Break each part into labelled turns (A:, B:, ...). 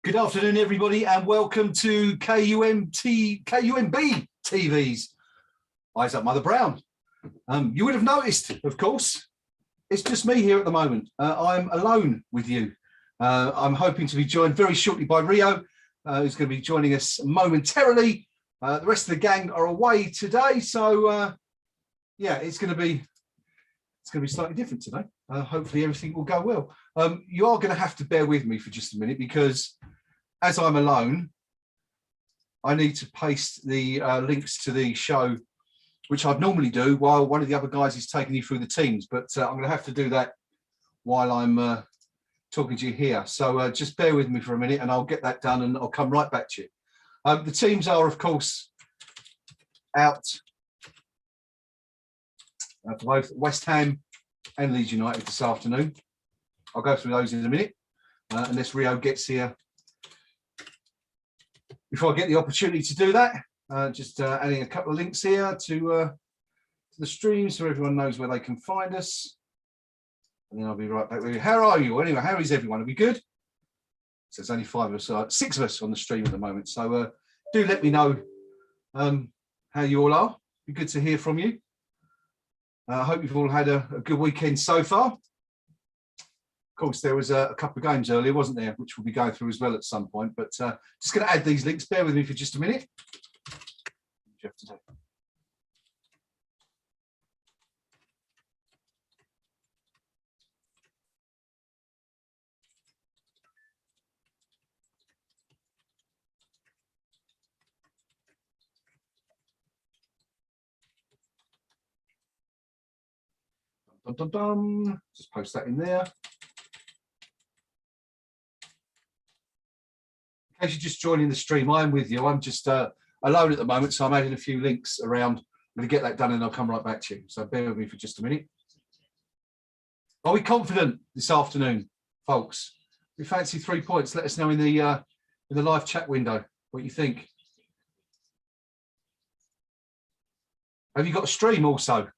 A: Good afternoon, everybody, and welcome to KUMB TV's Eyes Up Mother Brown. You would have noticed, of course, it's just me here at the moment. I'm alone with you. I'm hoping to be joined very shortly by Rio, who's going to be joining us momentarily. The rest of the gang are away today, so yeah, it's going to be slightly different today. Hopefully everything will go well. You are going to have to bear with me for just a minute because as I'm alone, I need to paste the links to the show, which I'd normally do while one of the other guys is taking you through the teams, but I'm going to have to do that while I'm talking to you here. So just bear with me for a minute and I'll get that done and I'll come right back to you. The teams are, of course, out for both West Ham and Leeds United this afternoon. I'll go through those in a minute, unless Rio gets here before I get the opportunity to do that. Just adding a couple of links here to the stream so everyone knows where they can find us. And then I'll be right back with you. How are you? Anyway, how is everyone? Are we good? So there's only six of us on the stream at the moment. So do let me know how you all are. Be good to hear from you. I hope you've all had a good weekend so far. Of course, there was a couple of games earlier, wasn't there, which we'll be going through as well at some point. But just going to add these links. Bear with me for just a minute. Just post that in there. In case you're just joining the stream, I'm with you. I'm just alone at the moment, so I'm adding a few links around. I'm going to get that done and I'll come right back to you. So bear with me for just a minute. Are we confident this afternoon, folks? We fancy 3 points. Let us know in the live chat window what you think. Have you got a stream also?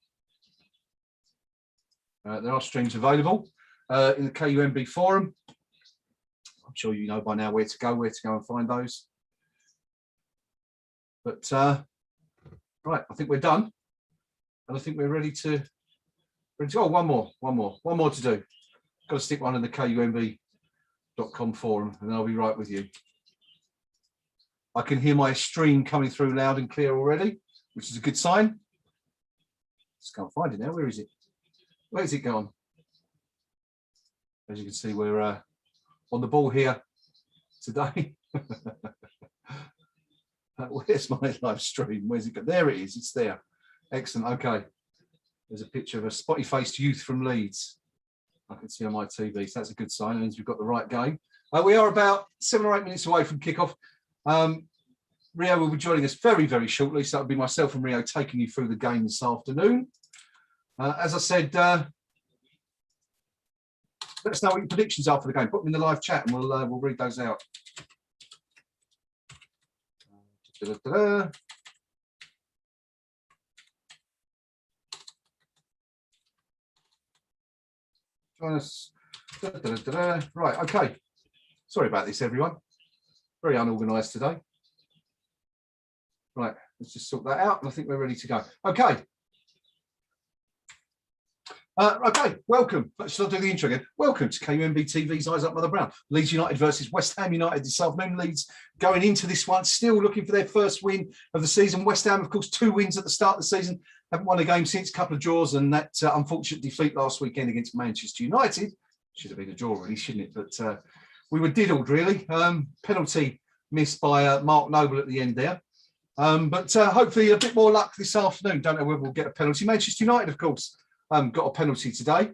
A: There are streams available in the KUMB forum. I'm sure you know by now where to go and find those. But right, I think we're done, and I think we're ready to. Oh, one more to do. Got to stick one in the KUMB.com forum, and I'll be right with you. I can hear my stream coming through loud and clear already, which is a good sign. Just can't find it now. Where is it? Where's it gone? As you can see, we're on the ball here today. Where's my live stream? Where's it go? There it is. It's there. Excellent. Okay. There's a picture of a spotty-faced youth from Leeds. I can see on my TV, so that's a good sign. It means we've got the right game. We are about 7 or 8 minutes away from kickoff. Rio will be joining us very, very shortly. So that'll be myself and Rio taking you through the game this afternoon. As I said, let us know what your predictions are for the game. Put them in the live chat and we'll read those out. Join us. Right, okay. Sorry about this, everyone. Very unorganised today. Right, let's just sort that out, and I think we're ready to go. Okay. Okay, welcome. Shall I do the intro again? Welcome to KUMB TV's Eyes Up Mother Brown. Leeds United versus West Ham United this afternoon. Leeds going into this one, still looking for their first win of the season. West Ham, of course, 2 wins at the start of the season. Haven't won a game since, a couple of draws, and that unfortunate defeat last weekend against Manchester United. Should have been a draw, really, shouldn't it? But we were diddled, really. Penalty missed by Mark Noble at the end there. But hopefully a bit more luck this afternoon. Don't know whether we'll get a penalty. Manchester United, of course, got a penalty today,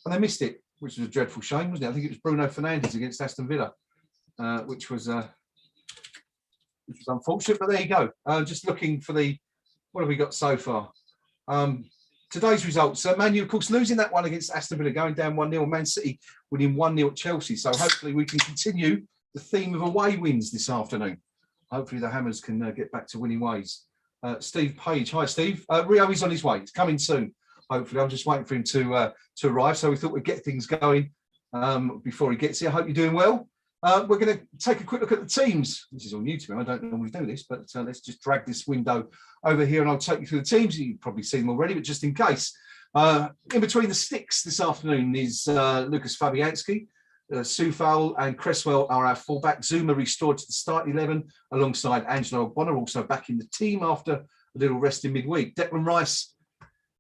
A: and they missed it, which was a dreadful shame, wasn't it? I think it was Bruno Fernandes against Aston Villa, which was unfortunate. But there you go. Just looking for what have we got so far? Today's results. Man U, of course, losing that one against Aston Villa, going down 1-0. Man City winning 1-0 at Chelsea. So hopefully we can continue the theme of away wins this afternoon. Hopefully the Hammers can get back to winning ways. Steve Page. Hi, Steve. Rio is on his way. He's coming soon. Hopefully, I'm just waiting for him to arrive. So we thought we'd get things going before he gets here. I hope you're doing well. We're going to take a quick look at the teams. This is all new to me. I don't normally do this, but let's just drag this window over here and I'll take you through the teams. You've probably seen them already, but just in case. In between the sticks this afternoon is Lucas Fabianski. Soufal and Cresswell are our fullback. Zuma restored to the starting 11 alongside Angelo Bonner, also back in the team after a little rest in midweek. Declan Rice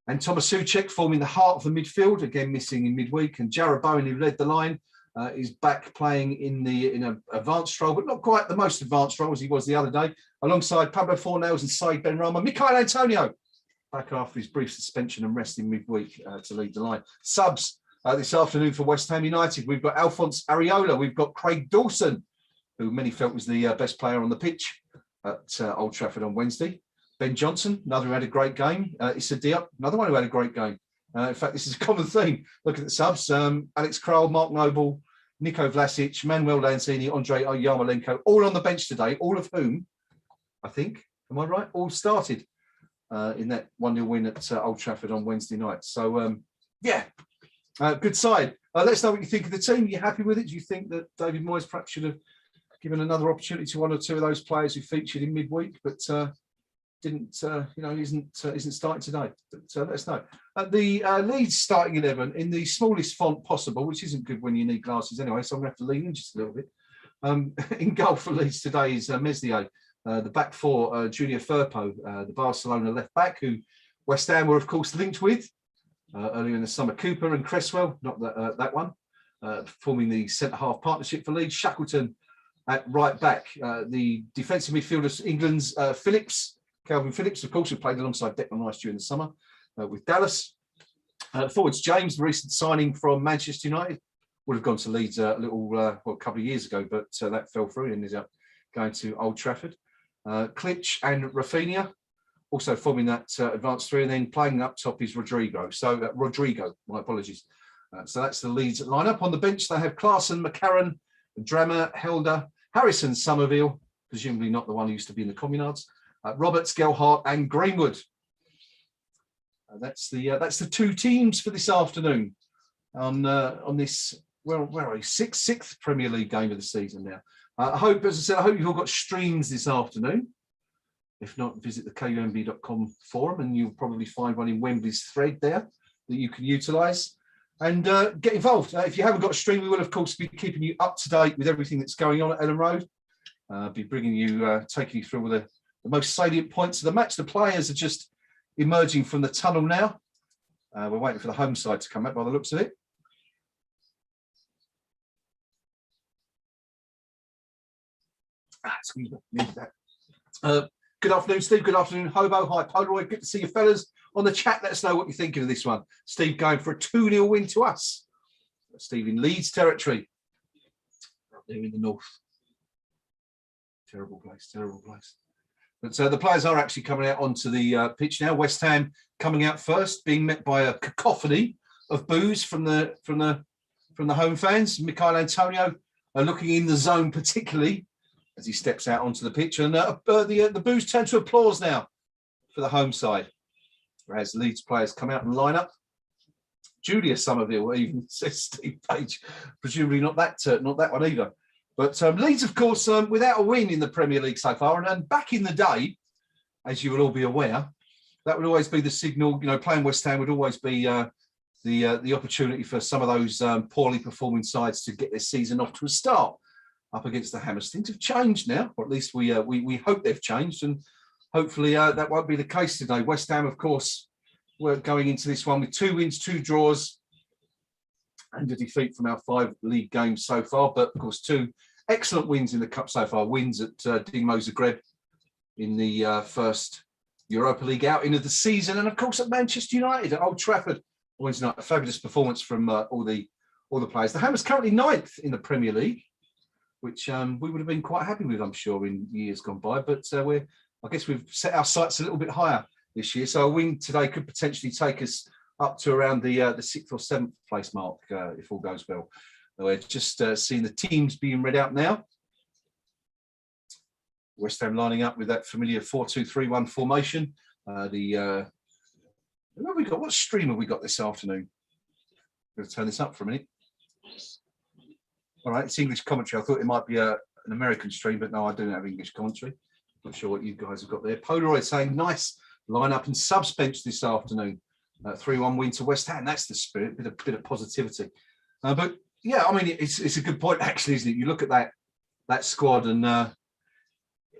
A: and Thomas Souček forming the heart of the midfield, again missing in midweek. And Jarrod Bowen, who led the line, is back playing in an advanced role, but not quite the most advanced role as he was the other day, alongside Pablo Fornals and Said Benrahma. Michail Antonio back after his brief suspension and rest in midweek to lead the line. Subs this afternoon for West Ham United. We've got Alphonse Areola. We've got Craig Dawson, who many felt was the best player on the pitch at Old Trafford on Wednesday. Ben Johnson, another who had a great game. Issa Diop, another one who had a great game. In fact, this is a common theme. Look at the subs. Alex Kroll, Mark Noble, Nico Vlasic, Manuel Lanzini, Andrei Yarmolenko, all on the bench today, all of whom, I think, am I right, all started in that 1-0 win at Old Trafford on Wednesday night. So, yeah, good side. Let us know what you think of the team. Are you happy with it? Do you think that David Moyes perhaps should have given another opportunity to one or two of those players who featured in midweek, but didn't, isn't starting today? But let us know. The Leeds starting 11 in the smallest font possible, which isn't good when you need glasses anyway, so I'm going to have to lean in just a little bit. In goal for Leeds today is Meslier. The back four, Junior Firpo, the Barcelona left back, who West Ham were, of course, linked with earlier in the summer. Cooper and Cresswell, not that one, forming the centre-half partnership for Leeds. Shackleton at right back. The defensive midfielders, England's Calvin Phillips, of course, who played alongside Declan Rice during the summer with Dallas. Forwards, James, the recent signing from Manchester United, would have gone to Leeds a couple of years ago, but that fell through and ended up going to Old Trafford. Klitsch and Rafinha, also forming that advanced three, and then playing up top is Rodrigo. So Rodrigo, my apologies. So that's the Leeds lineup. On the bench, they have Klaassen, McCarran, Drammer, Helder, Harrison, Somerville, presumably not the one who used to be in the Communards, Roberts, Gelhardt, and Greenwood. That's the two teams for this afternoon on this, where are we? Sixth Premier League game of the season now. I hope, as I said, I hope you've all got streams this afternoon. If not, visit the KUMB.com forum and you'll probably find one in Wembley's thread there that you can utilise and get involved. If you haven't got a stream, we will, of course, be keeping you up to date with everything that's going on at Ellen Road. Be bringing you, taking you through all the most salient points of the match. The players are just emerging from the tunnel now. We're waiting for the home side to come up by the looks of it. Excuse me, needed that. Good afternoon, Steve. Good afternoon, Hobo. Hi, Polaroid. Good to see you fellas on the chat. Let us know what you're thinking of this one. Steve going for a 2-0 win to us. Steve in Leeds territory. Up there in the north. Terrible place, terrible place. But the players are actually coming out onto the pitch now. West Ham coming out first, being met by a cacophony of boos from the home fans. Michail Antonio looking in the zone particularly as he steps out onto the pitch, and the boos turn to applause now for the home side, as Leeds players come out and line up. Julius Somerville, even says Steve Page, presumably not that one either. But Leeds, of course, without a win in the Premier League so far, and back in the day, as you will all be aware, that would always be the signal. You know, playing West Ham would always be the opportunity for some of those poorly performing sides to get their season off to a start. Up against the Hammers, things have changed now, or at least we hope they've changed, and hopefully that won't be the case today. West Ham, of course, we're going into this one with 2 wins, 2 draws, and a defeat from our 5 league games so far. But of course, 2 excellent wins in the cup so far. Wins at Dinamo Zagreb in the first Europa League outing of the season, and of course at Manchester United at Old Trafford Wednesday night. A fabulous performance from all the players. The Hammers currently 9th in the Premier League, which we would have been quite happy with, I'm sure, in years gone by. But I guess we've set our sights a little bit higher this year. So a win today could potentially take us up to around the 6th or 7th place mark, if all goes well. We're just seeing the teams being read out now. West Ham lining up with that familiar 4-2-3-1 formation. What have we got? What stream have we got this afternoon? I'm going to turn this up for a minute. All right, it's English commentary. I thought it might be an American stream, but no, I don't have English commentary. Not sure what you guys have got there. Polaroid saying nice lineup and subs bench this afternoon. 3-1 win to West Ham. That's the spirit. Bit of positivity. But yeah, I mean, it's a good point actually, isn't it? You look at that squad and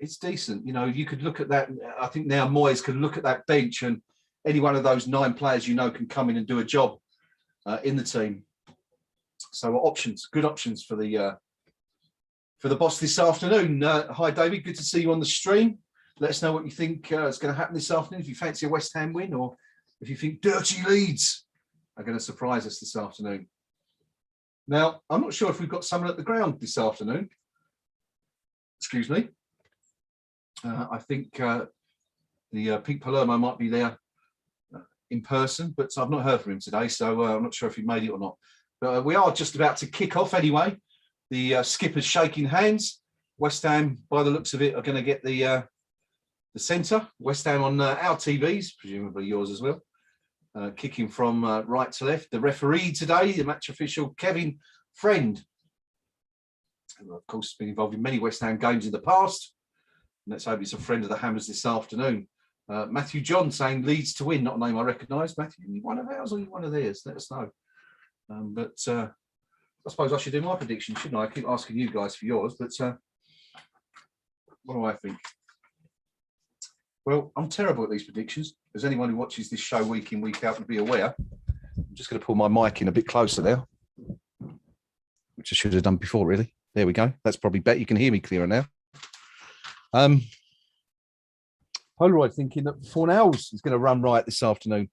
A: it's decent. You know, you could look at that. I think now Moyes can look at that bench and any one of those 9 players can come in and do a job in the team. So options, good options for the boss this afternoon. Hi, David. Good to see you on the stream. Let us know what you think is going to happen this afternoon. If you fancy a West Ham win or if you think dirty Leeds are going to surprise us this afternoon. Now, I'm not sure if we've got someone at the ground this afternoon. Excuse me. I think the Pink Palermo might be there in person, but I've not heard from him today, so I'm not sure if he made it or not. But we are just about to kick off anyway. The skipper's shaking hands. West Ham, by the looks of it, are going to get the centre. West Ham on our TVs, presumably yours as well. Kicking from right to left. The referee today, the match official, Kevin Friend, who of course has been involved in many West Ham games in the past. And let's hope he's a friend of the Hammers this afternoon. Matthew John saying Leeds to win, not a name I recognise. Matthew, are you one of ours or are you one of theirs? Let us know. But I suppose I should do my prediction, shouldn't I? I keep asking you guys for yours, but what do I think? Well, I'm terrible at these predictions. As anyone who watches this show week in, week out would be aware. I'm just going to pull my mic in a bit closer there, which I should have done before, really. There we go. That's probably better. You can hear me clearer now. Polaroid thinking that Fornells is going to run right this afternoon.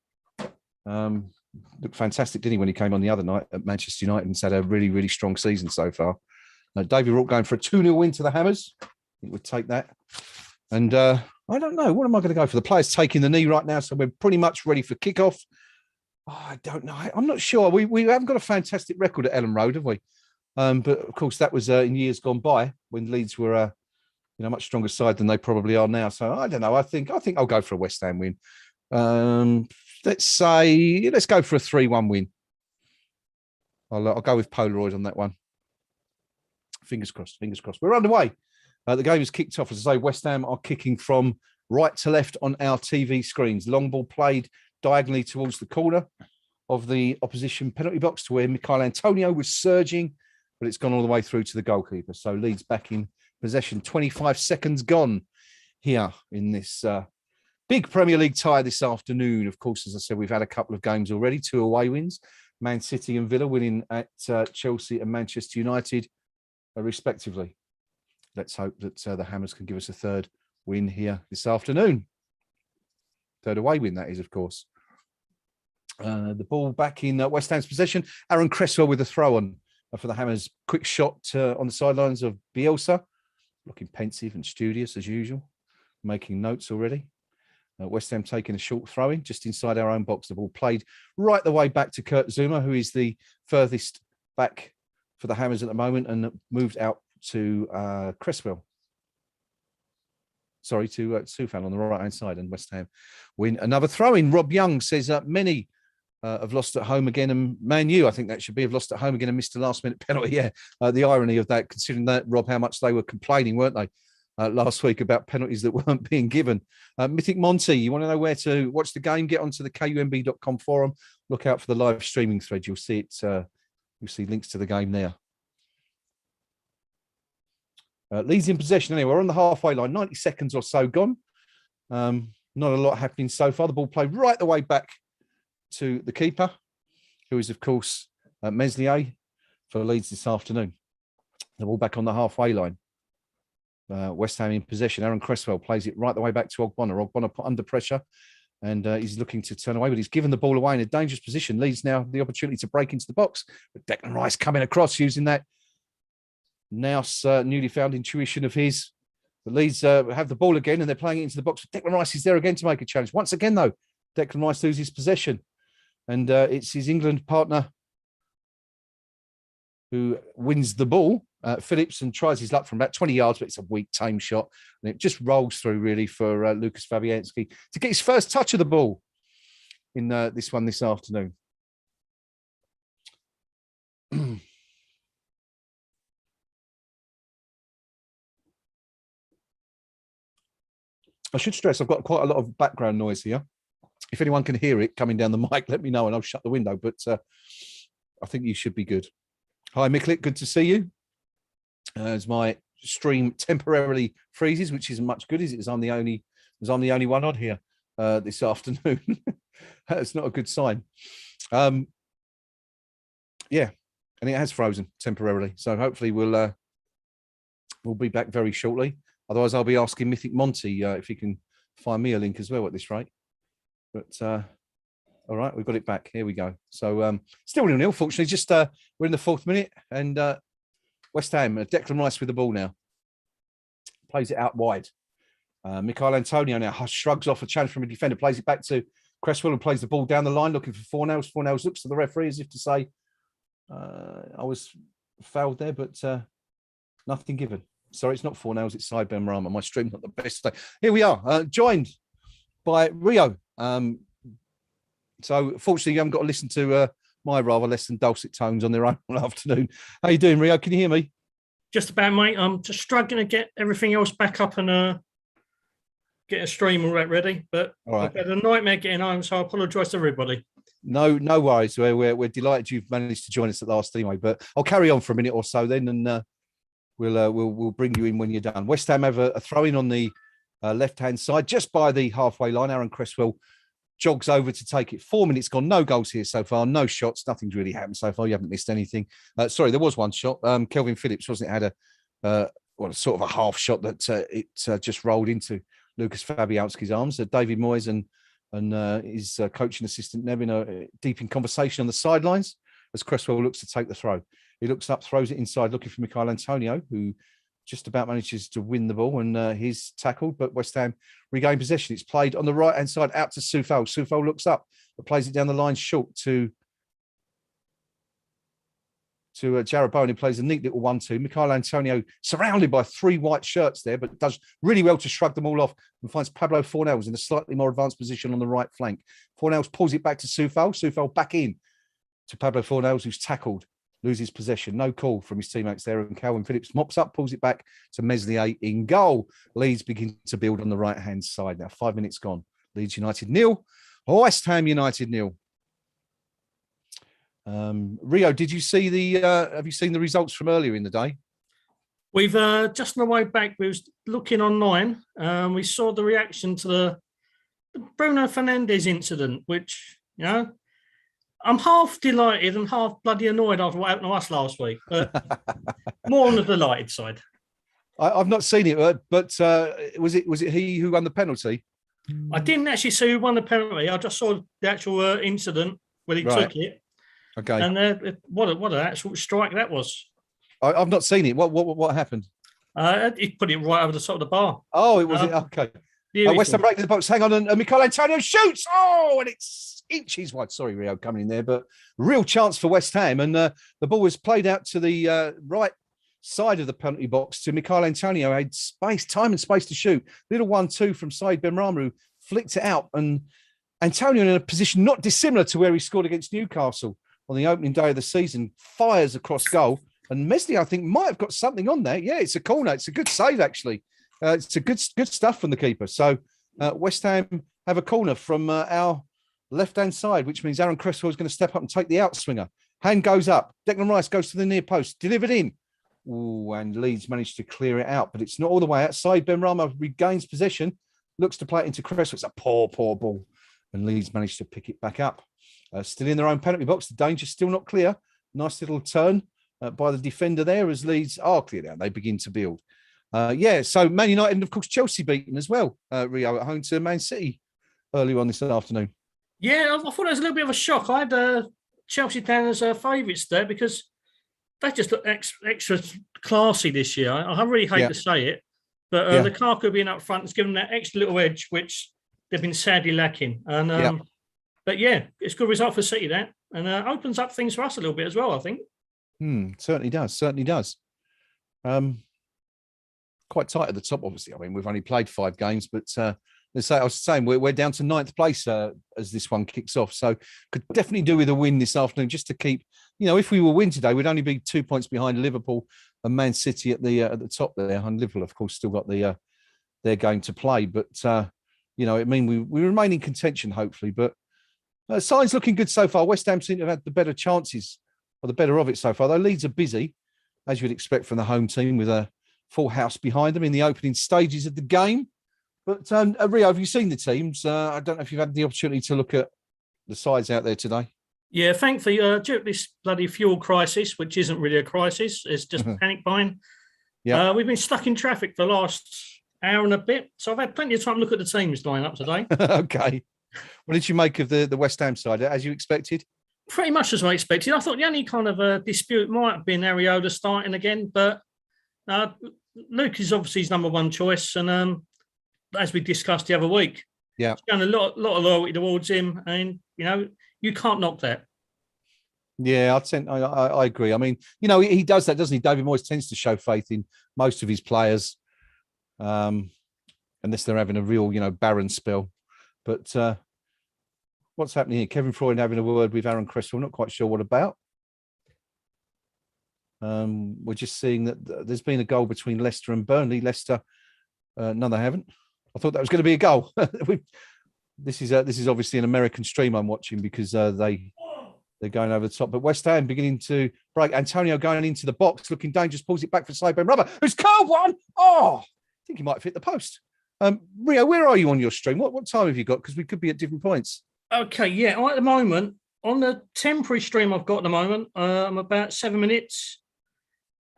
A: Looked fantastic, didn't he, when he came on the other night at Manchester United and had a really, really strong season so far. Now, David Rourke going for a 2-0 win to the Hammers. I think we'd take that. And I don't know. What am I going to go for? The player's taking the knee right now, so we're pretty much ready for kickoff. Oh, I don't know. I'm not sure. We haven't got a fantastic record at Ellen Road, have we? But, of course, that was in years gone by when Leeds were a much stronger side than they probably are now. So, I don't know. I think I'll go for a West Ham win. Let's go for a 3-1 win. I'll go with Polaroid on that one. Fingers crossed. Fingers crossed. We're underway. The game is kicked off. As I say, West Ham are kicking from right to left on our TV screens. Long ball played diagonally towards the corner of the opposition penalty box to where Michail Antonio was surging, but it's gone all the way through to the goalkeeper. So Leeds back in possession. 25 seconds gone here in this big Premier League tie this afternoon. Of course, as I said, we've had a couple of games already, 2 away wins. Man City and Villa winning at Chelsea and Manchester United, respectively. Let's hope that the Hammers can give us a 3rd win here this afternoon. 3rd away win, that is, of course. The ball back in West Ham's possession. Aaron Cresswell with a throw on for the Hammers. Quick shot on the sidelines of Bielsa. Looking pensive and studious as usual. Making notes already. West Ham taking a short throw in just inside our own box. The ball played right the way back to Kurt Zouma, who is the furthest back for the Hammers at the moment, and moved out to Cresswell. Sorry, to Soufal on the right-hand side, and West Ham win another throw-in. Rob Young says Many have lost at home again, and Man U, I think that should be, have lost at home again and missed a last-minute penalty. Yeah, the irony of that, considering that, Rob, how much they were complaining, weren't they, last week about penalties that weren't being given. Mythic Monty, you want to know where to watch the game? Get onto the KUMB.com forum. Look out for the live streaming thread. You'll see it. You'll see links to the game there. Leeds in possession anyway. We're on the halfway line, 90 seconds or so gone. Not a lot happening so far. The ball played right the way back to the keeper, who is, of course, Meslier for Leeds this afternoon. The ball back on the halfway line. West Ham in possession. Aaron Cresswell plays it right the way back to Ogbonna. Ogbonna put under pressure, and he's looking to turn away, but he's given the ball away in a dangerous position. Leeds now the opportunity to break into the box, but Declan Rice coming across using that newly found intuition of his. The Leeds have the ball again, and they're playing it into the box. Declan Rice is there again to make a challenge. Once again, though, Declan Rice loses possession, and it's his England partner who wins the ball. Phillips, and tries his luck from about 20 yards, but it's a weak tame shot, and it just rolls through really for Lucas Fabianski to get his first touch of the ball in this one this afternoon.
B: I should stress I've got quite a lot of background noise here. If anyone can hear it coming down the mic, let me know and I'll shut the window. But I think you should be good. Hi, Micklet. Good to see you. As my stream temporarily freezes, which isn't much good, is it? As I'm the only one on here this afternoon. That's not a good sign. Yeah, and it has frozen temporarily. So hopefully we'll be back very shortly. Otherwise, I'll be asking Mythic Monty if he can find me a link as well at this rate. But all right, we've got it back. Here we go. So still 0-0. Fortunately, just we're in the 4th minute, and West Ham, Declan Rice with the ball now. Plays it out wide. Michail Antonio now shrugs off a challenge from a defender, plays it back to Cresswell, and plays the ball down the line, looking for Fornals. Fornals looks to the referee as if to say, I was fouled there, but nothing given. Sorry, it's not Fornals, it's Said Benrahma. My stream's not the best today. Here we are, joined by Rio. So fortunately, you haven't got to listen to my rather less than dulcet tones on their own all afternoon. How you doing, Rio? Can you hear me?
C: Just about, mate. I'm just struggling to get everything else back up and get a stream all that ready. But I've had a nightmare getting home, so I apologise to everybody.
B: No worries. We're delighted you've managed to join us at last anyway. But I'll carry on for a minute or so then, and we'll bring you in when you're done. West Ham have a throw in on the left-hand side, just by the halfway line. Aaron Cresswell jogs over to take it. 4 minutes gone. No goals here so far. No shots. Nothing's really happened so far. You haven't missed anything. Sorry, there was one shot. Kelvin Phillips, wasn't it? Had a sort of a half shot that it just rolled into Lucas Fabianski's arms. David Moyes and his coaching assistant Nevin are deep in conversation on the sidelines as Cresswell looks to take the throw. He looks up, throws it inside, looking for Michail Antonio, who just about manages to win the ball, and he's tackled, but West Ham regain possession. It's played on the right-hand side out to Soufal. Soufal looks up, but plays it down the line short to Jarrod Bowen, who plays a neat little 1-2. Michail Antonio surrounded by 3 white shirts there, but does really well to shrug them all off and finds Pablo Fornals in a slightly more advanced position on the right flank. Fornals pulls it back to Soufal. Soufal back in to Pablo Fornals, who's tackled. Loses possession. No call from his teammates there. And Calvin Phillips mops up, pulls it back to Meslier in goal. Leeds begin to build on the right-hand side. Now, 5 minutes gone. Leeds United 0. West Ham United 0. Rio, did you see have you seen the results from earlier in the day?
C: We've just on the way back, we was looking online. We saw the reaction to the Bruno Fernandes incident, which, I'm half delighted and half bloody annoyed after what happened to us last week, but more on the delighted side.
B: I've not seen it, but was it he who won the penalty?
C: I didn't actually see who won the penalty. I just saw the actual incident when he took it.
B: Okay.
C: And what an actual strike that was.
B: I've not seen it. What happened?
C: He put it right over the top of the bar.
B: Oh, it was it. Okay. West Ham breaking the box. Hang on, and Michail Antonio shoots. Oh, and it's inches wide. Sorry, Rio coming in there, but real chance for West Ham, and the ball was played out to the right side of the penalty box to Michail Antonio. Had time and space to shoot. Little 1-2 from Said Benrahma, who flicked it out, and Antonio in a position not dissimilar to where he scored against Newcastle on the opening day of the season, fires across goal, and Meslier, I think, might have got something on there. Yeah, it's a corner. It's a good save, actually. It's a good stuff from the keeper. So West Ham have a corner from our left-hand side, which means Aaron Cresswell is going to step up and take the outswinger. Hand goes up. Declan Rice goes to the near post. Delivered in. Ooh, and Leeds managed to clear it out, but it's not all the way outside. Benrahma regains possession, looks to play it into Cresswell. It's a poor ball. And Leeds managed to pick it back up. Still in their own penalty box. The danger's still not clear. Nice little turn by the defender there as Leeds are cleared out. They begin to build. So Man United and, of course, Chelsea beaten as well, Rio, at home to Man City earlier on this afternoon.
C: Yeah, I thought it was a little bit of a shock. I had Chelsea down as favourites there because they just look extra classy this year. I really hate to say it, but Lukaku being up front has given them that extra little edge, which they've been sadly lacking. And But yeah, it's a good result for City, that, and opens up things for us a little bit as well, I think.
B: Certainly does. Quite tight at the top, obviously. I mean, we've only played 5 games, but let's say I was saying we're down to 9th place as this one kicks off. So could definitely do with a win this afternoon just to keep, if we were win today, we'd only be 2 points behind Liverpool and Man City at the top there. And Liverpool, of course, still got the they're going to play. But, you know, I mean, we remain in contention, hopefully. But signs looking good so far. West Ham seem to have had the better chances, or the better of it so far. Though Leeds are busy, as you'd expect from the home team, with a full house behind them in the opening stages of the game. But Rio, have you seen the teams? I don't know if you've had the opportunity to look at the sides out there today.
C: Yeah, thankfully, due to this bloody fuel crisis, which isn't really a crisis, it's just panic buying. Yeah, we've been stuck in traffic for the last hour and a bit, so I've had plenty of time to look at the teams line up today.
B: Okay. What did you make of the West Ham side, as you expected?
C: Pretty much as I expected. I thought the only kind of dispute might have been Ariola starting again, but Luke is obviously his number one choice, and as we discussed the other week, he's shown a lot of loyalty towards him, and you know you can't knock that.
B: Yeah, I agree. I mean, you know, he does that, doesn't he? David Moyes tends to show faith in most of his players, unless they're having a real, you know, barren spell. But what's happening here? Kevin Freund having a word with Aaron Cresswell. Not quite sure what about. We're just seeing that there's been a goal between Leicester and Burnley. Leicester, no, they haven't. I thought that was going to be a goal. This is obviously an American stream I'm watching because they're going over the top. But West Ham beginning to break. Antonio going into the box, looking dangerous, pulls it back for Said Ben Rubber, who's curled one. Oh, I think he might have hit the post. Rio, where are you on your stream? What time have you got? Because we could be at different points.
C: Okay, yeah. At the moment, on the temporary stream I've got at the moment, I'm about 7 minutes.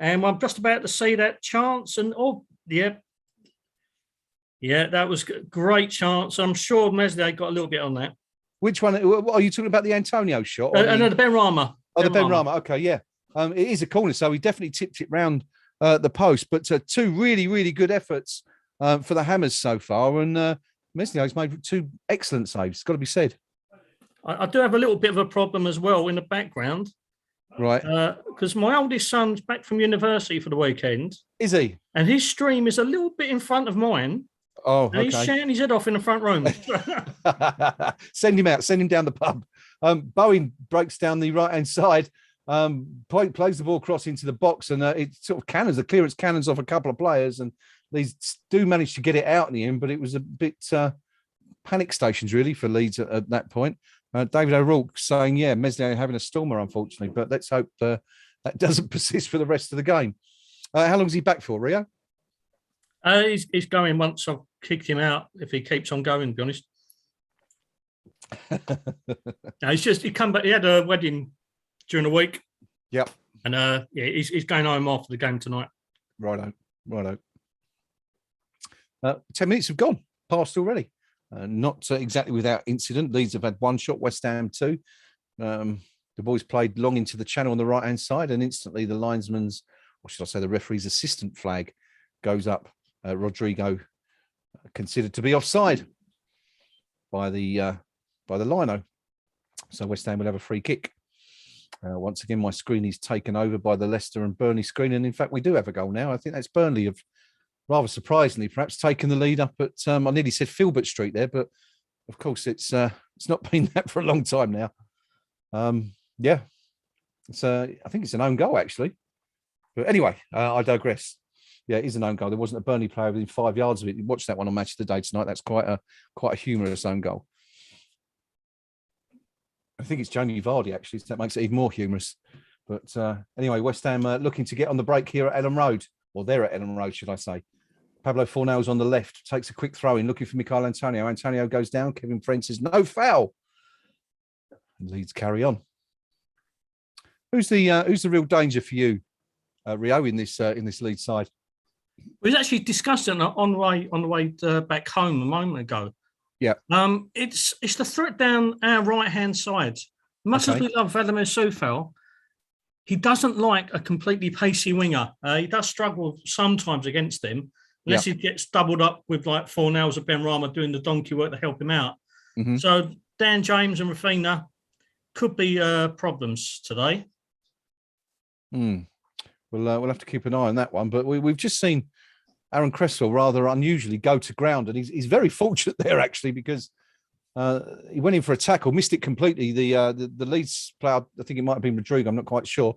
C: And I'm just about to see that chance. And, yeah, that was a great chance. I'm sure Meslier got a little bit on that.
B: Which one? Are you talking about the Antonio shot?
C: No, the Ben Rama.
B: Oh, the Ben Rama. Okay, yeah. It is a corner, so he definitely tipped it round the post. But two really, really good efforts for the Hammers so far. And Meslier's made two excellent saves. It's got to be said.
C: I do have a little bit of a problem as well in the background.
B: Right.
C: Because my oldest son's back from university for the weekend.
B: Is he?
C: And his stream is a little bit in front of mine.
B: Oh,
C: and he's shouting his head off in the front room.
B: Send him out. Send him down the pub. Bowen breaks down the right-hand side, plays the ball across into the box, and it sort of the clearance cannons off a couple of players, and Leeds do manage to get it out in the end, but it was a bit panic stations, really, for Leeds at that point. David O'Rourke saying, yeah, Meslier having a stormer, unfortunately, but let's hope that doesn't persist for the rest of the game. How long is he back for, Rio?
C: He's going once I've kicked him out, if he keeps on going, to be honest. No, he come back. He had a wedding during the week.
B: Yep.
C: And he's going home after the game tonight.
B: Righto. 10 minutes have gone past already. Not exactly without incident. Leeds have had one shot, West Ham two. The boys played long into the channel on the right-hand side, and instantly the linesman's, or should I say the referee's assistant flag goes up. Rodrigo considered to be offside by the lino. So West Ham will have a free kick. Once again, my screen is taken over by the Leicester and Burnley screen. And in fact, we do have a goal now. I think that's Burnley have rather surprisingly perhaps taken the lead up at, I nearly said Filbert Street there, but of course it's not been that for a long time now. Yeah, I think it's an own goal actually. But anyway, I digress. Yeah, it is an own goal. There wasn't a Burnley player within 5 yards of it. You watch that one on Match of the Day tonight. That's quite a humorous own goal. I think it's Jamie Vardy, actually, so that makes it even more humorous. But anyway, West Ham looking to get on the break here at Ellen Road. Well, they're at Ellen Road, should I say. Pablo Fornals on the left, takes a quick throw in, looking for Michael Antonio. Antonio goes down. Kevin Friend says, no foul. And Leeds carry on. Who's the real danger for you, Rio, in this Leeds side?
C: We was actually discussing on the way back home a moment ago.
B: Yeah.
C: It's the threat down our right hand side. Much as we love Vladimir Soufal, he doesn't like a completely pacey winger. He does struggle sometimes against them, unless he gets doubled up with like 4 nails of Ben Rama doing the donkey work to help him out. Mm-hmm. So Dan James and Rafinha could be problems today.
B: We'll have to keep an eye on that one. But we've just seen Aaron Cresswell rather unusually go to ground, and he's very fortunate there actually, because he went in for a tackle, missed it completely. The Leeds player, I think it might have been Rodrigo, I'm not quite sure,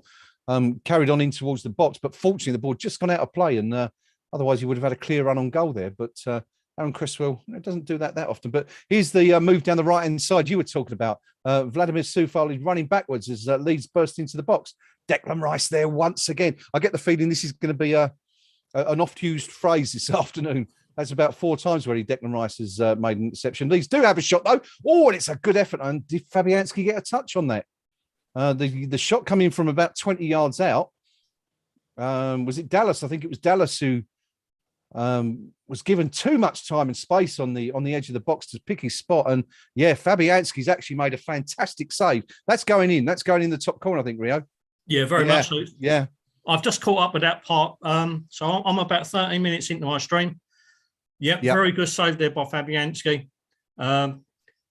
B: carried on in towards the box, but fortunately the ball just gone out of play, and Otherwise, you would have had a clear run on goal there. But Aaron Cresswell doesn't do that often. But here's the move down the right-hand side you were talking about. Vladimir Soufal is running backwards as Leeds burst into the box. Declan Rice there once again. I get the feeling this is going to be an oft-used phrase this afternoon. That's about 4 times already Declan Rice has made an interception. Leeds do have a shot, though. Oh, and it's a good effort. And did Fabianski get a touch on that? The shot coming from about 20 yards out. Was it Dallas? I think it was Dallas who was given too much time and space on the edge of the box to pick his spot. And, yeah, Fabianski's actually made a fantastic save. That's going in. That's going in the top corner, I think, Rio.
C: Yeah, very much so.
B: Yeah.
C: I've just caught up with that part. So I'm about 13 minutes into my stream. Yep. Very good save there by Fabianski.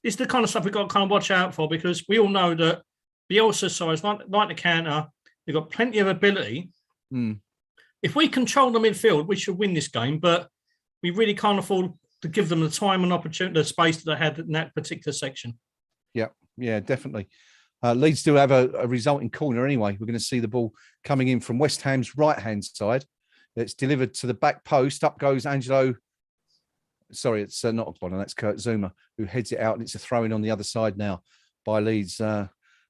C: It's the kind of stuff we've got to kind of watch out for, because we all know that Bielsa's sides, like the counter, they've got plenty of ability. If we control the midfield, we should win this game, but we really can't afford to give them the time and opportunity, the space that they had in that particular section. Yeah,
B: definitely. Leeds do have a resulting corner anyway. We're going to see the ball coming in from West Ham's right-hand side. It's delivered to the back post. Up goes Angelo. Sorry, it's not Ogbonna. That's Kurt Zuma, who heads it out, and it's a throw-in on the other side now by Leeds.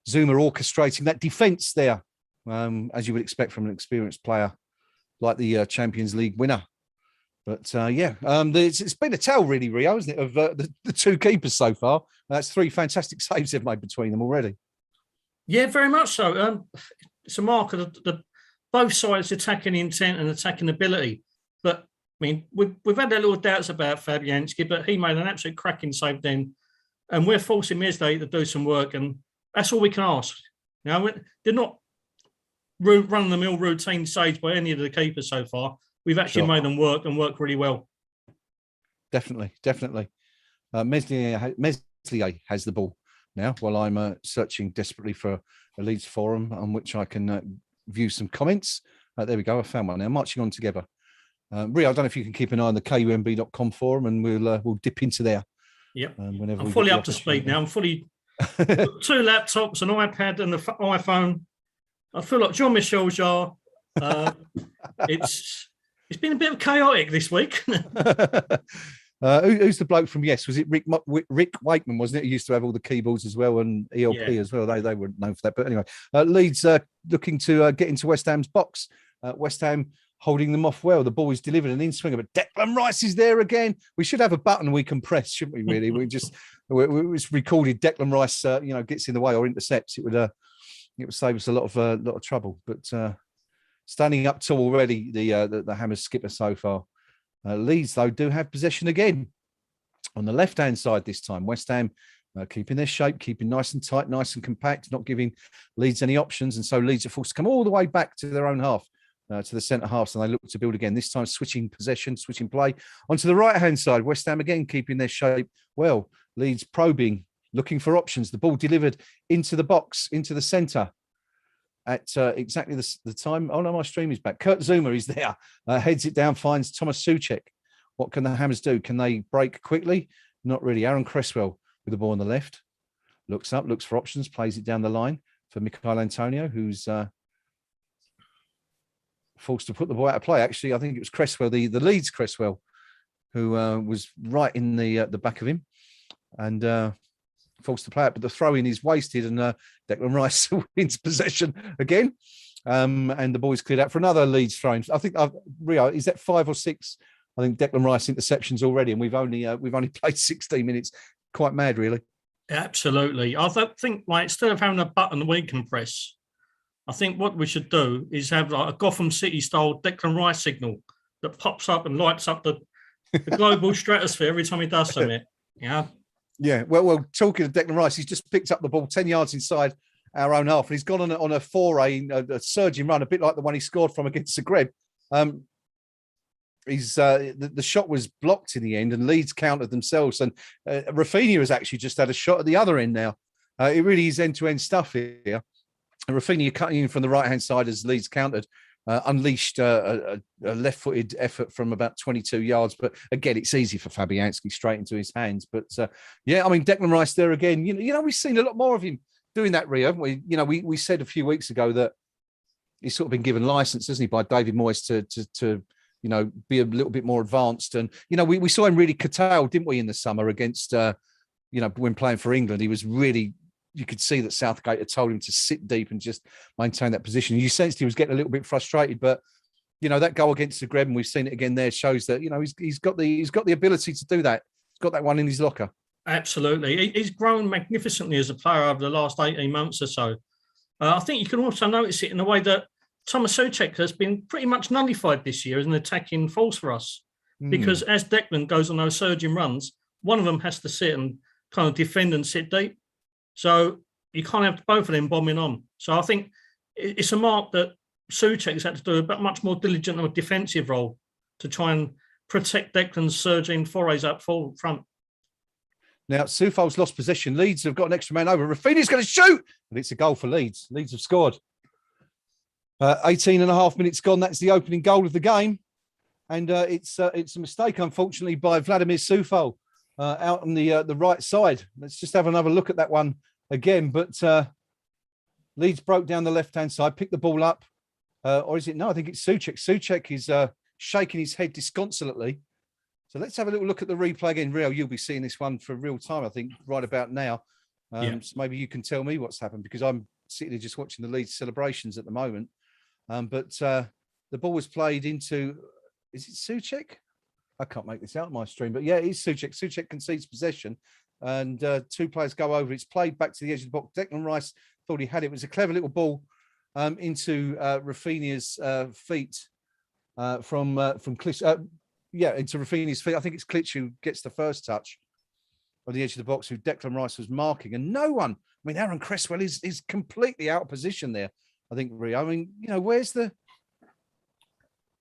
B: Zuma orchestrating that defence there, as you would expect from an experienced player like the Champions League winner. But, it's been a tell, really, Rio, isn't it, of the 2 keepers so far. That's 3 fantastic saves they've made between them already.
C: Yeah, very much so. It's a mark of both sides attacking intent and attacking ability. But, I mean, we've had our little doubts about Fabianski, but he made an absolute cracking save then. And we're forcing Meslier to do some work, and that's all we can ask. Now, they're not run-of-the-mill routine saves by any of the keepers so far. We've actually made them work and work really well.
B: Definitely. Meslier has the ball now while I'm searching desperately for a Leeds forum on which I can view some comments. There we go. I found one now. Marching on together. Rio, I don't know if you can keep an eye on the KUMB.com forum, and we'll dip into there.
C: Yep. I'm fully up to speed now. I'm fully 2 laptops, an iPad, and the iPhone. I feel like Jean-Michel Jarre. It's been a bit chaotic this week.
B: Who's the bloke from Yes? Was it Rick Wakeman, wasn't it? He used to have all the keyboards as well, and ELP as well. They were known for that. But anyway, Leeds looking to get into West Ham's box. West Ham holding them off well. The ball is delivered an in-swinger, but Declan Rice is there again. We should have a button we can press, shouldn't we, really? It's recorded Declan Rice, gets in the way or intercepts. It would save us a lot of trouble. But standing up tall already, the Hammers skipper so far. Leeds, though, do have possession again on the left-hand side this time. West Ham keeping their shape, keeping nice and tight, nice and compact, not giving Leeds any options. And so Leeds are forced to come all the way back to their own half, to the centre half. And they look to build again, this time switching possession, switching play. Onto the right-hand side, West Ham again keeping their shape well. Leeds probing, looking for options. The ball delivered into the box, into the centre. At exactly the time. Oh, no, my stream is back. Kurt Zuma is there. Heads it down, finds Thomas Souček. What can the Hammers do? Can they break quickly? Not really. Aaron Cresswell with the ball on the left. Looks up, looks for options, plays it down the line for Michail Antonio, who's forced to put the ball out of play. Actually, I think it was Cresswell, the Leeds Cresswell, who was right in the back of him. And forced to play it, but the throw-in is wasted, and Declan Rice wins possession again, and the ball's cleared out for another Leeds throw-in. I think Rio, is that 5 or 6? I think Declan Rice interceptions already, and we've only played 16 minutes. Quite mad, really.
C: Absolutely. I think instead of having a button we can press, I think what we should do is have like a Gotham City style Declan Rice signal that pops up and lights up the global stratosphere every time he does something. Yeah.
B: Yeah, well, talking of Declan Rice, he's just picked up the ball 10 yards inside our own half, and he's gone on a foray, a surging run, a bit like the one he scored from against Zagreb. The shot was blocked in the end, and Leeds countered themselves, and Rafinha has actually just had a shot at the other end now. It really is end-to-end stuff here. And Rafinha cutting in from the right-hand side as Leeds countered. Unleashed a left-footed effort from about 22 yards. But again, it's easy for Fabianski straight into his hands. But Declan Rice there again. We've seen a lot more of him doing that, Rio, haven't we? We said a few weeks ago that he's sort of been given license, hasn't he, by David Moyes to be a little bit more advanced. And, we saw him really curtailed, didn't we, in the summer against, when playing for England. He was really, you could see that Southgate had told him to sit deep and just maintain that position. You sensed he was getting a little bit frustrated, but, that goal against the Greb, and we've seen it again there, shows that, he's got the ability to do that. He's got that one in his locker.
C: Absolutely. He's grown magnificently as a player over the last 18 months or so. I think you can also notice it in the way that Thomas Souček has been pretty much nullified this year as an attacking force for us. Because as Declan goes on those surging runs, one of them has to sit and kind of defend and sit deep. So you can't have both of them bombing on. So I think it's a mark that Souček's had to do a much more diligent of a defensive role to try and protect Declan's surging forays up front.
B: Now, Soufal's lost possession. Leeds have got an extra man over. Rafinha's going to shoot, and it's a goal for Leeds. Leeds have scored. 18 and a half minutes gone. That's the opening goal of the game. And it's a mistake, unfortunately, by Vladimir Soufal out on the right side. Let's just have another look at that one again. But Leeds broke down the left-hand side, picked the ball up. Or is it? No, I think it's Souček. Souček is shaking his head disconsolately. So let's have a little look at the replay again. Rio, you'll be seeing this one for real time, I think, right about now. So maybe you can tell me what's happened, because I'm sitting here just watching the Leeds celebrations at the moment. But the ball was played into, is it Souček? I can't make this out on my stream, but yeah, it is Souček. Souček concedes possession, and two players go over. It's played back to the edge of the box. Declan Rice thought he had it. It was a clever little ball into Rafinha's feet from Klitsch. Into Rafinha's feet. I think it's Klitsch who gets the first touch on the edge of the box, who Declan Rice was marking, and no one. I mean, Aaron Cresswell is completely out of position there. I think, Rio. I mean, where's the?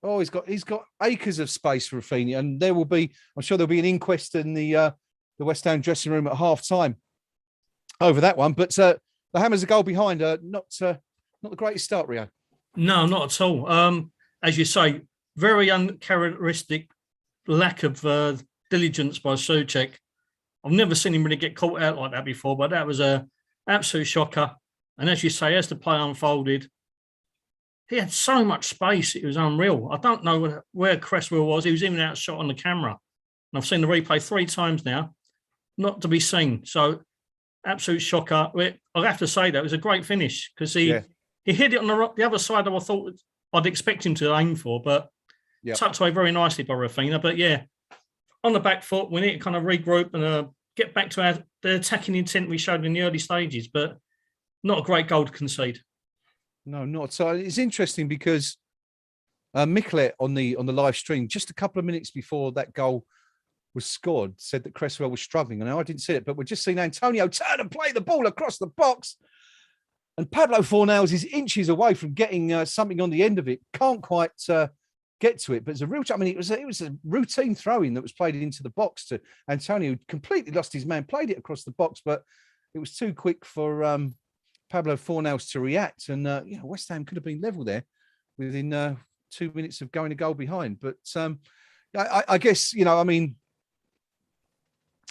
B: Oh, he's got acres of space for Rafinha, and I'm sure there'll be an inquest in the West Ham dressing room at half time over that one. But the Hammers a goal behind. Not the greatest start, Rio.
C: No, not at all. As you say, very uncharacteristic lack of diligence by Souček. I've never seen him really get caught out like that before, but that was an absolute shocker. And as you say, as the play unfolded, he had so much space, it was unreal. I don't know where Cresswell was. He was even outshot on the camera. And I've seen the replay 3 times now, not to be seen. So, absolute shocker. I have to say that it was a great finish, because he hit it on the other side of what I thought I'd expect him to aim for, but tucked away very nicely by Rafinha. But yeah, on the back foot, we need to kind of regroup and get back to the attacking intent we showed in the early stages, but not a great goal to concede.
B: No, not so. It's interesting because Michelet on the live stream, just a couple of minutes before that goal was scored, said that Cresswell was struggling. And I didn't see it, but we're just seeing Antonio turn and play the ball across the box. And Pablo Fornals is inches away from getting something on the end of it. Can't quite get to it, but it's a real. I mean, it was a routine throw-in that was played into the box to Antonio, who completely lost his man, played it across the box, but it was too quick for Pablo Fornals to react. And West Ham could have been level there within 2 minutes of going a goal behind. But I guess I mean,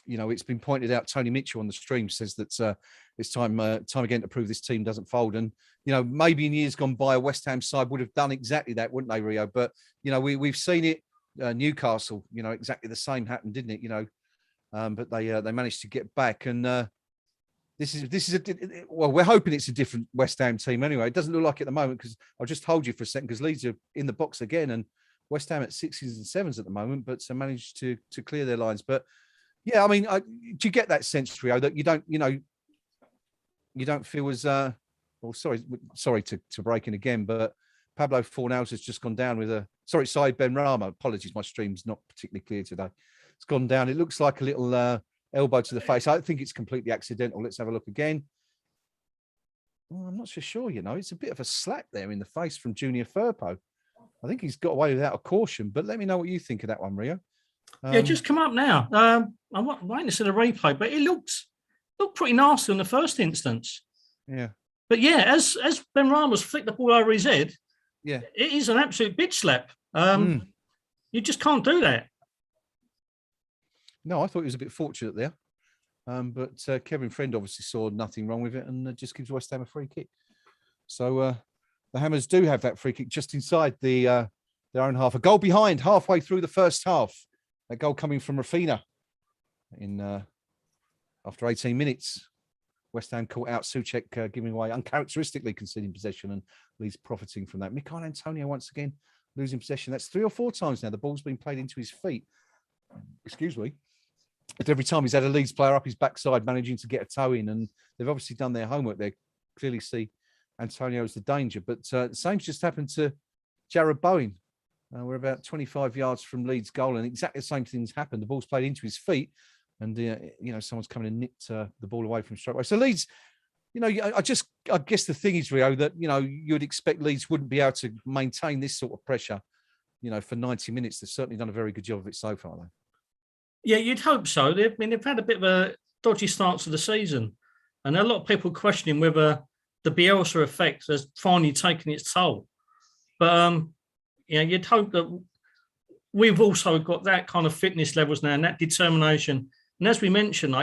B: it's been pointed out. Tony Mitchell on the stream says that it's time again to prove this team doesn't fold. And maybe in years gone by, a West Ham side would have done exactly that, wouldn't they, Rio? But we've seen it. Newcastle, exactly the same happened, didn't it? But they managed to get back. And this is we're hoping it's a different West Ham team anyway. It doesn't look like it at the moment, because I'll just hold you for a second, because Leeds are in the box again, and West Ham at 6s and 7s at the moment, but managed to clear their lines. But yeah, I mean, do you get that sense, Rio, that you don't feel as sorry to break in again, but Pablo Fornals has just gone down with Said Benrahma. Apologies, my stream's not particularly clear today. It's gone down. It looks like a little elbow to the face. I think it's completely accidental. Let's have a look again. Well, I'm not so sure, It's a bit of a slap there in the face from Junior Firpo. I think he's got away without a caution, but let me know what you think of that one, Rio.
C: Just come up now. I'm waiting to see the replay, but it looked pretty nasty in the first instance.
B: Yeah.
C: But yeah, as Benrahma's flicked the ball over his head,
B: it
C: is an absolute bitch slap. You just can't do that.
B: No, I thought he was a bit fortunate there. But Kevin Friend obviously saw nothing wrong with it and just gives West Ham a free kick. So the Hammers do have that free kick just inside the their own half. A goal behind halfway through the first half. A goal coming from Rafina after 18 minutes. West Ham caught out, Souček giving away, uncharacteristically conceding possession, and Leeds profiting from that. Mikel Antonio once again losing possession. That's 3 or 4 times now the ball's been played into his feet. Excuse me. But every time he's had a Leeds player up his backside managing to get a toe in, and they've obviously done their homework. They clearly see Antonio as the danger. But the same's just happened to Jared Bowen. We're about 25 yards from Leeds' goal, and exactly the same thing's happened. The ball's played into his feet, and someone's coming and nipped the ball away from straight away. So Leeds, I guess the thing is, Rio, that you'd expect Leeds wouldn't be able to maintain this sort of pressure, for 90 minutes. They've certainly done a very good job of it so far, though. Yeah,
C: you'd hope so. They've had a bit of a dodgy start to the season, and a lot of people questioning whether the Bielsa effect has finally taken its toll. But you'd hope that we've also got that kind of fitness levels now and that determination. And as we mentioned,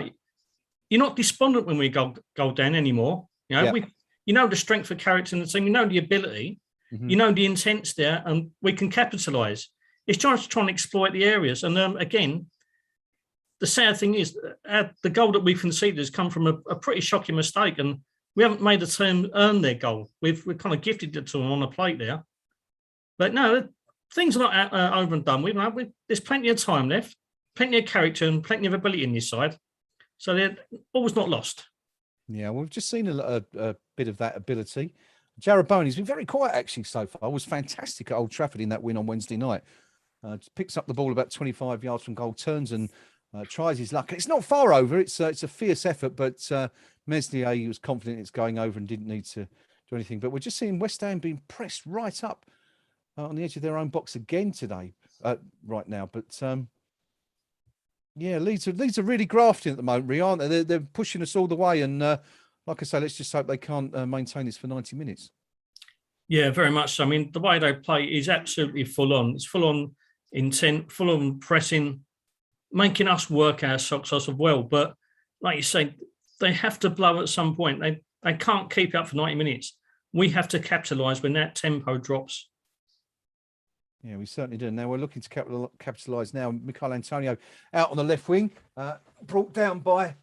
C: you're not despondent when we go down anymore. The strength of character in the team, the ability, the intent's there, and we can capitalise. It's just trying to exploit the areas. And again, the sad thing is the goal that we've conceded has come from a pretty shocking mistake, and we haven't made the team earn their goal. We've kind of gifted it to them on a plate there. But no, things are not over and done with. There's plenty of time left, plenty of character and plenty of ability in this side. So they're always not lost. Yeah,
B: we've just seen a bit of that ability. Jared Bowen, he's been very quiet actually so far. Was fantastic at Old Trafford in that win on Wednesday night. Picks up the ball about 25 yards from goal, turns and tries his luck. It's not far over. It's a fierce effort, but Meslier was confident it's going over and didn't need to do anything. But we're just seeing West Ham being pressed right up on the edge of their own box again today, right now. But Leeds are really grafting at the moment, Rhea, aren't they? They're pushing us all the way. And like I say, let's just hope they can't maintain this for 90 minutes.
C: Yeah, very much so. I mean, the way they play is absolutely full on. It's full on intent, full on pressing, making us work our socks off as well. But like you say, they have to blow at some point. They can't keep it up for 90 minutes. We have to capitalise when that tempo drops.
B: Yeah, we certainly do. Now we're looking to capitalise now. Mikel Antonio out on the left wing, brought down by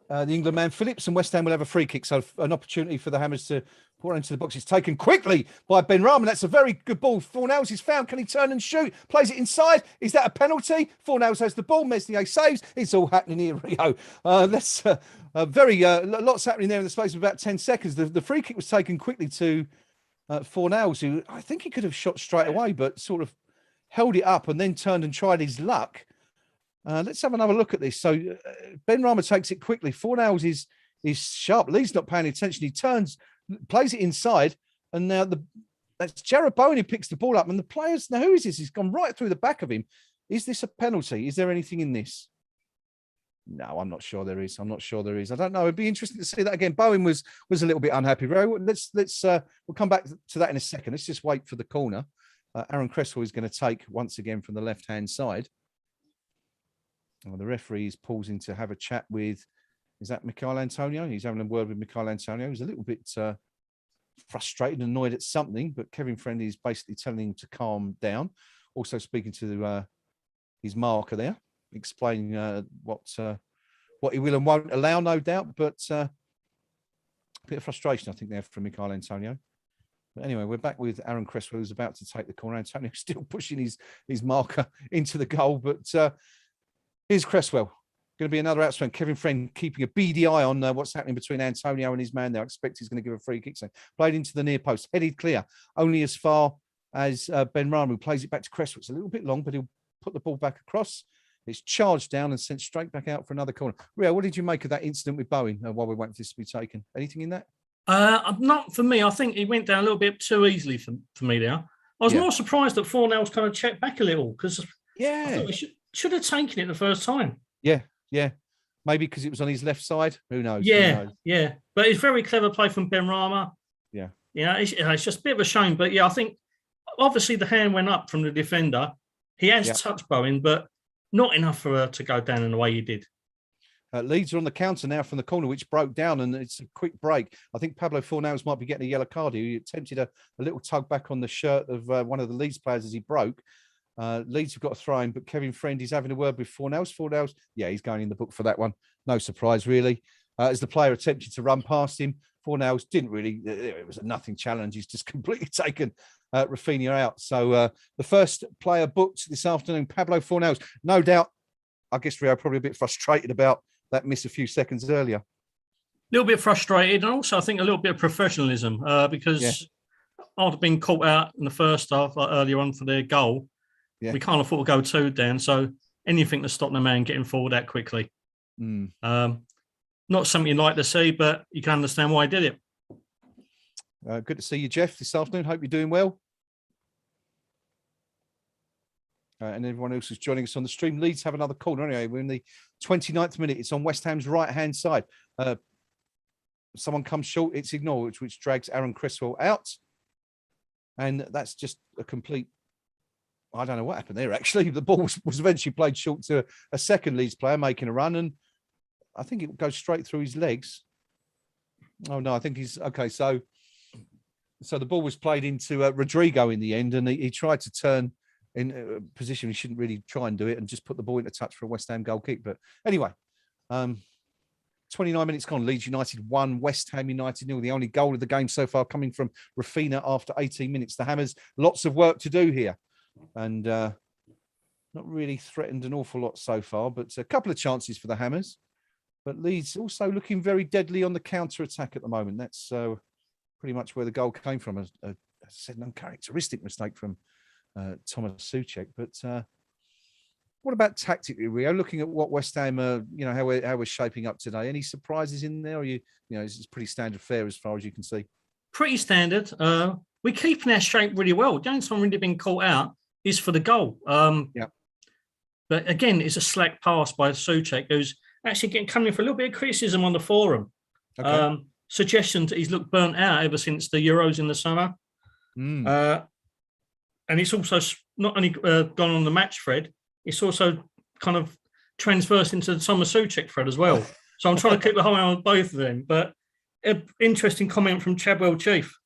B: the England man Phillips, and West Ham will have a free kick. So an opportunity for the Hammers to pour into the box. It's taken quickly by Ben Rahman. That's a very good ball. Fornals is found. Can he turn and shoot? Plays it inside. Is that a penalty? Fornals has the ball. Meslier saves. It's all happening here, Rio. Lots happening there in the space of about 10 seconds. The free kick was taken quickly to Fornals, who I think he could have shot straight away, but sort of held it up and then turned and tried his luck. Let's have another look at this. So Ben Rahman takes it quickly. Fornals is sharp. Lee's not paying attention. He turns, plays it inside, and now that's Jared Bowen who picks the ball up. And the players, now who is this? He's gone right through the back of him. Is this a penalty? Is there anything in this? No, I'm not sure there is. I don't know. It'd be interesting to see that again. Bowen was a little bit unhappy. Let's we'll come back to that in a second. Let's just wait for the corner. Aaron Cresswell is going to take once again from the left-hand side. Well, the referee is pausing to have a chat with, is that Mikel Antonio? He's having a word with Mikel Antonio. He's a little bit frustrated and annoyed at something, but Kevin Friendly is basically telling him to calm down. Also speaking to his marker there, explaining what he will and won't allow, no doubt, but a bit of frustration, I think, there from Mikel Antonio. But anyway, we're back with Aaron Cresswell, who's about to take the corner. Antonio still pushing his marker into the goal, but here's Cresswell. Going to be another outswing. Kevin Friend keeping a beady eye on what's happening between Antonio and his man there. I expect he's going to give a free kick. So played into the near post, headed clear, only as far as Ben Rahman, who plays it back to Cresswell. It's a little bit long, but he'll put the ball back across. It's charged down and sent straight back out for another corner. Rio, what did you make of that incident with Bowen while we're waiting for this to be taken? Anything in that?
C: Not for me. I think he went down a little bit too easily for me there. I was more surprised that Fornals kind of checked back a little because I thought he should have taken it the first time.
B: Yeah. Maybe because it was on his left side. Who knows?
C: Yeah. But it's very clever play from Ben Rahman.
B: Yeah.
C: It's just a bit of a shame. But I think obviously the hand went up from the defender. He has touched Bowen, but not enough for her to go down in the way he did.
B: Leeds are on the counter now from the corner, which broke down, and it's a quick break. I think Pablo Fornals might be getting a yellow card. He attempted a little tug back on the shirt of one of the Leeds players as he broke. Leeds have got a throw in, but Kevin Friend is having a word with Fornals. Fornals, yeah, he's going in the book for that one. No surprise, really. As the player attempted to run past him, Fornals didn't really, it was a nothing challenge. He's just completely taken Rafinha out. So the first player booked this afternoon, Pablo Fornals, no doubt, I guess Rio probably a bit frustrated about that miss a few seconds earlier.
C: A little bit frustrated, and also I think a little bit of professionalism because after being caught out in the first half earlier on for their goal, we can't afford to go 2 down. So anything to stop the man getting forward that quickly. Not something you'd like to see, but you can understand why he did it.
B: Good to see you, Jeff, this afternoon. Hope you're doing well. And everyone else who's joining us on the stream. Leeds have another corner anyway. We're in the 29th minute. It's on West Ham's right-hand side. Someone comes short. It's ignored, which drags Aaron Cresswell out. And that's just a complete... I don't know what happened there, actually. The ball was eventually played short to a second Leeds player making a run. And I think it goes straight through his legs. Oh, no, I think he's... Okay, so the ball was played into Rodrigo in the end, and he tried to turn in a position he shouldn't really try and do it and just put the ball into touch for a West Ham goal kick. But anyway, 29 minutes gone. Leeds United 1, West Ham United 0. The only goal of the game so far coming from Rafinha after 18 minutes. The Hammers, lots of work to do here. And not really threatened an awful lot so far, but a couple of chances for the Hammers. But Leeds also looking very deadly on the counter-attack at the moment. That's pretty much where the goal came from. As I said, an uncharacteristic mistake from Thomas Souček. But what about tactically, Rio? Looking at what West Ham, how we're shaping up today. Any surprises in there? Or it's pretty standard fare as far as you can see.
C: Pretty standard. We're keeping our shape really well. The only time really been caught out is for the goal. But again, it's a slack pass by Souček, who's actually coming in for a little bit of criticism on the forum. Okay. Suggestion that he's looked burnt out ever since the Euros in the summer. And it's also not only gone on the match thread, it's also kind of transversed into the Thomas Souček thread as well. So I'm trying to keep the whole eye on both of them. But an interesting comment from Chadwell Chief.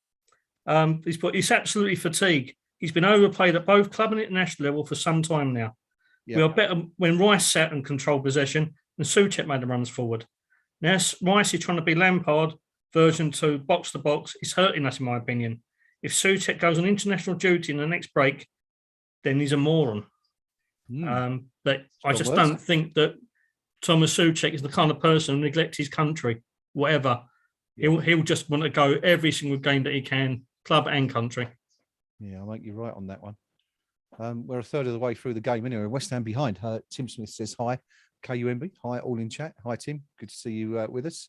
C: He's put, he's absolutely fatigued. He's been overplayed at both club and international level for some time now. We are better when Rice sat and controlled possession and Souček made the runs forward. Now Rice is trying to be Lampard version 2, box to box. It's hurting us, in my opinion. If Souček goes on international duty in the next break, then he's a moron. But I just don't think that Thomas Souček is the kind of person who neglects his country, whatever. He'll just want to go every single game that he can, club and country.
B: Yeah, I think you're right on that one. We're a third of the way through the game anyway. West Ham behind. Tim Smith says hi. KUMB, hi, all in chat. Hi, Tim. Good to see you with us.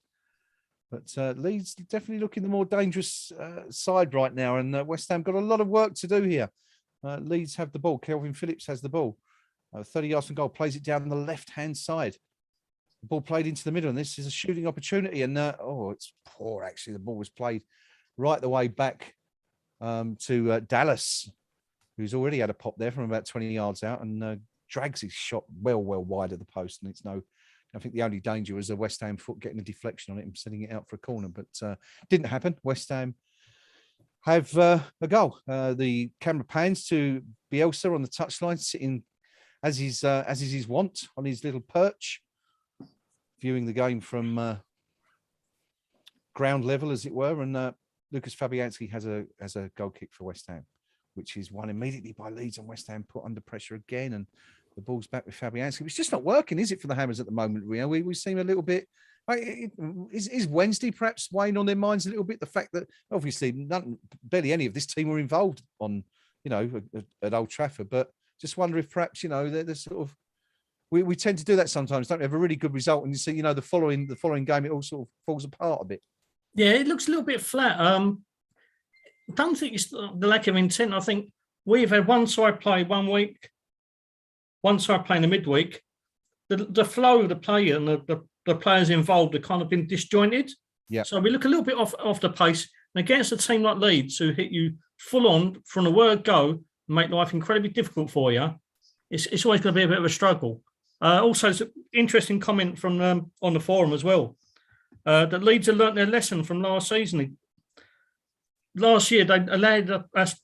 B: But Leeds definitely looking the more dangerous side right now, and West Ham got a lot of work to do here. Leeds have the ball. Kelvin Phillips has the ball. 30 yards from goal, plays it down the left-hand side. The ball played into the middle, and this is a shooting opportunity. And it's poor, actually. The ball was played right the way back to Dallas, who's already had a pop there from about 20 yards out, and drags his shot well wide of the post. And I think the only danger was a West Ham foot getting a deflection on it and sending it out for a corner, but didn't happen. West Ham have a goal. The camera pans to Bielsa on the touchline, sitting as is his wont on his little perch, viewing the game from ground level, as it were. And Lucas Fabianski has a goal kick for West Ham, which is won immediately by Leeds, and West Ham put under pressure again. And the ball's back with Fabianski. It's just not working, is it, for the Hammers at the moment, Rio? We seem a little bit... Is Wednesday perhaps weighing on their minds a little bit? The fact that obviously barely any of this team were involved on, at Old Trafford, but just wonder if perhaps, they're sort of... We tend to do that sometimes, don't we? Have a really good result, and you see, the following game, it all sort of falls apart a bit.
C: Yeah, it looks a little bit flat. I don't think it's the lack of intent. I think we've had one side play 1 week, one side play in the midweek. The flow of the play and the players involved have kind of been disjointed. Yeah. So we look a little bit off the pace. And against a team like Leeds, who hit you full on from the word go and make life incredibly difficult for you, it's always going to be a bit of a struggle. Also, it's an interesting comment from on the forum as well. That Leeds have learnt their lesson from last season. Last year, they allowed us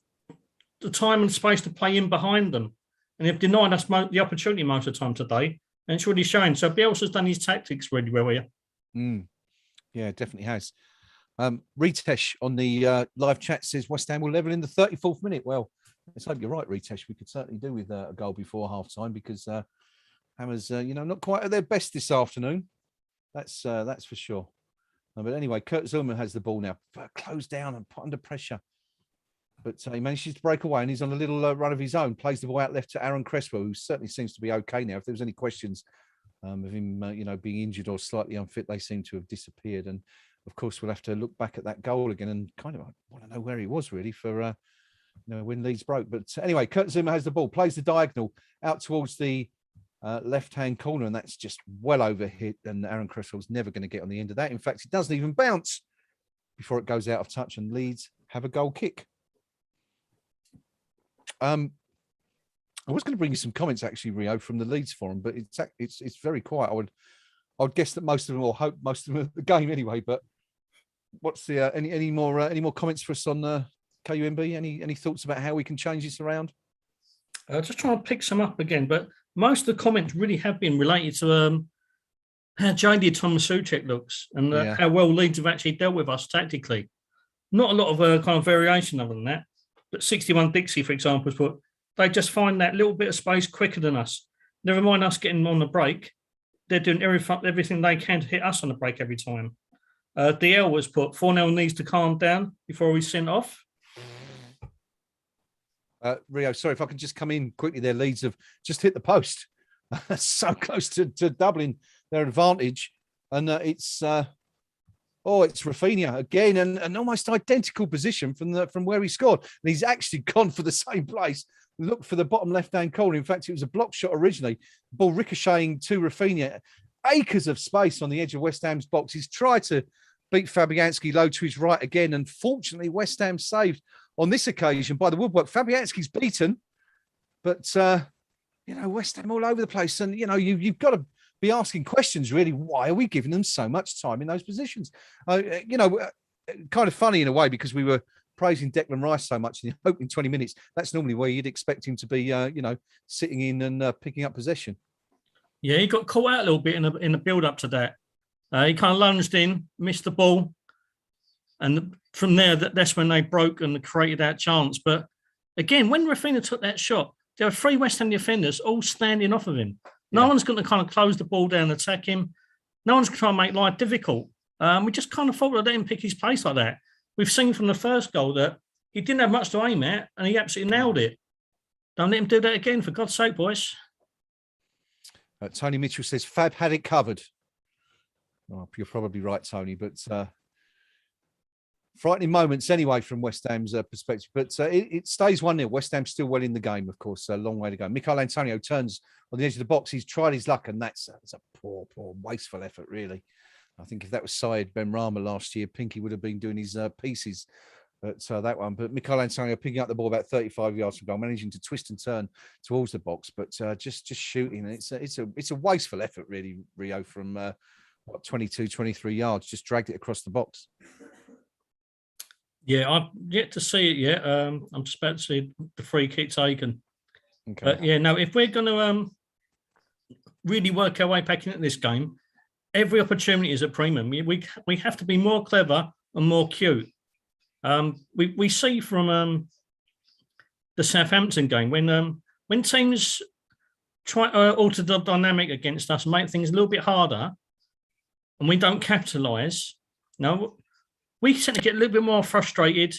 C: the time and space to play in behind them, and they've denied us the opportunity most of the time today, and it's really showing. So Bielsa's done his tactics really well here.
B: Yeah, it definitely has. Ritesh on the live chat says West Ham will level in the 34th minute. Well, let's hope you're right, Ritesh. We could certainly do with a goal before half time because Hammers, not quite at their best this afternoon. That's for sure. But anyway, Kurt Zouma has the ball now, closed down and put under pressure. But he manages to break away, and he's on a little run of his own. Plays the ball out left to Aaron Cresswell, who certainly seems to be okay now. If there was any questions of him, being injured or slightly unfit, they seem to have disappeared. And of course, we'll have to look back at that goal again and kind of want to know where he was really for when Leeds broke. But anyway, Kurt Zouma has the ball, plays the diagonal out towards the left-hand corner, and that's just well over hit. And Aaron Cresswell's never going to get on the end of that. In fact, it doesn't even bounce before it goes out of touch, and Leeds have a goal kick. I was going to bring you some comments actually, Rio, from the Leeds forum, but it's very quiet. I would guess that most of them, or hope most of them, are the game anyway. But what's the any more comments for us on KUMB? Any thoughts about how we can change this around?
C: Just trying to pick some up again, but most of the comments really have been related to how jaded Thomas Souček looks and how well Leeds have actually dealt with us tactically. Not a lot of kind of variation other than that. But 61 Dixie, for example, has put, they just find that little bit of space quicker than us. Never mind us getting on the break. They're doing everything they can to hit us on the break every time. DL was put, 4-0 needs to calm down before we sent off.
B: Rio, sorry if I can just come in quickly there. Leeds have just hit the post. So close to doubling their advantage. And it's Rafinha again, and an almost identical position from where he scored. And he's actually gone for the same place. Look for the bottom left-hand corner. In fact, it was a block shot originally. The ball ricocheting to Rafinha. Acres of space on the edge of West Ham's box. He's tried to beat Fabianski low to his right again, and fortunately, West Ham saved on this occasion by the woodwork. Fabianski's beaten, but West Ham all over the place, and you've got to be asking questions, really. Why are we giving them so much time in those positions? Kind of funny in a way, because we were praising Declan Rice so much in the opening 20 minutes. That's normally where you'd expect him to be, sitting in and picking up possession.
C: Yeah, he got caught out a little bit in the build-up to that. He kind of lunged in, missed the ball, and from there, that's when they broke and created that chance. But again, when Rafinha took that shot, there were 3 West Ham defenders all standing off of him. No one's going to kind of close the ball down and attack him. No one's trying to make life difficult. We just kind of thought to let him pick his place like that. We've seen from the first goal that he didn't have much to aim at, and he absolutely nailed it. Don't let him do that again, for God's sake, boys.
B: Tony Mitchell says Fab had it covered. Oh, you're probably right, Tony, but frightening moments anyway from West Ham's perspective. But it stays 1-0. West Ham still well in the game, of course. A long way to go. Michail Antonio turns on the edge of the box. He's tried his luck, and that's a poor, wasteful effort, really. I think if that was Syed Benrahma last year, Pinky would have been doing his pieces at that one. But Michail Antonio picking up the ball about 35 yards from goal, managing to twist and turn towards the box, but just shooting. And it's a wasteful effort, really, Rio, from 22, 23 yards. Just dragged it across the box.
C: Yeah, I've yet to see it yet. I'm just about to see the free kick taken. Okay. But yeah, no, if we're going to really work our way back into this game, every opportunity is a premium. We have to be more clever and more cute. We see from the Southampton game when teams try to alter the dynamic against us and make things a little bit harder, and we don't capitalise. No, we tend to get a little bit more frustrated,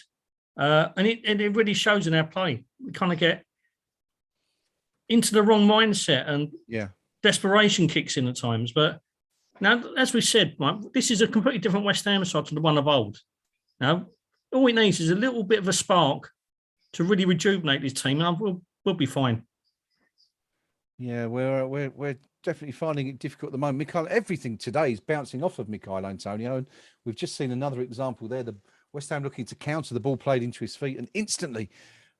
C: and it really shows in our play. We kind of get into the wrong mindset, and desperation kicks in at times. But now, as we said, Mike, this is a completely different West Ham side to the one of old. Now, all it needs is a little bit of a spark to really rejuvenate this team, and we'll be fine. Yeah,
B: we're definitely finding it difficult at the moment. Everything today is bouncing off of Michail Antonio, and we've just seen another example there. The West Ham looking to counter the ball played into his feet, and instantly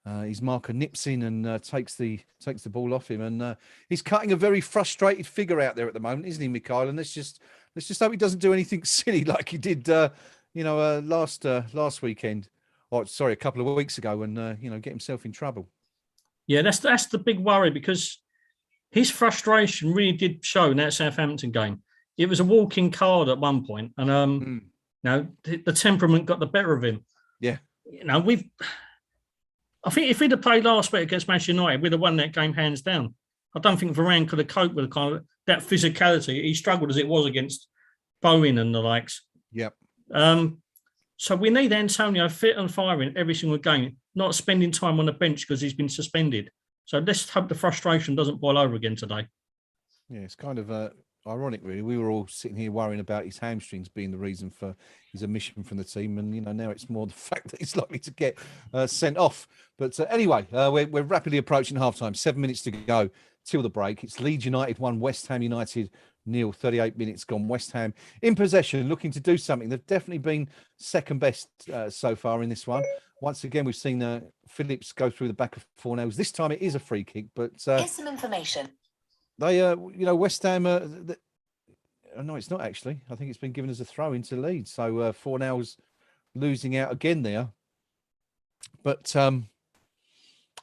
B: His marker nips in and takes the ball off him, and he's cutting a very frustrated figure out there at the moment, isn't he, Mikhail? And let's just hope he doesn't do anything silly like he did, last weekend. Oh, sorry, a couple of weeks ago, and get himself in trouble.
C: Yeah, that's the big worry, because his frustration really did show in that Southampton game. It was a walking card at one point, and the temperament got the better of him.
B: Yeah,
C: I think if he'd have played last week against Manchester United, we'd have won that game hands down. I don't think Varane could have coped with kind of that physicality. He struggled as it was against Bowen and the likes.
B: Yep.
C: So we need Antonio fit and firing every single game, not spending time on the bench because he's been suspended. So let's hope the frustration doesn't boil over again today.
B: Yeah, it's kind of ironic, really. We were all sitting here worrying about his hamstrings being the reason for his omission from the team, and now it's more the fact that he's likely to get sent off. But anyway, we're rapidly approaching halftime. 7 minutes to go till the break. It's Leeds United 1, West Ham United 0. 38 minutes gone. West Ham in possession, looking to do something. They've definitely been second best so far in this one. Once again, we've seen Phillips go through the back of Fornells. This time it is a free kick, but
D: here's some information.
B: They, West Ham. No, it's not actually. I think it's been given as a throw into Leeds. So Fornells losing out again there. But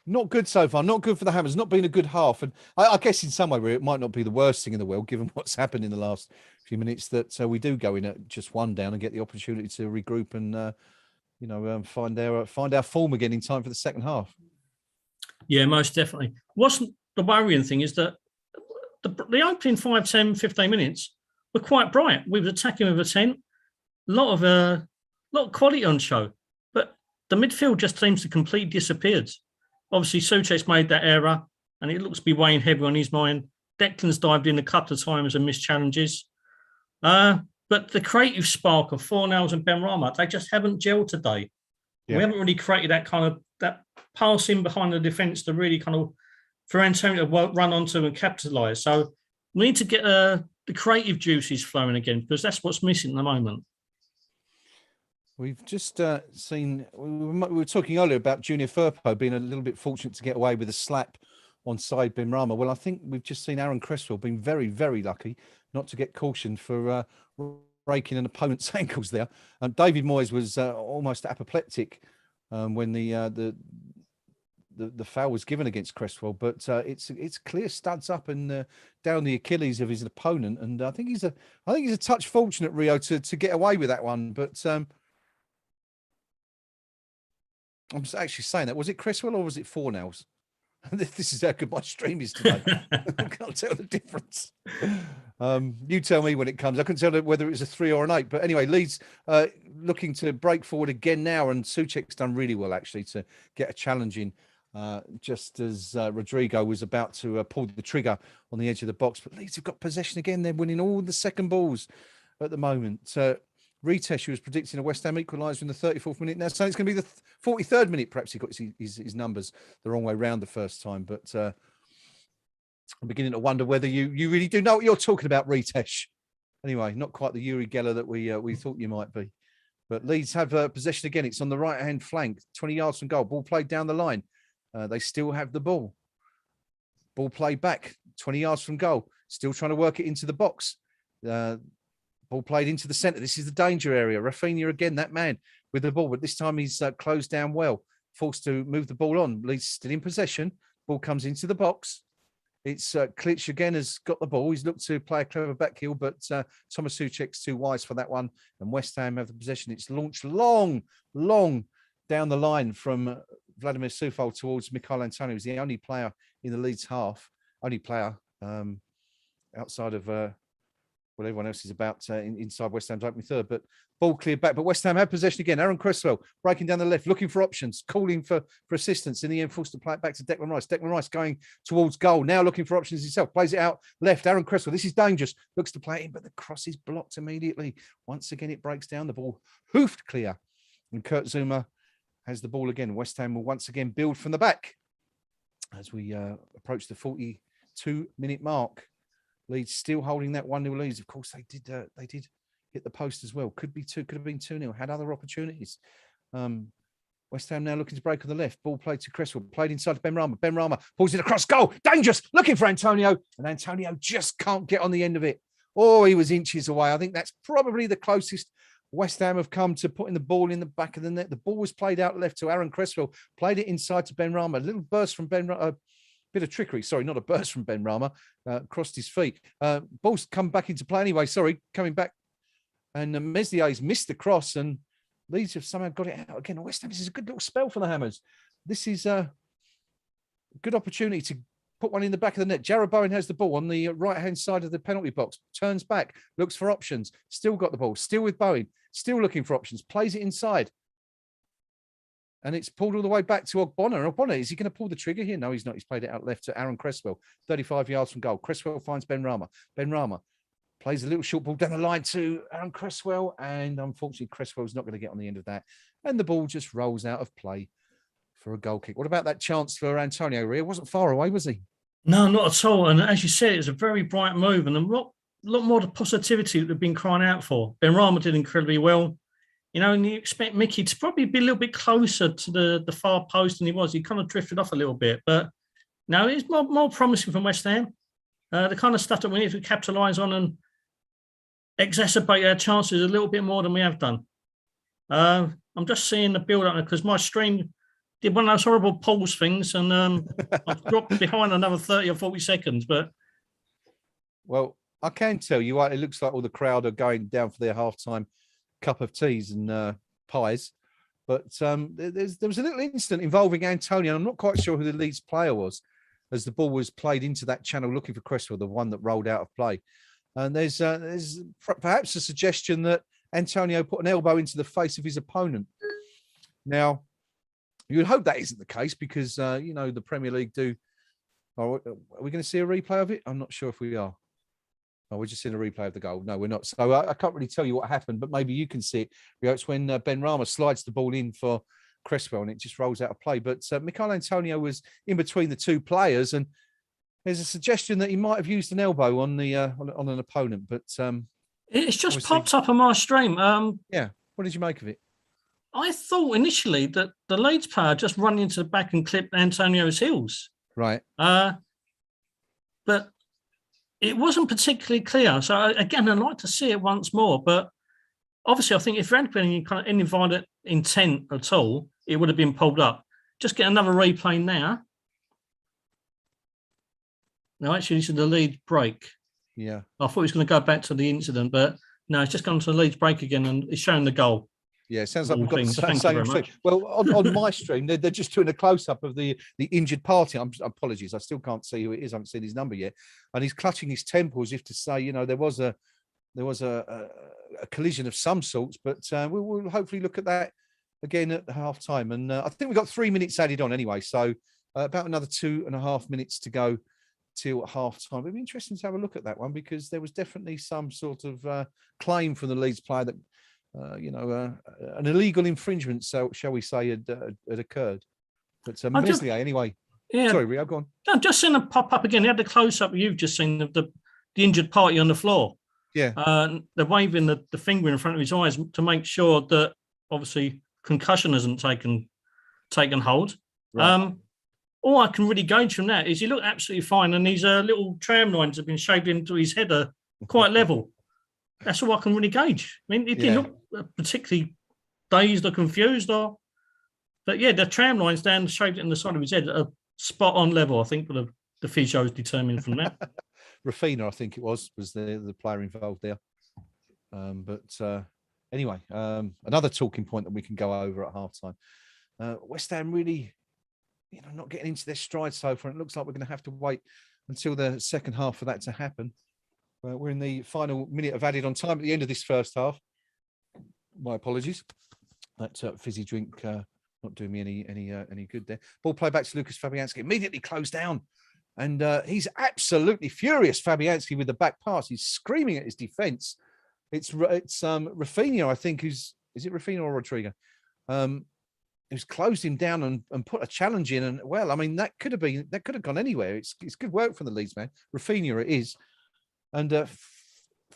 B: not good so far. Not good for the Hammers. Not been a good half. And I guess in some way it might not be the worst thing in the world, given what's happened in the last few minutes, that we do go in at just one down and get the opportunity to regroup and find our form again in time for the second half. Yeah,
C: most definitely. What's the worrying thing is that the opening 5, 10, 15 minutes were quite bright. We were attacking with a 10, a lot of quality on show, but the midfield just seems to completely disappeared. Obviously, Souček's made that error, and it looks to be weighing heavy on his mind. Declan's dived in a couple of times and missed challenges. But the creative spark of Fornells and Benrahma, they just haven't gelled today. Yeah. We haven't really created that kind of that passing behind the defence to really kind of for Antonio to run onto and capitalise. So we need to get the creative juices flowing again, because that's what's missing at the moment.
B: We've just seen, we were talking earlier about Junior Firpo being a little bit fortunate to get away with a slap on Said Benrahma. Well, I think we've just seen Aaron Cresswell being very, very lucky not to get cautioned for breaking an opponent's ankles there. David Moyes was almost apoplectic when the foul was given against Cresswell, but it's clear studs up and down the Achilles of his opponent, and I think he's a touch fortunate, Rio, to get away with that one. But I'm actually saying that, was it Cresswell or was it Fornells? This is how good my stream is today. I can't tell the difference. You tell me when it comes. I couldn't tell whether it was a 3 or an 8. But anyway, Leeds looking to break forward again now, and Souček's done really well actually to get a challenge in just as Rodrigo was about to pull the trigger on the edge of the box. But Leeds have got possession again. They're winning all the second balls at the moment. Ritesh, who was predicting a West Ham equaliser in the 34th minute, now saying it's going to be the 43rd minute. Perhaps he got his numbers the wrong way round the first time, but I'm beginning to wonder whether you really do know what you're talking about, Ritesh. Anyway, not quite the Yuri Geller that we thought you might be. But Leeds have possession again. It's on the right-hand flank, 20 yards from goal. Ball played down the line. They still have the ball. Ball played back, 20 yards from goal. Still trying to work it into the box. Ball played into the centre. This is the danger area. Rafinha again, that man with the ball, but this time he's closed down well. Forced to move the ball on. Leeds still in possession. Ball comes into the box. It's Klitsch again has got the ball. He's looked to play a clever back heel, but Thomas Souček's too wise for that one. And West Ham have the possession. It's launched long down the line from Vladimir Soufal towards Mikhail Antonio. He's the only player in the Leeds half. Only player outside of... well, everyone else is about inside West Ham's opening third, but ball cleared back. But West Ham have possession again. Aaron Cresswell breaking down the left, looking for options, calling for assistance. In the end, forced to play it back to Declan Rice. Declan Rice going towards goal, now looking for options himself. Plays it out left. Aaron Cresswell, this is dangerous. Looks to play it in, but the cross is blocked immediately. Once again, it breaks down. The ball hoofed clear. And Kurt Zouma has the ball again. West Ham will once again build from the back as we approach the 42-minute mark. Leeds still holding that 1-0 lead. Of course, they did hit the post as well. Could have been 2-0. Had other opportunities. West Ham now looking to break on the left. Ball played to Cresswell, played inside to Ben Rama. Ben Rama pulls it across goal. Dangerous, looking for Antonio. And Antonio just can't get on the end of it. Oh, he was inches away. I think that's probably the closest West Ham have come to putting the ball in the back of the net. The ball was played out left to Aaron Cresswell, played it inside to Ben Rama. A little burst from Ben Rama. Bit of trickery, sorry, not a burst from Ben Rama, crossed his feet. Ball's come back into play anyway, sorry, coming back. And Meslier's missed the cross and Leeds have somehow got it out again. West Ham, this is a good little spell for the Hammers. This is a good opportunity to put one in the back of the net. Jarrod Bowen has the ball on the right-hand side of the penalty box, turns back, looks for options, still got the ball, still with Bowen, still looking for options, plays it inside. And it's pulled all the way back to Ogbonna. Ogbonna, is he going to pull the trigger here? No, he's not. He's played it out left to Aaron Cresswell, 35 yards from goal. Cresswell finds Ben Rama. Ben Rama plays a little short ball down the line to Aaron Cresswell. And unfortunately, Cresswell's not going to get on the end of that. And the ball just rolls out of play for a goal kick. What about that chance for Antonio Ria? Wasn't far away, was he?
C: No, not at all. And as you said, it was a very bright move and a lot more of the positivity that they've been crying out for. Ben Rama did incredibly well. You know, and you expect Mickey to probably be a little bit closer to the far post than he was. He kind of drifted off a little bit. But no, it's more promising from West Ham. The kind of stuff that we need to capitalise on and exacerbate our chances a little bit more than we have done. I'm just seeing the build-up because my stream did one of those horrible pause things and I've dropped behind another 30 or 40 seconds. But
B: well, I can tell you, it looks like all the crowd are going down for their half-time cup of teas and pies. But there was a little incident involving Antonio. I'm not quite sure who the Leeds player was as the ball was played into that channel looking for Cresswell, the one that rolled out of play. And there's perhaps a suggestion that Antonio put an elbow into the face of his opponent. Now, you would hope that isn't the case because, you know, the Premier League do. Are we going to see a replay of it? I'm not sure if we are. Oh, we're just seeing a replay of the goal. No, we're not. So I can't really tell you what happened, but maybe you can see it. It's when Ben Rama slides the ball in for Cresswell and it just rolls out of play. But Michail Antonio was in between the two players, and there's a suggestion that he might have used an elbow on the on an opponent. But
C: it's just popped up on my stream.
B: Yeah, what did you make of it?
C: I thought initially that the Leeds player just run into the back and clipped Antonio's heels.
B: Right.
C: But it wasn't particularly clear. So, again, I'd like to see it once more. But obviously, I think if there had been any kind of invited intent at all, it would have been pulled up. Just get another replay now. No, actually, this is the Leeds break.
B: Yeah.
C: I thought he was going to go back to the incident, but no, it's just gone to the Leeds break again and it's showing the goal.
B: Yeah, it sounds like we've got the same stream. Well, on my stream, they're just doing a close-up of the injured party. Apologies, I still can't see who it is. I haven't seen his number yet. And he's clutching his temple as if to say, you know, there was a collision of some sorts. But we'll hopefully look at that again at half-time. And I think we've got 3 minutes added on anyway. So about another 2.5 minutes to go till half-time. It'd be interesting to have a look at that one because there was definitely some sort of claim from the Leeds player that, an illegal infringement, so shall we say, had occurred. But Meslier, anyway.
C: Yeah.
B: Sorry, Rio, go on.
C: No, just seen it pop up again. He had the close-up you've just seen of the injured party on the floor.
B: Yeah.
C: They're waving the finger in front of his eyes to make sure that, obviously, concussion hasn't taken hold. Right. All I can really gauge from that is he looked absolutely fine, and these little tram lines have been shaved into his head are quite level. That's all I can really gauge. I mean, he didn't look particularly dazed or confused, but the tram lines down shaved in the side of his head are spot on level. I think the physios determined from that.
B: Rafina, I think it was the player involved there. Anyway, another talking point that we can go over at halftime. West Ham really, not getting into their stride so far. It looks like we're going to have to wait until the second half for that to happen. We're in the final minute of added on time at the end of this first half. My apologies. That fizzy drink not doing me any good there. Ball play back to Lucas Fabianski. Immediately closed down. And he's absolutely furious, Fabianski, with the back pass. He's screaming at his defence. It's Rafinha, I think, is it Rafinha or Rodrigo? Who's closed him down and put a challenge in. And, well, I mean, that could have gone anywhere. It's good work from the Leeds man. Rafinha it is. And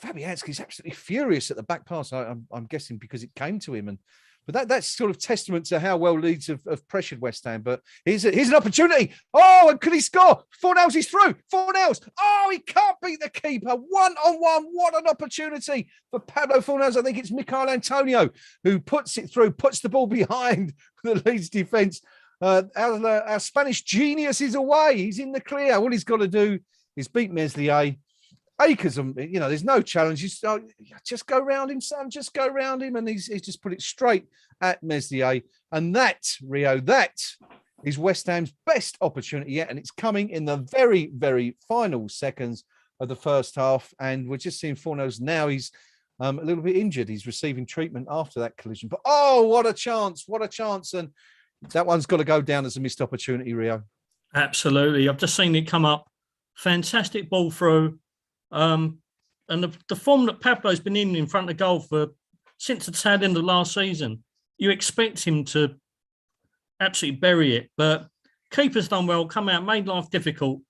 B: Fabianski's absolutely furious at the back pass. I'm guessing because it came to him, and But that's sort of testament to how well Leeds have pressured West Ham. But here's an opportunity. Oh, and could he score? Fornals is through. Fornals. Oh, he can't beat the keeper. 1-on-1. What an opportunity for Pablo Fornals. I think it's Michail Antonio who puts it through, puts the ball behind the Leeds defence. Our Spanish genius is away. He's in the clear. All he's got to do is beat Meslier. Acres, there's no challenge. Just go round him, son. Just go round him. And he's just put it straight at Meslier. And that, Rio, that is West Ham's best opportunity yet. And it's coming in the very, very final seconds of the first half. And we're just seeing Fornals now. He's a little bit injured. He's receiving treatment after that collision. But, oh, what a chance. What a chance. And that one's got to go down as a missed opportunity, Rio.
C: Absolutely. I've just seen it come up. Fantastic ball through. And the form that Pablo's been in front of goal since the tail end of last season, you expect him to absolutely bury it. But keeper's done well, come out, made life difficult.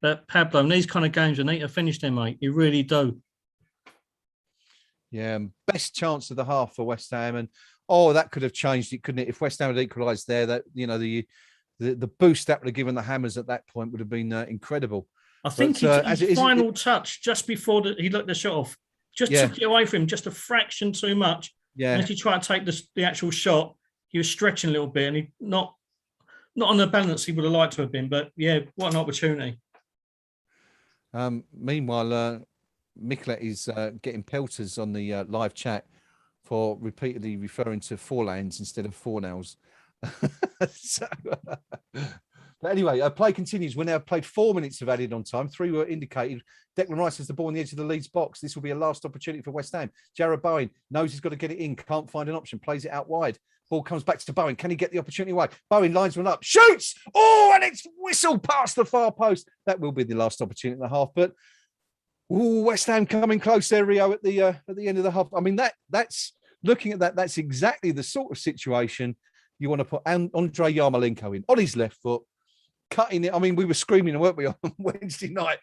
C: But Pablo, in these kind of games, you need to finish them, mate. You really do.
B: Yeah, best chance of the half for West Ham. And, that could have changed it, couldn't it? If West Ham had equalised there, that, the boost that would have given the Hammers at that point would have been incredible.
C: I think his final touch just before he let the shot off took it away from him just a fraction too much.
B: Yeah.
C: And if he tried to take the actual shot, he was stretching a little bit, and he not on the balance he would have liked to have been. But yeah, what an opportunity.
B: Meanwhile, Michelet is getting pelters on the live chat for repeatedly referring to Forlands instead of Fornals. But anyway, play continues. We're now played 4 minutes of added on time. 3 were indicated. Declan Rice has the ball on the edge of the Leeds box. This will be a last opportunity for West Ham. Jarrod Bowen knows he's got to get it in. Can't find an option. Plays it out wide. Ball comes back to Bowen. Can he get the opportunity wide? Bowen lines one up. Shoots! Oh, and it's whistled past the far post. That will be the last opportunity in the half. But West Ham coming close there, Rio, at the end of the half. I mean, that's looking at that. That's exactly the sort of situation you want to put Andrei Yarmolenko in on his left foot. Cutting it. I mean, we were screaming, weren't we, on Wednesday night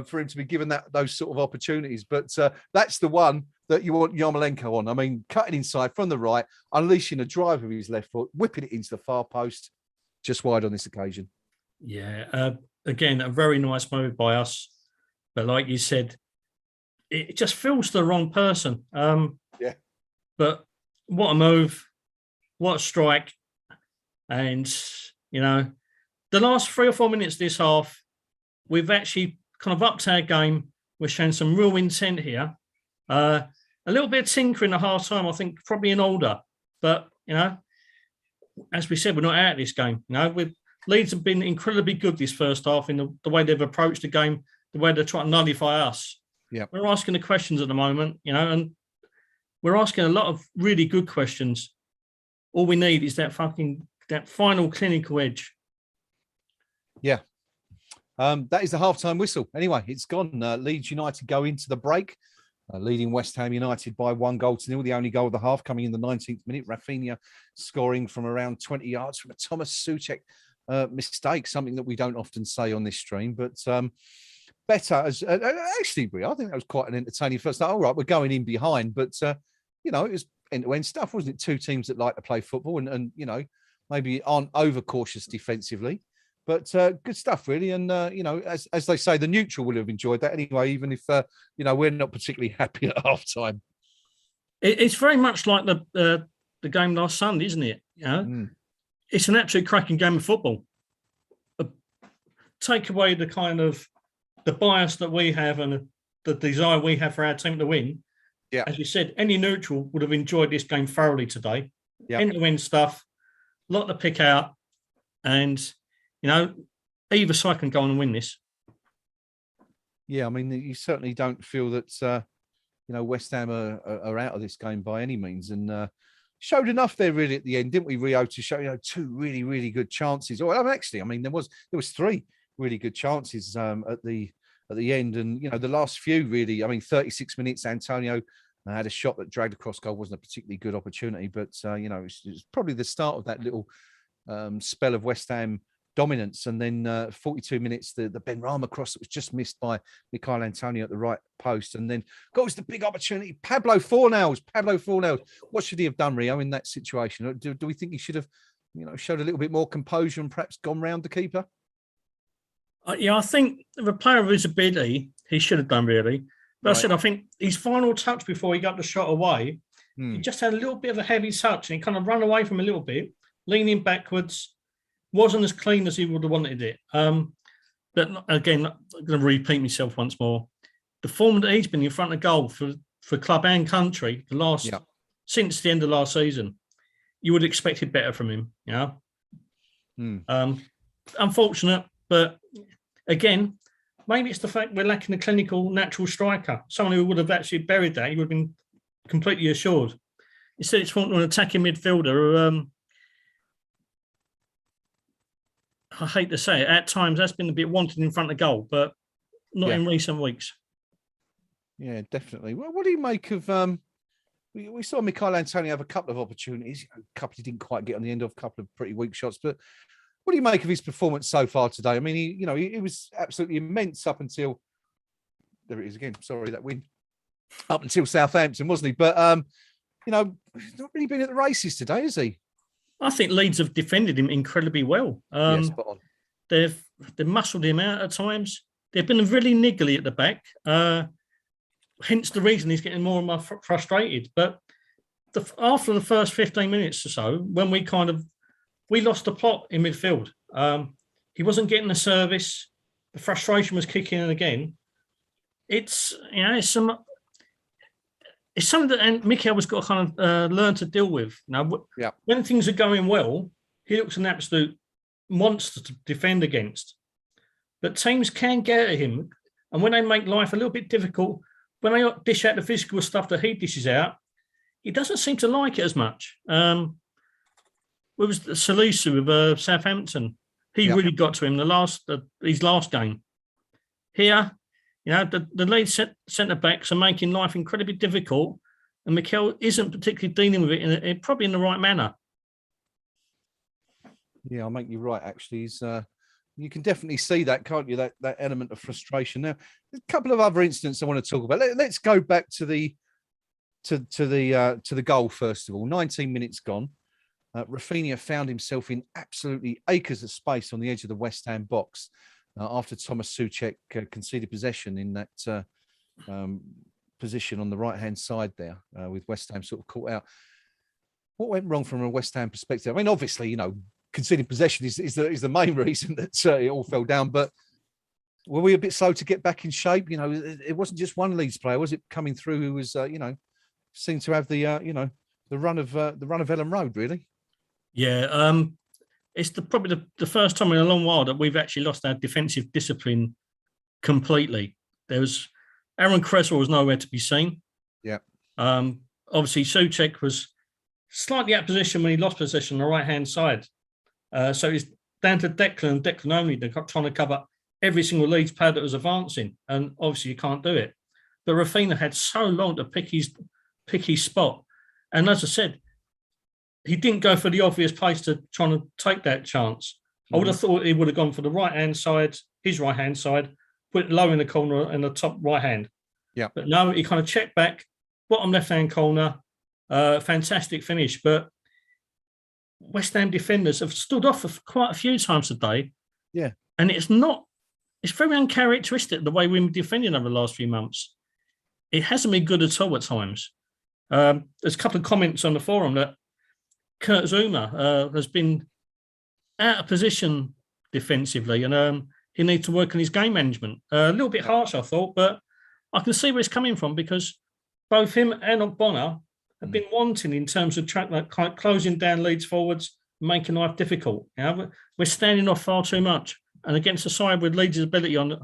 B: for him to be given those sort of opportunities. But that's the one that you want Yarmolenko on. I mean, cutting inside from the right, unleashing a drive with his left foot, whipping it into the far post, just wide on this occasion.
C: Yeah, again, a very nice move by us. But like you said, it just feels the wrong person.
B: Yeah.
C: But what a move, what a strike. And, the last 3 or 4 minutes of this half, we've actually kind of upped our game. We're showing some real intent here. A little bit of tinkering at half time, I think, probably in order. But, as we said, we're not out of this game. Leeds have been incredibly good this first half in the way they've approached the game, the way they're trying to nullify us.
B: Yeah.
C: We're asking the questions at the moment, and we're asking a lot of really good questions. All we need is that final clinical edge.
B: Yeah. That is the halftime whistle. Anyway, it's gone. Leeds United go into the break, leading West Ham United by 1-0. The only goal of the half coming in the 19th minute. Rafinha scoring from around 20 yards from a Thomas Souček mistake, something that we don't often say on this stream. But better as actually, I think that was quite an entertaining first half. All right, we're going in behind, but it was end-to-end stuff, wasn't it? 2 teams that like to play football and maybe aren't overcautious defensively. But good stuff, really. And, as they say, the neutral will have enjoyed that anyway, even if, we're not particularly happy at halftime.
C: It's very much like the game last Sunday, isn't it? It's an absolute cracking game of football. Take away the kind of the bias that we have and the desire we have for our team to win.
B: Yeah.
C: As you said, any neutral would have enjoyed this game thoroughly today.
B: Yeah.
C: End-to-end stuff, a lot to pick out. And... either side can go on and win this.
B: Yeah, I mean, you certainly don't feel that, West Ham are out of this game by any means. And showed enough there really at the end, didn't we, Rio, to show, 2 really, really good chances. Or actually, I mean, there was 3 really good chances at the end. And, the last few really, I mean, 36 minutes, Antonio had a shot that dragged across goal. Wasn't a particularly good opportunity, but, it's probably the start of that little spell of West Ham dominance. And then 42 minutes, the Ben Rama cross that was just missed by Michail Antonio at the right post. And then goes the big opportunity. Pablo Fornals. What should he have done, Rio, in that situation? Do we think he should have, showed a little bit more composure and perhaps gone round the keeper?
C: Yeah, I think the player of his ability, he should have done really. But right. I said, I think his final touch before he got the shot away, he just had a little bit of a heavy touch and he kind of ran away from a little bit, leaning backwards. Wasn't as clean as he would have wanted it. But again, I'm going to repeat myself once more. The form that he's been in front of goal for club and country since the end of last season, you would have expected better from him. Unfortunate, but again, maybe it's the fact we're lacking a clinical, natural striker, someone who would have actually buried that. He would have been completely assured. Instead, it's an attacking midfielder. I hate to say it, at times that's been a bit wanting in front of goal, but not in recent weeks.
B: Yeah, definitely. Well, what do you make of? We saw Michail Antonio have a couple of opportunities, a couple he didn't quite get on the end of, a couple of pretty weak shots. But what do you make of his performance so far today? I mean, he was absolutely immense up until there it is again. Sorry, that win up until Southampton, wasn't he? But he's not really been at the races today, has he?
C: I think Leeds have defended him incredibly well.
B: Spot on.
C: They've muscled him out at times. They've been really niggly at the back. Hence the reason he's getting more and more frustrated. But after the first 15 minutes or so, when we lost the plot in midfield. He wasn't getting the service. The frustration was kicking in again. It's something that and Mikel has got to kind of learn to deal with. When things are going well, he looks an absolute monster to defend against. But teams can get at him, and when they make life a little bit difficult, when they dish out the physical stuff that he dishes out, he doesn't seem to like it as much. It was Salisu with Southampton. He really got to him his last game. Here, the Leeds centre backs are making life incredibly difficult, and Mikel isn't particularly dealing with it probably in the right manner.
B: Yeah, I'll make you right. Actually, you can definitely see that, can't you? That element of frustration. Now, a couple of other incidents I want to talk about. Let's go back to the goal first of all. 19 minutes gone. Rafinha found himself in absolutely acres of space on the edge of the West Ham box after Thomas Souček conceded possession in that position on the right-hand side there with West Ham sort of caught out. What went wrong from a West Ham perspective? I mean, obviously, conceding possession is the main reason that it all fell down. But were we a bit slow to get back in shape? It wasn't just one Leeds player, was it, coming through who was, seemed to have the run of Ellen Road, really.
C: Yeah, it's probably the first time in a long while that we've actually lost our defensive discipline completely. Aaron Cresswell was nowhere to be seen. Yeah. Obviously, Souček was slightly out of position when he lost possession on the right-hand side. So it's down to Declan only. They're trying to cover every single Leeds player that was advancing, and obviously you can't do it. But Rafinha had so long to pick his spot, and as I said, he didn't go for the obvious place to try to take that chance. I would have thought he would have gone for the right-hand side, his right-hand side, put it low in the corner in the top right-hand. Yeah. But no, he kind of checked back, bottom left-hand corner, fantastic finish. But West Ham defenders have stood off for quite a few times today. Yeah. And it's very uncharacteristic the way we've been defending over the last few months. It hasn't been good at all at times. There's a couple of comments on the forum that Kurt Zouma has been out of position defensively, and he needs to work on his game management. A little bit harsh, I thought, but I can see where it's coming from because both him and Bonner have been wanting in terms of closing down Leeds forwards, making life difficult. We're standing off far too much, and against a side with Leeds' ability on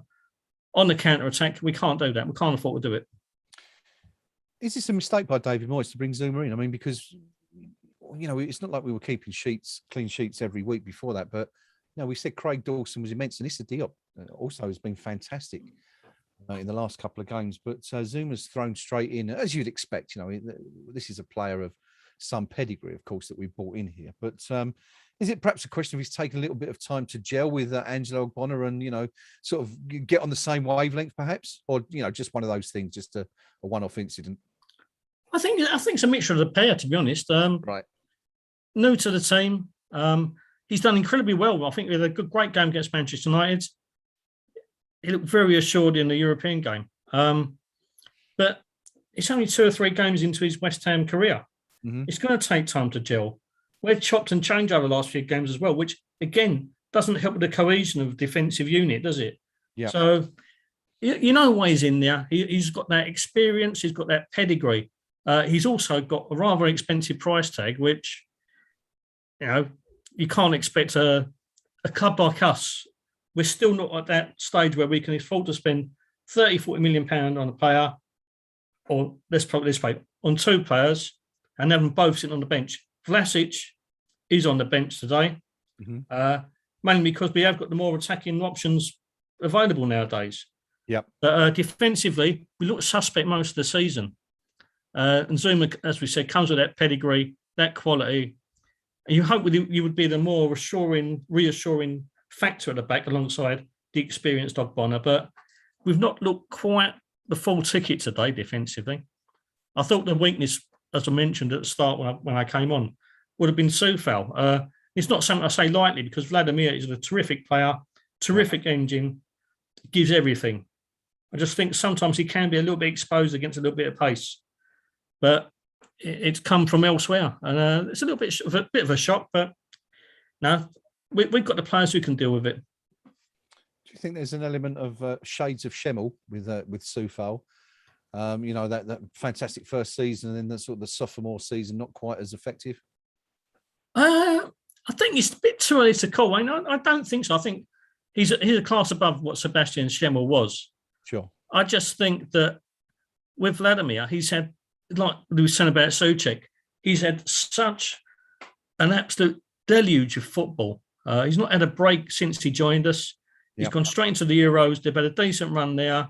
C: the counter attack, we can't do that. We can't afford to do it.
B: Is this a mistake by David Moyes to bring Zouma in? I mean, because it's not like we were keeping clean sheets every week before that, but we said Craig Dawson was immense, and Issa Diop also has been fantastic in the last couple of games. But Zuma's thrown straight in, as you'd expect. This is a player of some pedigree, of course, that we've brought in here. But Is it perhaps a question of he's taken a little bit of time to gel with Angelo Ogbonna and, sort of get on the same wavelength perhaps? Or, just one of those things, just a one-off incident?
C: I think it's a mixture of the pair, to be honest.
B: Right.
C: New to the team. He's done incredibly well. I think we had a great game against Manchester United. He looked very assured in the European game. But it's only 2 or 3 games into his West Ham career.
B: Mm-hmm.
C: It's going to take time to gel. We've chopped and changed over the last few games as well, which, again, doesn't help with the cohesion of the defensive unit, does it?
B: Yeah.
C: So, why he's in there. He's got that experience. He's got that pedigree. He's also got a rather expensive price tag, which, you can't expect a club like us. We're still not at that stage where we can afford to spend 30, 40 million pound on a player, or let's put it this way, on 2 players and have them both sitting on the bench. Vlasic is on the bench today, mainly because we have got the more attacking options available nowadays.
B: Yeah.
C: But defensively, we look suspect most of the season. And Zuma, as we said, comes with that pedigree, that quality. And you hope you would be the more reassuring factor at the back alongside the experienced Ogbonna. But we've not looked quite the full ticket today defensively. I thought the weakness, as I mentioned at the start when I came on, would have been Soufal. It's not something I say lightly because Vladimir is a terrific player, terrific engine, gives everything. I just think sometimes he can be a little bit exposed against a little bit of pace. But it's come from elsewhere. And it's a little bit of a shock, but no, we've got the players who can deal with it.
B: Do you think there's an element of shades of Schemmel with Soufal? That fantastic first season and then the sort of the sophomore season not quite as effective?
C: I think it's a bit too early to call. I don't think so. I think he's a class above what Sebastian Schemmel was.
B: Sure.
C: I just think that with Vladimir, he's had, like we were saying about Souček, he's had such an absolute deluge of football. He's not had a break since he joined us. He's gone straight into the Euros. They've had a decent run there.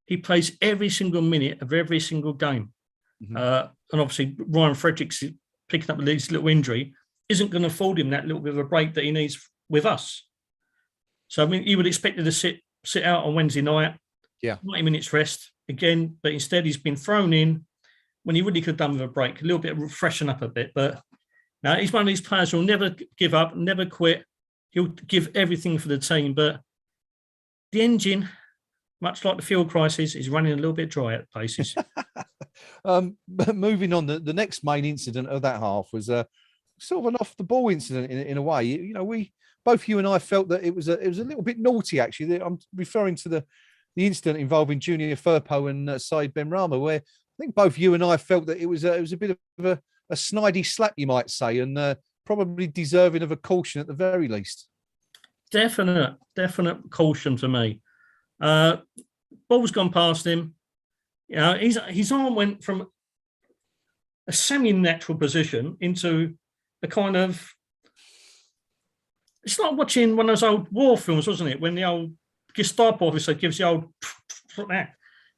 C: He plays every single minute of every single game. Mm-hmm. And obviously, Ryan Fredericks picking up this little injury isn't going to afford him that little bit of a break that he needs with us. So, I mean, you would expect him to sit out on Wednesday night, 90 minutes rest again, but instead he's been thrown in when he really could have done with a break, a little bit of freshen up a bit. But now he's one of these players who'll never give up, never quit. He'll give everything for the team, but the engine, much like the fuel crisis, is running a little bit dry at places.
B: But moving on, the next main incident of that half was sort of an off-the-ball incident in a way. Both you and I felt that it was a little bit naughty, actually. I'm referring to the incident involving Junior Firpo and Said Benrahma, where I think both you and I felt that it was a bit of a snidey slap, you might say, and probably deserving of a caution at the very least.
C: Definite caution for me. Ball's gone past him. His arm went from a semi-natural position into a kind of. It's like watching one of those old war films, wasn't it? When the old Gestapo officer gives the old.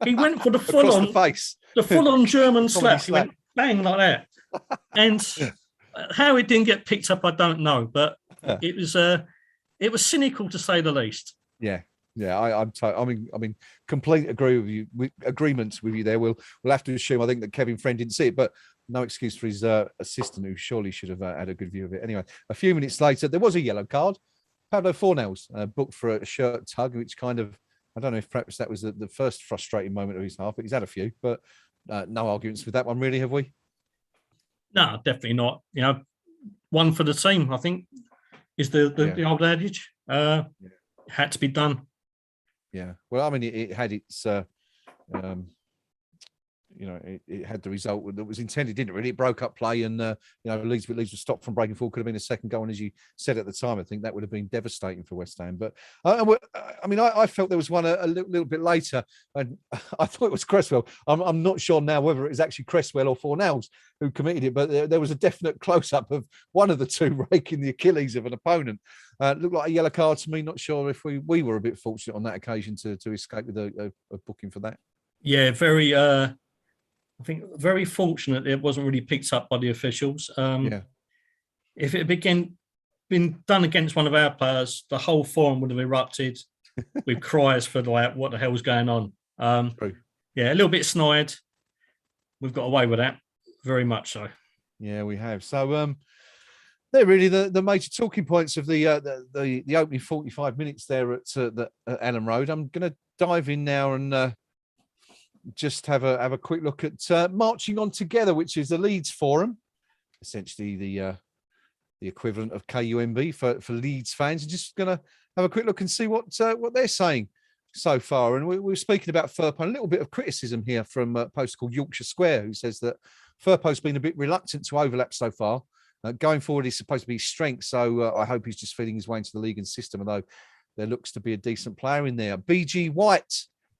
C: He went for the full-on face, the full-on German slap. He went bang like that, and how it didn't get picked up, I don't know. But it was cynical to say the least.
B: Yeah. I'm complete agreement with you there. We'll have to assume, I think, that Kevin Friend didn't see it, but no excuse for his assistant, who surely should have had a good view of it. Anyway, a few minutes later, there was a yellow card. Pablo Fornals booked for a shirt tug, which kind of, I don't know if perhaps that was the first frustrating moment of his half, but he's had a few. But no arguments with that one, really, have we?
C: No, definitely not. One for the team, I think, is the old adage. Had to be done.
B: Yeah, well, I mean, it had its, it had the result that was intended, didn't it? Really, it broke up play, and Leeds were stopped from breaking forward. Could have been a second goal, and as you said at the time, I think that would have been devastating for West Ham. But I felt there was one a little bit later, and I thought it was Cresswell. I'm not sure now whether it was actually Cresswell or Fornals who committed it, but there was a definite close-up of one of the two raking the Achilles of an opponent. Looked like a yellow card to me. Not sure if we were a bit fortunate on that occasion to escape with a booking for that.
C: Yeah, very. I think very fortunate it wasn't really picked up by the officials. If it began been done against one of our players, the whole forum would have erupted with cries for like, what the hell's going on? Yeah, a little bit snide. We've got away with that, very much so.
B: Yeah, we have. So they're really the major talking points of the opening 45 minutes there at Ellen Road. I'm going to dive in now and just have a quick look at Marching On Together, which is the Leeds forum, essentially the equivalent of KUMB for Leeds fans. And just going to have a quick look and see what they're saying so far. And we were speaking about Firpo, a little bit of criticism here from a post called Yorkshire Square, who says that Firpo's been a bit reluctant to overlap so far. Going forward, he's supposed to be strength, so I hope he's just feeling his way into the league and system, although there looks to be a decent player in there. BG White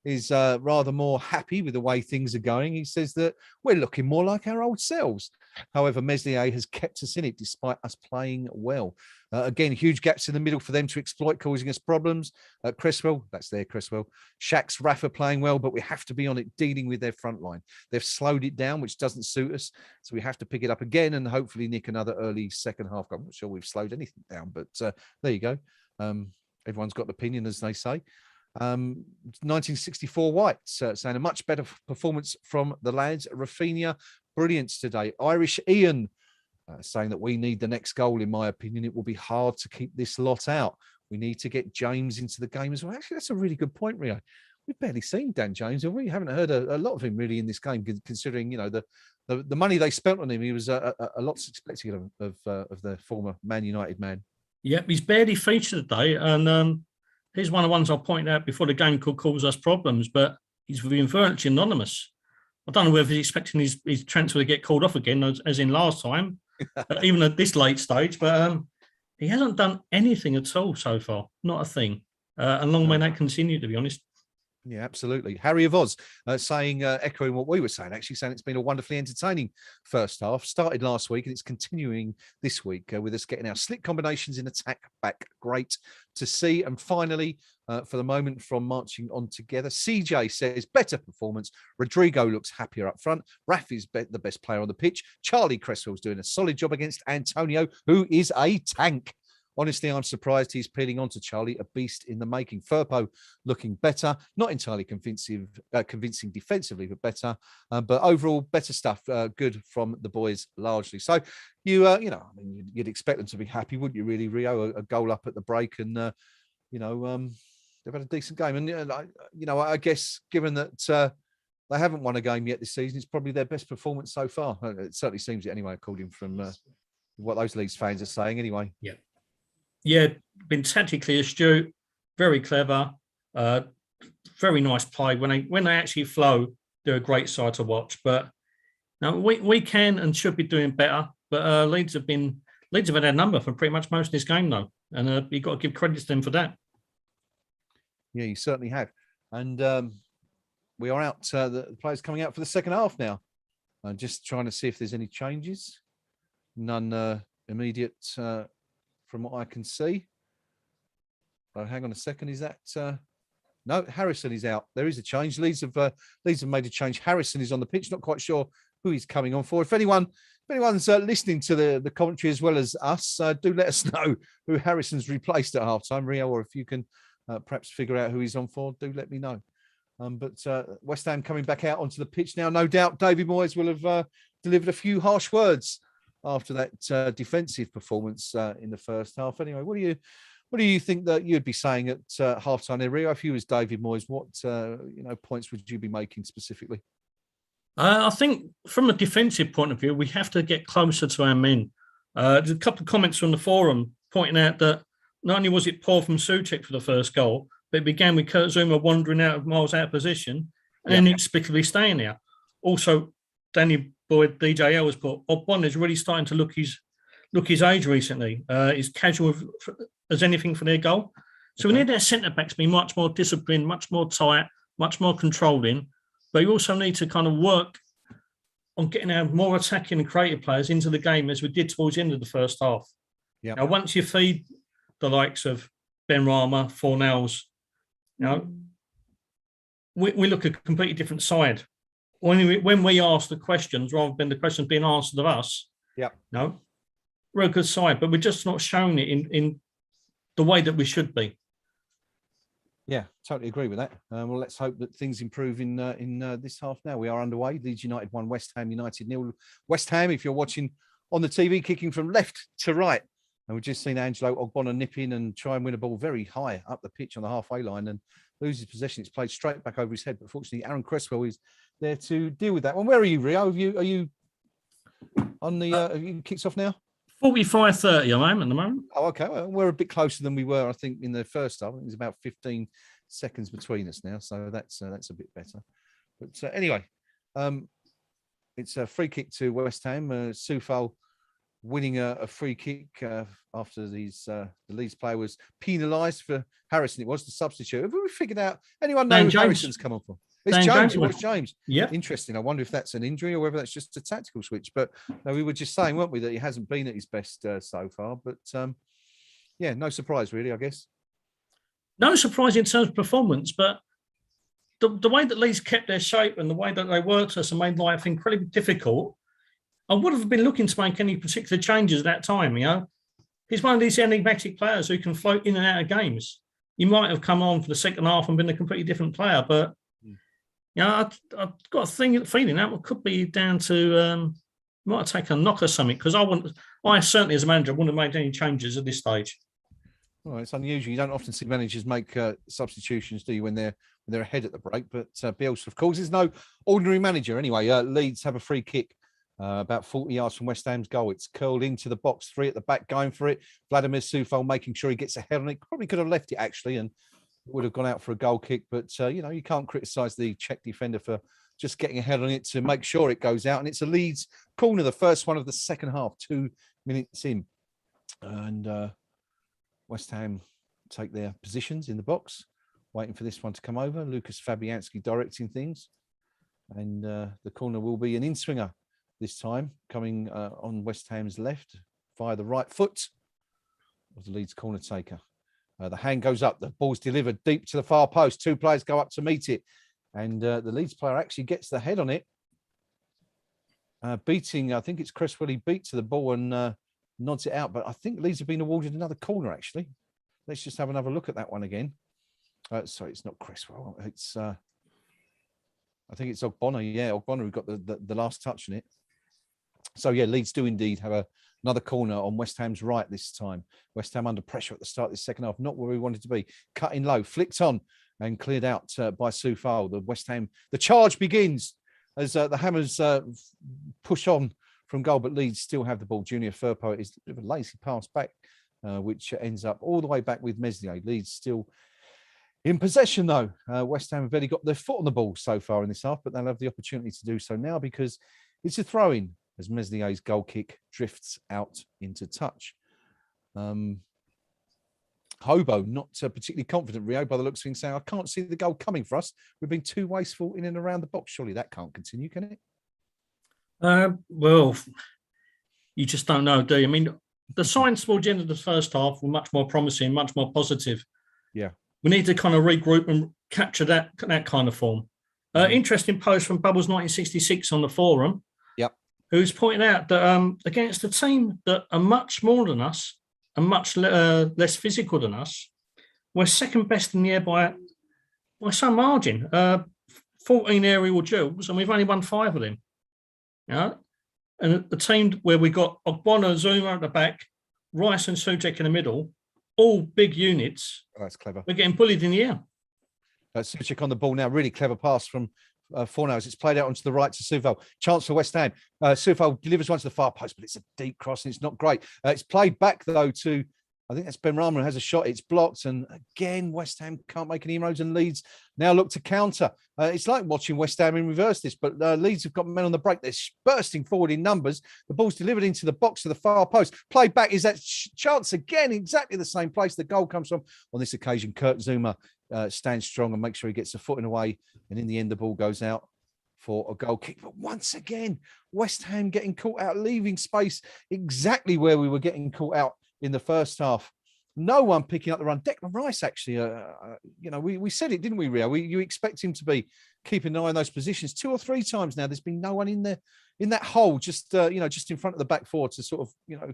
B: is rather more happy with the way things are going. He says that we're looking more like our old selves. However, Meslier has kept us in it despite us playing well. Again, huge gaps in the middle for them to exploit, causing us problems. Cresswell, that's there, Cresswell. Shax, Rafa playing well, but we have to be on it, dealing with their front line. They've slowed it down, which doesn't suit us. So we have to pick it up again and hopefully nick another early second half. I'm not sure we've slowed anything down, but there you go. Everyone's got an opinion, as they say. 1964 White saying a much better performance from the lads. Rafinha, brilliance today. Irish Ian saying that we need the next goal. In my opinion, it will be hard to keep this lot out. We need to get James into the game as well. Actually, that's a really good point, Rio. We've barely seen Dan James, have we? Haven't heard a lot of him really in this game, considering the money they spent on him. He was a lot's expected of the former Man United man.
C: Yep, he's barely featured today, and he's one of the ones I pointed out before the game could cause us problems, but he's been virtually anonymous. I don't know whether he's expecting his transfer to get called off again, as in last time, even at this late stage, but he hasn't done anything at all so far, not a thing. And long may that continue, to be honest.
B: Yeah, absolutely. Harry of Oz saying, echoing what we were saying, actually saying it's been a wonderfully entertaining first half. Started last week and it's continuing this week with us getting our slick combinations in attack back. Great to see. And finally, for the moment, from Marching On Together, CJ says better performance. Rodrigo looks happier up front. Rafi's the best player on the pitch. Charlie Cresswell's doing a solid job against Antonio, who is a tank. Honestly, I'm surprised he's peeling onto Charlie, a beast in the making. Firpo looking better, not entirely convincing defensively, but better. But overall, better stuff. Good from the boys largely. So you'd expect them to be happy, wouldn't you? Really, Rio, a goal up at the break, and they've had a decent game. And I guess given that they haven't won a game yet this season, it's probably their best performance so far. It certainly seems it anyway, according from what those Leeds fans are saying. Anyway,
C: yeah. Yeah, been tactically astute, very clever, very nice play. When they actually flow, they're a great side to watch. But now we can and should be doing better. But Leeds have had their number for pretty much most of this game, though, and you've got to give credit to them for that.
B: Yeah, you certainly have. And we are out. The players coming out for the second half now. I'm just trying to see if there's any changes. None immediate. From what I can see. Oh, hang on a second. Is that no? Harrison is out. There is a change. Leeds have made a change. Harrison is on the pitch. Not quite sure who he's coming on for. If anyone's listening to the commentary as well as us, do let us know who Harrison's replaced at halftime, Rio, or if you can perhaps figure out who he's on for. Do let me know. But West Ham coming back out onto the pitch now. No doubt, David Moyes will have delivered a few harsh words after that defensive performance in the first half. Anyway, what do you think that you'd be saying at halftime there, Rio? If you was David Moyes, what points would you be making specifically?
C: I think from a defensive point of view, we have to get closer to our men. There's a couple of comments from the forum pointing out that not only was it poor from Souček for the first goal, but it began with Kurt Zouma wandering miles out of position and inexplicably staying there. Also, Danny Boyd, DJL has put, Ogbonna is really starting to look his age recently. He's casual as anything for their goal. So we need our centre-backs to be much more disciplined, much more tight, much more controlling. But you also need to kind of work on getting our more attacking and creative players into the game as we did towards the end of the first half.
B: Yeah.
C: Now, once you feed the likes of Ben Rama, Fornells, we look a completely different side. When we ask the questions, rather than the questions being answered of us, real good side, but we're just not showing it in the way that we should be.
B: Yeah, totally agree with that. Well, let's hope that things improve in this half now. We are underway. Leeds United 1, West Ham United 0. West Ham, if you're watching on the TV, kicking from left to right. And we've just seen Angelo Ogbonna nip in and try and win a ball very high up the pitch on the halfway line and loses possession. It's played straight back over his head. But fortunately, Aaron Cresswell is there to deal with that one. Where are you, Rio? Are you on the kicks off now?
C: 45-30 I am at the moment.
B: Oh, okay. Well, we're a bit closer than we were, I think, in the first half. I think there's about 15 seconds between us now, so that's a bit better. But anyway, it's a free kick to West Ham. Soufal winning a free kick after the Leeds player was penalised for Harrison. It was the substitute. Have we figured out? Anyone know who Harrison's come on from? It's James. It was James.
C: Yeah.
B: Interesting. I wonder if that's an injury or whether that's just a tactical switch. But no, we were just saying, weren't we, that he hasn't been at his best so far. But yeah, no surprise, really, I guess. No
C: surprise in terms of performance, but the way that Leeds kept their shape and the way that they worked us and made life incredibly difficult, I would have been looking to make any particular changes at that time. You know, he's one of these enigmatic players who can float in and out of games. You might have come on for the second half and been a completely different player, but yeah, I've got a feeling that could be down to might have taken a knock or something, because I certainly as a manager wouldn't have made any changes at this stage.
B: Well, it's unusual. You don't often see managers make substitutions, do you, when they're ahead at the break? But Bielsa, of course, is no ordinary manager. Anyway, Leeds have a free kick about 40 yards from West Ham's goal. It's curled into the box, 3 at the back, going for it. Vladimir Soufal making sure he gets ahead on it. Probably could have left it actually, and would have gone out for a goal kick, but you know, you can't criticise the Czech defender for just getting ahead on it to make sure it goes out. And it's a Leeds corner, the first one of the second half, 2 minutes in, and West Ham take their positions in the box, waiting for this one to come over. Lucas Fabianski directing things, and the corner will be an in-swinger this time, coming on West Ham's left via the right foot of the Leeds corner taker. The hand goes up, the ball's delivered deep to the far post. 2 players go up to meet it, and the Leeds player actually gets the head on it, beating, I think it's Cresswell, he beat to the ball and nods it out. But I think Leeds have been awarded another corner, actually. Let's just have another look at that one again. Sorry, it's not Cresswell. It's, I think it's Ogbonna. Yeah, Ogbonna who got the last touch on it. So, yeah, Leeds do indeed have another corner on West Ham's right this time. West Ham under pressure at the start of the second half, not where we wanted to be. Cut in low, flicked on and cleared out by Soufal. The West Ham, the charge begins as the Hammers push on from goal, but Leeds still have the ball. Junior Firpo is a lazy pass back, which ends up all the way back with Meslier. Leeds still in possession, though. West Ham have barely got their foot on the ball so far in this half, but they'll have the opportunity to do so now because it's a throw-in as Meslier's goal kick drifts out into touch. Hobo, not particularly confident, Rio, by the looks of things, saying, I can't see the goal coming for us. We've been too wasteful in and around the box. Surely that can't continue, can it?
C: Well, you just don't know, do you? I mean, the signs towards the end of the first half were much more promising, much more positive.
B: Yeah.
C: We need to kind of regroup and capture that kind of form. Interesting post from Bubbles 1966 on the forum.
B: Yep.
C: Who's pointing out that against a team that are much smaller than us and much less physical than us, we're second best in the air by some margin. 14 aerial duels, and we've only won 5 of them. Yeah, and the team where we got Ogbonna, Zuma at the back, Rice and Suchek in the middle, all big units.
B: Oh, that's clever.
C: We're getting bullied in the air.
B: Suchek on the ball now. Really clever pass from Fornals. It's played out onto the right to Soufal. Chance for West Ham. Soufal delivers one to the far post, but it's a deep cross and it's not great. It's played back, though, to, I think that's Ben Rama who has a shot. It's blocked. And again, West Ham can't make any inroads and Leeds now look to counter. It's like watching West Ham in reverse this, but Leeds have got men on the break. They're bursting forward in numbers. The ball's delivered into the box to the far post. Played back is that chance again, exactly the same place the goal comes from. On this occasion, Kurt Zuma stands strong and makes sure he gets a foot in the way. And in the end, the ball goes out for a goal kick. But once again, West Ham getting caught out, leaving space exactly where we were getting caught out in the first half. No one picking up the run. Declan Rice, actually, you know, we said it, didn't we, Rio? You expect him to be keeping an eye on those positions 2 or 3 times now. There's been no one in there in that hole, just you know, just in front of the back 4 to sort of, you know,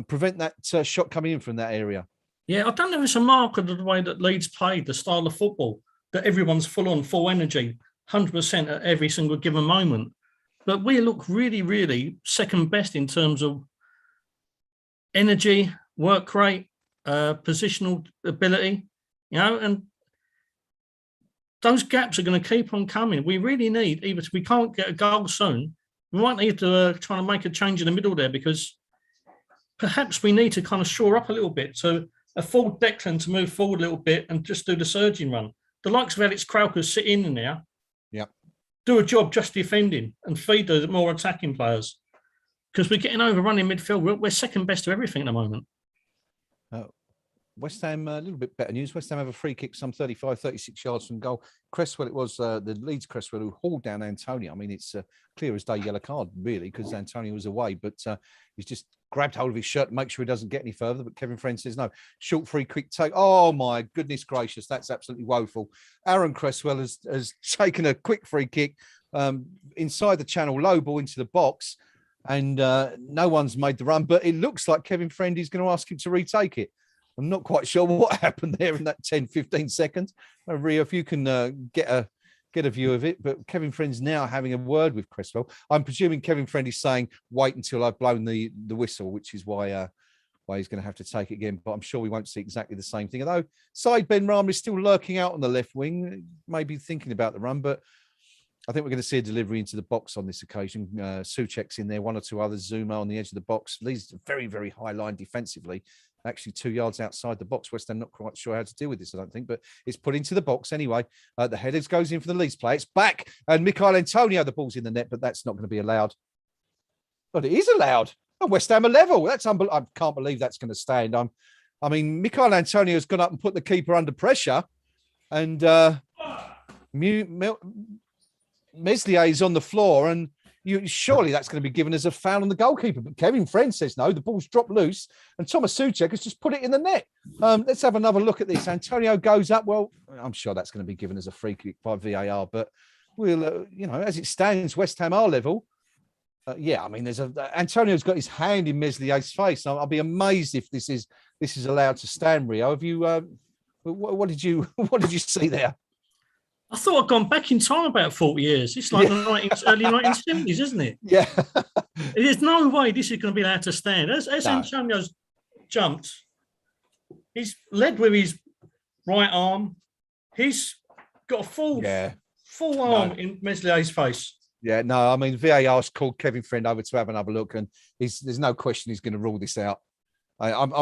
B: prevent that shot coming in from that area.
C: Yeah, I don't know if it's a mark of the way that Leeds played, the style of football, that everyone's full on, full energy, 100% at every single given moment. But we look really, really second best in terms of energy, work rate, positional ability, and those gaps are going to keep on coming. We really need, even if we can't get a goal soon, we might need to try and make a change in the middle there, because perhaps we need to kind of shore up a little bit to afford Declan to move forward a little bit and just do the surging run. The likes of Alex Krauker sit in there, do a job just defending and feed the more attacking players, because we're getting overrun in midfield. We're second best to everything at the moment.
B: West Ham, a little bit better news. West Ham have a free kick some 35, 36 yards from goal. Cresswell, it was the Leeds Cresswell who hauled down Antonio. I mean, it's clear as day yellow card, really, because Antonio was away, but he's just grabbed hold of his shirt to make sure he doesn't get any further. But Kevin Friend says no. Short free quick take. Oh, my goodness gracious. That's absolutely woeful. Aaron Cresswell has taken a quick free kick inside the channel, low ball into the box, and no one's made the run. But it looks like Kevin Friend is going to ask him to retake it. I'm not quite sure what happened there in that 10, 15 seconds. Rio, if you can get a view of it. But Kevin Friend's now having a word with Cresswell. I'm presuming Kevin Friend is saying, wait until I've blown the whistle, which is why he's going to have to take it again. But I'm sure we won't see exactly the same thing. Although Said Ben Rama is still lurking out on the left wing, maybe thinking about the run. But I think we're going to see a delivery into the box on this occasion. Souček's in there, one or two others. Zuma on the edge of the box. Leeds a very, very high line defensively. Actually 2 yards outside the box. West Ham not quite sure how to deal with this, I don't think, but it's put into the box anyway. The headers goes in for the Leeds play. It's back, and Michael Antonio, the ball's in the net, but that's not going to be allowed. But it is allowed. Oh, West Ham are level. That's unbelievable. I can't believe that's going to stand. I mean, Michael Antonio has gone up and put the keeper under pressure, and Meslier is on the floor, and surely that's going to be given as a foul on the goalkeeper. But Kevin Friend says no, the ball's dropped loose, and Thomas Souček has just put it in the net. Let's have another look at this. Antonio goes up. Well, I'm sure that's going to be given as a free kick by VAR, but we'll, as it stands, West Ham are level. I mean, Antonio's got his hand in Meslier's face. I'll be amazed if this is allowed to stand. Rio, have you? What did you see there?
C: I thought I'd gone back in time about 40 years. It's like the early 1970s, isn't it?
B: Yeah.
C: There's no way this is going to be allowed to stand. As Antonio's jumped, he's led with his right arm. He's got a full arm in Meslier's face.
B: Yeah, no, I mean, VAR's called Kevin Friend over to have another look, and there's no question he's going to rule this out. I'm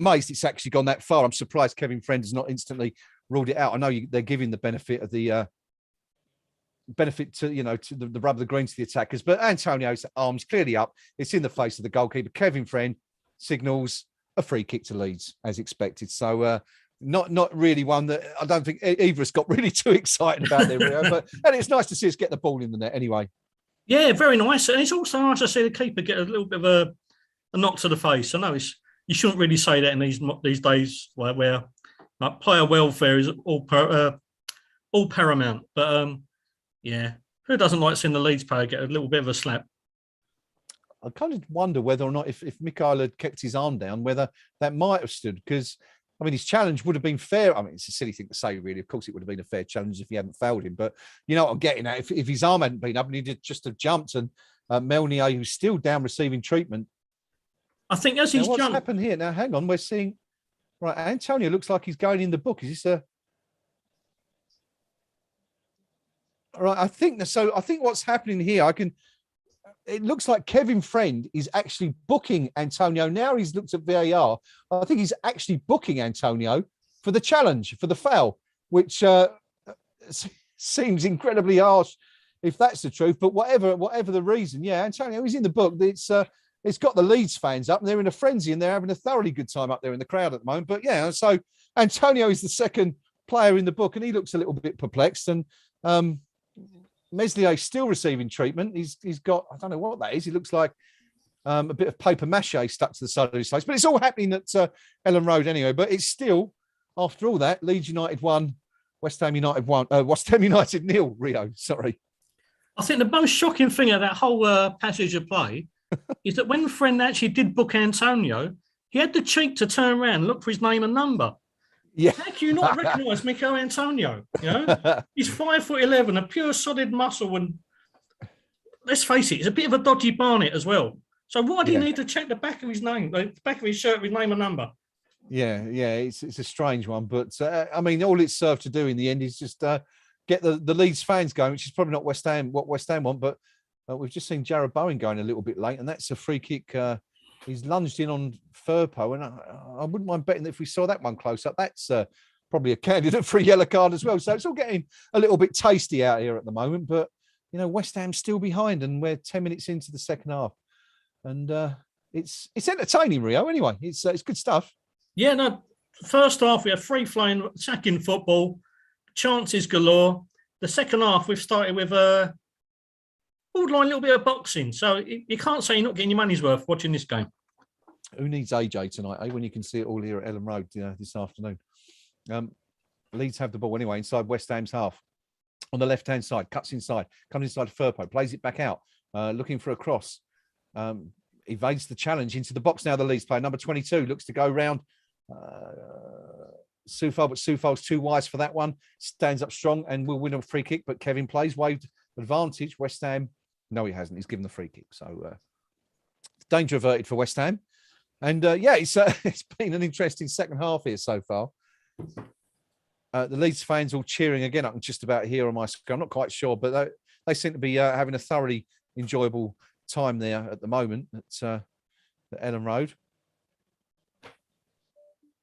B: amazed it's actually gone that far. I'm surprised Kevin Friend has not instantly ruled it out. I know they're giving the benefit of the to the rub of the green to the attackers, but Antonio's arms clearly up. It's in the face of the goalkeeper. Kevin Friend signals a free kick to Leeds as expected. So not really one that I don't think either has got really too excited about there, Rio. And it's nice to see us get the ball in the net anyway.
C: Yeah, very nice. And it's also nice to see the keeper get a little bit of a knock to the face. I know you shouldn't really say that in these days where player welfare is all paramount. But who doesn't like seeing the Leeds player get a little bit of a slap?
B: I kind of wonder whether or not if Mikhail had kept his arm down, whether that might have stood, because I mean, his challenge would have been fair. I mean, it's a silly thing to say, really. Of course, it would have been a fair challenge if he hadn't failed him. But you know what I'm getting at? If his arm hadn't been up and he did just have jumped, and Melnier, who's still down receiving treatment.
C: I think as he's
B: jumped. What's
C: jumped.
B: happened here? Now, hang on. We're seeing, right, Antonio looks like he's going in the book. Is this right, I think so. I think what's happening here, it looks like Kevin Friend is actually booking Antonio. Now he's looked at VAR. I think he's actually booking Antonio for the challenge, for the foul, which seems incredibly harsh if that's the truth. But whatever the reason, Antonio is in the book. It's got the Leeds fans up, and they're in a frenzy, and they're having a thoroughly good time up there in the crowd at the moment. But so Antonio is the second player in the book, and he looks a little bit perplexed. And Meslier still receiving treatment. He's got, I don't know what that is. He looks like a bit of paper mache stuck to the side of his face. But it's all happening at Ellen Road anyway. But it's still, after all that, Leeds United 1, West Ham United 1, West Ham United 0, Rio, sorry.
C: I think the most shocking thing of that whole passage of play is that when the friend actually did book Antonio, he had the cheek to turn around and look for his name and number.
B: Yeah.
C: How can you not recognise Mikel Antonio? You know, he's 5'11", a pure solid muscle, and let's face it, he's a bit of a dodgy Barnet as well. So why do you need to check the back of his name, the back of his shirt with his name and number?
B: Yeah, it's a strange one, but I mean, all it served to do in the end is just get the Leeds fans going, which is probably not what West Ham want, but we've just seen Jared Bowen going a little bit late, and that's a free kick. He's lunged in on Firpo, and I wouldn't mind betting that if we saw that one close up, that's probably a candidate for a yellow card as well. So it's all getting a little bit tasty out here at the moment, but you know, West Ham's still behind, and we're 10 minutes into the second half, and it's entertaining, Rio. Anyway, it's good stuff.
C: Yeah, no. First half we had free-flowing attacking football, chances galore. The second half we've started with a borderline little bit of boxing. So you can't say you're not getting your money's worth watching this game.
B: Who needs AJ tonight, when you can see it all here at Ellen Road this afternoon? Leeds have the ball anyway inside West Ham's half. On the left-hand side, cuts inside, comes inside Firpo, plays it back out, looking for a cross. Evades the challenge into the box now, the Leeds player. Number 22 looks to go round Soufal, but Soufal's too wise for that one. Stands up strong and will win a free kick, but Kevin plays, waved advantage. West Ham, no, he hasn't. He's given the free kick. So danger averted for West Ham. And it's been an interesting second half here so far. The Leeds fans all cheering again. I can just about hear on my screen. I'm not quite sure, but they seem to be having a thoroughly enjoyable time there at the moment at Ellen Road.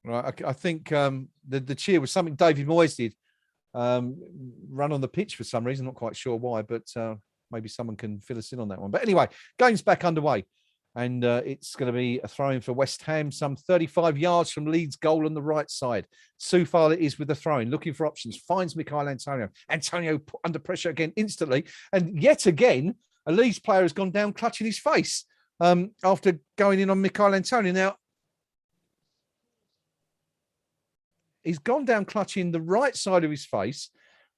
B: Right, I think the cheer was something David Moyes did. Run on the pitch for some reason, not quite sure why, but maybe someone can fill us in on that one. But anyway, game's back underway, and it's going to be a throw-in for West Ham, some 35 yards from Leeds' goal on the right side. Soufal it is with the throw-in, looking for options, finds Mikel Antonio. Antonio put under pressure again instantly, and yet again, a Leeds player has gone down clutching his face after going in on Mikel Antonio. Now, he's gone down clutching the right side of his face.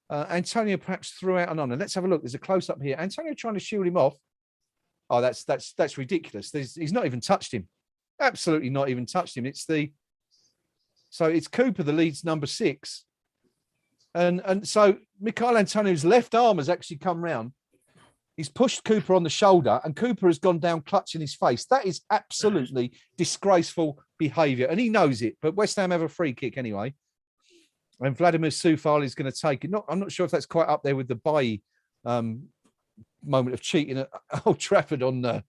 B: Antonio perhaps threw out and on. And let's have a look. There's a close-up here. Antonio trying to shield him off. Oh, that's ridiculous. He's not even touched him. Absolutely not even touched him. So it's Cooper, the Leeds number 6. And so Mikel Antonio's left arm has actually come round. He's pushed Cooper on the shoulder, and Cooper has gone down clutching his face. That is absolutely disgraceful behaviour, and he knows it. But West Ham have a free kick anyway. And Vladimir Soufal is going to take it. I'm not sure if that's quite up there with the Bailly moment of cheating at Old Trafford on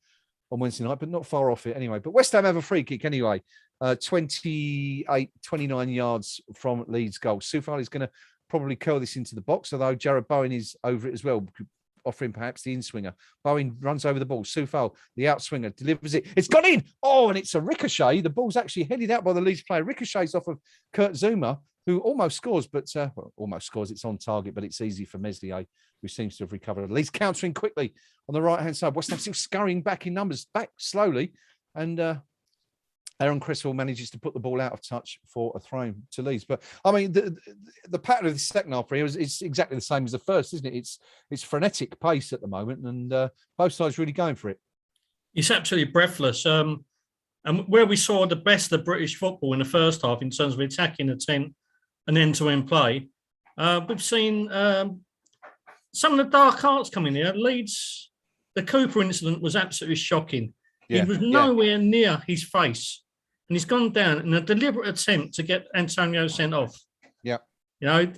B: Wednesday night, but not far off it anyway. But West Ham have a free kick anyway, 29 yards from Leeds' goal. Soufal is going to probably curl this into the box, although Jared Bowen is over it as well, offering perhaps the in-swinger. Bowen runs over the ball. Soufal, the outswinger, delivers it. It's gone in. Oh, and it's a ricochet. The ball's actually headed out by the Leeds player. Ricochets off of Kurt Zouma, who almost scores, but almost scores. It's on target, but it's easy for Meslier, who seems to have recovered. Leeds countering quickly on the right-hand side. West Ham still scurrying back in numbers, back slowly. And Aaron Cresswell manages to put the ball out of touch for a throw to Leeds. But I mean, the pattern of the second half here is exactly the same as the first, isn't it? It's frenetic pace at the moment, and both sides really going for it.
C: It's absolutely breathless. And where we saw the best of British football in the first half in terms of attacking intent and end-to-end play, we've seen some of the dark arts coming here. Leeds, the Cooper incident was absolutely shocking. Yeah, he was nowhere near his face. And he's gone down in a deliberate attempt to get Antonio sent off.
B: Yeah.
C: You know,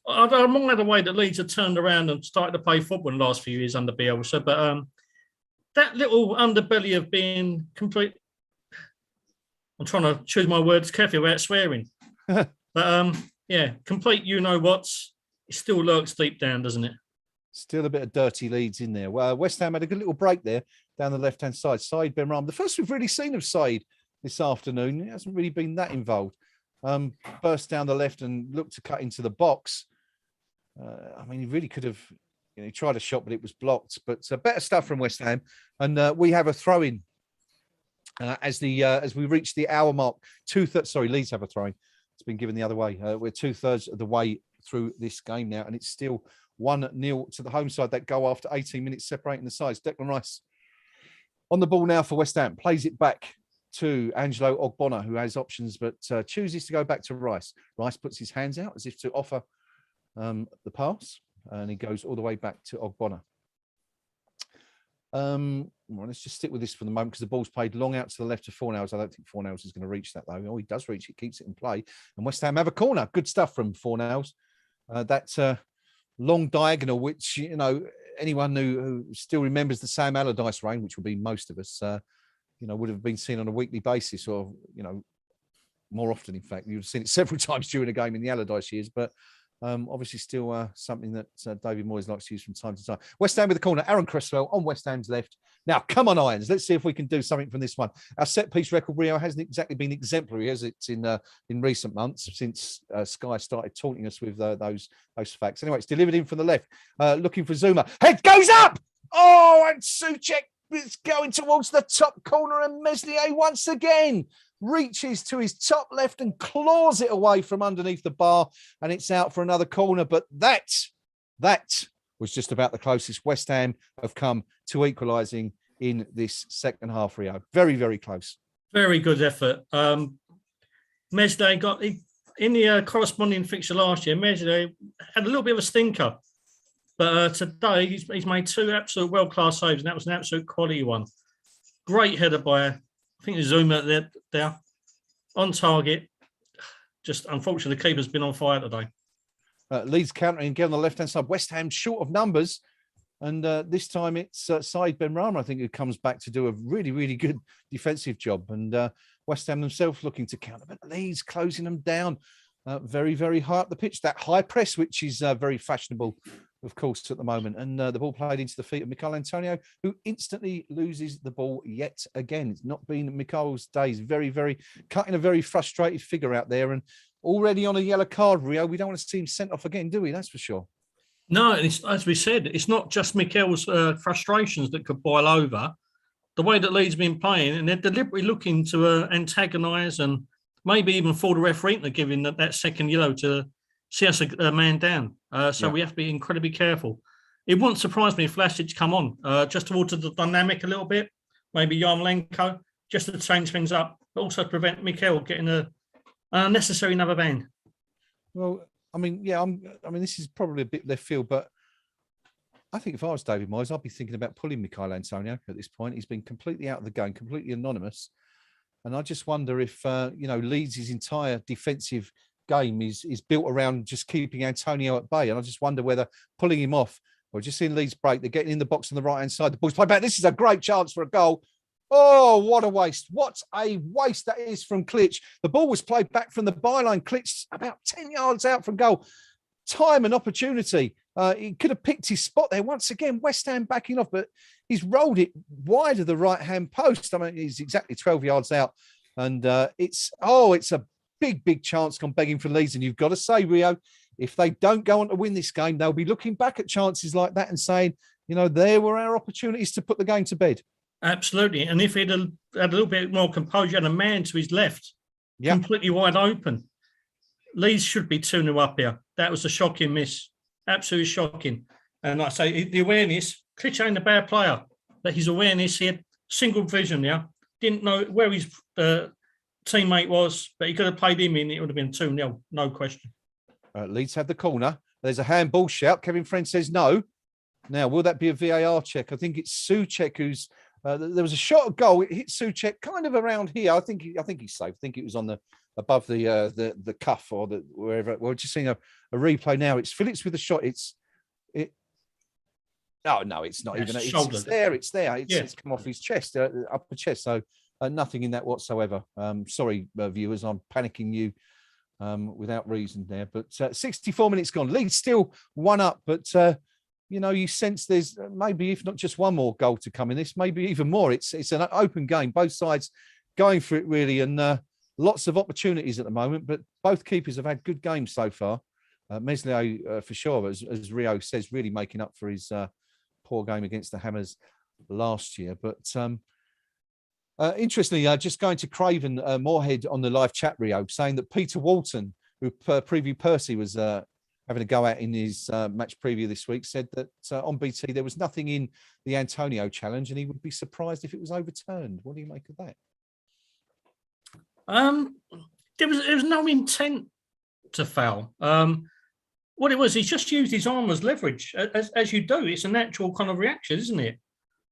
C: I admire the way that Leeds have turned around and started to play football in the last few years under Bielsa. But that little underbelly of being complete... I'm trying to choose my words carefully without swearing. But, complete you-know-whats. It still lurks deep down, doesn't it?
B: Still a bit of dirty Leeds in there. Well, West Ham had a good little break there down the left-hand side. Said Benrahma, the first we've really seen of Said this afternoon. He hasn't really been that involved. Burst down the left and looked to cut into the box. I mean, he really could have, he tried a shot, but it was blocked. But better stuff from West Ham. And we have a throw-in as we reach the hour mark. Leeds have a throw-in. It's been given the other way. We're 2/3 of the way through this game now, and it's still 1-0 to the home side. That goal after 18 minutes separating the sides. Declan Rice on the ball now for West Ham. Plays it back to Angelo Ogbonna, who has options, but chooses to go back to Rice. Rice puts his hands out as if to offer the pass, and he goes all the way back to Ogbonna. Well, let's just stick with this for the moment because the ball's played long out to the left to Fornals. I don't think Fornals is going to reach that, though. Oh, he does reach it, keeps it in play. And West Ham have a corner. Good stuff from Fornals. That long diagonal, which, you know, anyone who still remembers the Sam Allardyce reign, which will be most of us, you know, would have been seen on a weekly basis, or, you know, more often, in fact. You've seen it several times during a game in the Allardyce years, but obviously still something that David Moyes likes to use from time to time. West Ham with the corner. Aaron Cresswell on West Ham's left. Now, come on, Irons. Let's see if we can do something from this one. Our set-piece record, Rio, hasn't exactly been exemplary, has it, in recent months since Sky started taunting us with those facts. Anyway, it's delivered in from the left, looking for Zuma. Head goes up! Oh, and Souček is going towards the top corner, and Meslier once again reaches to his top left and claws it away from underneath the bar, and it's out for another corner. But that was just about the closest West Ham have come to equalising in this second half, Rio. Very, very close. Very
C: good effort. Meslier got in the corresponding fixture last year. Meslier had a little bit of a stinker, but today he's made two absolute world-class saves, and that was an absolute quality one. Great header by, I think, Zuma there on target. Just unfortunately, the keeper's been on fire today.
B: Leeds countering again on the left-hand side. West Ham short of numbers. And this time it's Saeed Benrahma, I think, who comes back to do a really, really good defensive job. And West Ham themselves looking to counter. But Leeds closing them down very, very high up the pitch. That high press, which is very fashionable, of course, at the moment. And the ball played into the feet of Mikel Antonio, who instantly loses the ball yet again. It's not been Mikel's days. Very, very cutting a very frustrated figure out there. And already on a yellow card, Rio. We don't want to see him sent off again, do we? That's for sure.
C: No, as we said, it's not just Mikel's frustrations that could boil over. The way that Leeds have been playing, and they're deliberately looking to antagonise and maybe even for the referee into giving that second yellow to see us a man down. We have to be incredibly careful. It wouldn't surprise me if Vlasic come on just to alter the dynamic a little bit. Maybe Yarmolenko, just to change things up, but also to prevent Mikel getting an unnecessary another ban.
B: Well, I mean, yeah, this is probably a bit left field, but I think if I was David Moyes, I'd be thinking about pulling Mikel Antonio at this point. He's been completely out of the game, completely anonymous. And I just wonder if, Leeds' entire defensive game is built around just keeping Antonio at bay. And I just wonder whether pulling him off, or just seeing Leeds break, they're getting in the box on the right-hand side. The ball's played back. This is a great chance for a goal. Oh, what a waste. What a waste that is from Klitsch. The ball was played back from the byline. Klitsch about 10 yards out from goal. Time and opportunity. He could have picked his spot there. Once again, West Ham backing off, but he's rolled it wide of the right-hand post. I mean, he's exactly 12 yards out. And it's a big, big chance gone begging for Leeds. And you've got to say, Rio, if they don't go on to win this game, they'll be looking back at chances like that and saying, there were our opportunities to put the game to bed.
C: Absolutely. And if he'd had a little bit more composure and a man to his left, completely wide open, Leeds should be 2-0 up here. That was a shocking miss. Absolutely shocking. And like I say, the awareness, Klitsch ain't a bad player, but his awareness, he had single vision, didn't know where his teammate was, but he could have played him in, it would have been 2-0, no question.
B: Leeds have the corner. There's a handball shout. Kevin Friend says no. Now, will that be a VAR check? I think it's Souček who's... there was a shot at goal. It hit Souček kind of around here. I think he's safe. I think it was on above the cuff or wherever. We're just seeing a replay now. It's Phillips with the shot. Oh no, it's not even. It's there. It's come off his chest, upper chest. So nothing in that whatsoever. Sorry, viewers, I'm panicking you without reason there. But 64 minutes gone. Leeds still 1-up, but. You sense there's maybe, if not just one more goal to come in this, maybe even more. It's an open game, both sides going for it really, and lots of opportunities at the moment. But both keepers have had good games so far. Meslier, for sure, as Rio says, really making up for his poor game against the Hammers last year. But interestingly, just going to Craven Moorhead on the live chat, Rio, saying that Peter Walton, who previewed Percy, was having a go at in his match preview this week, said that on BT there was nothing in the Antonio challenge, and he would be surprised if it was overturned. What do you make of that?
C: There was no intent to foul. What it was, he's just used his arm as leverage, as you do. It's a natural kind of reaction, isn't it?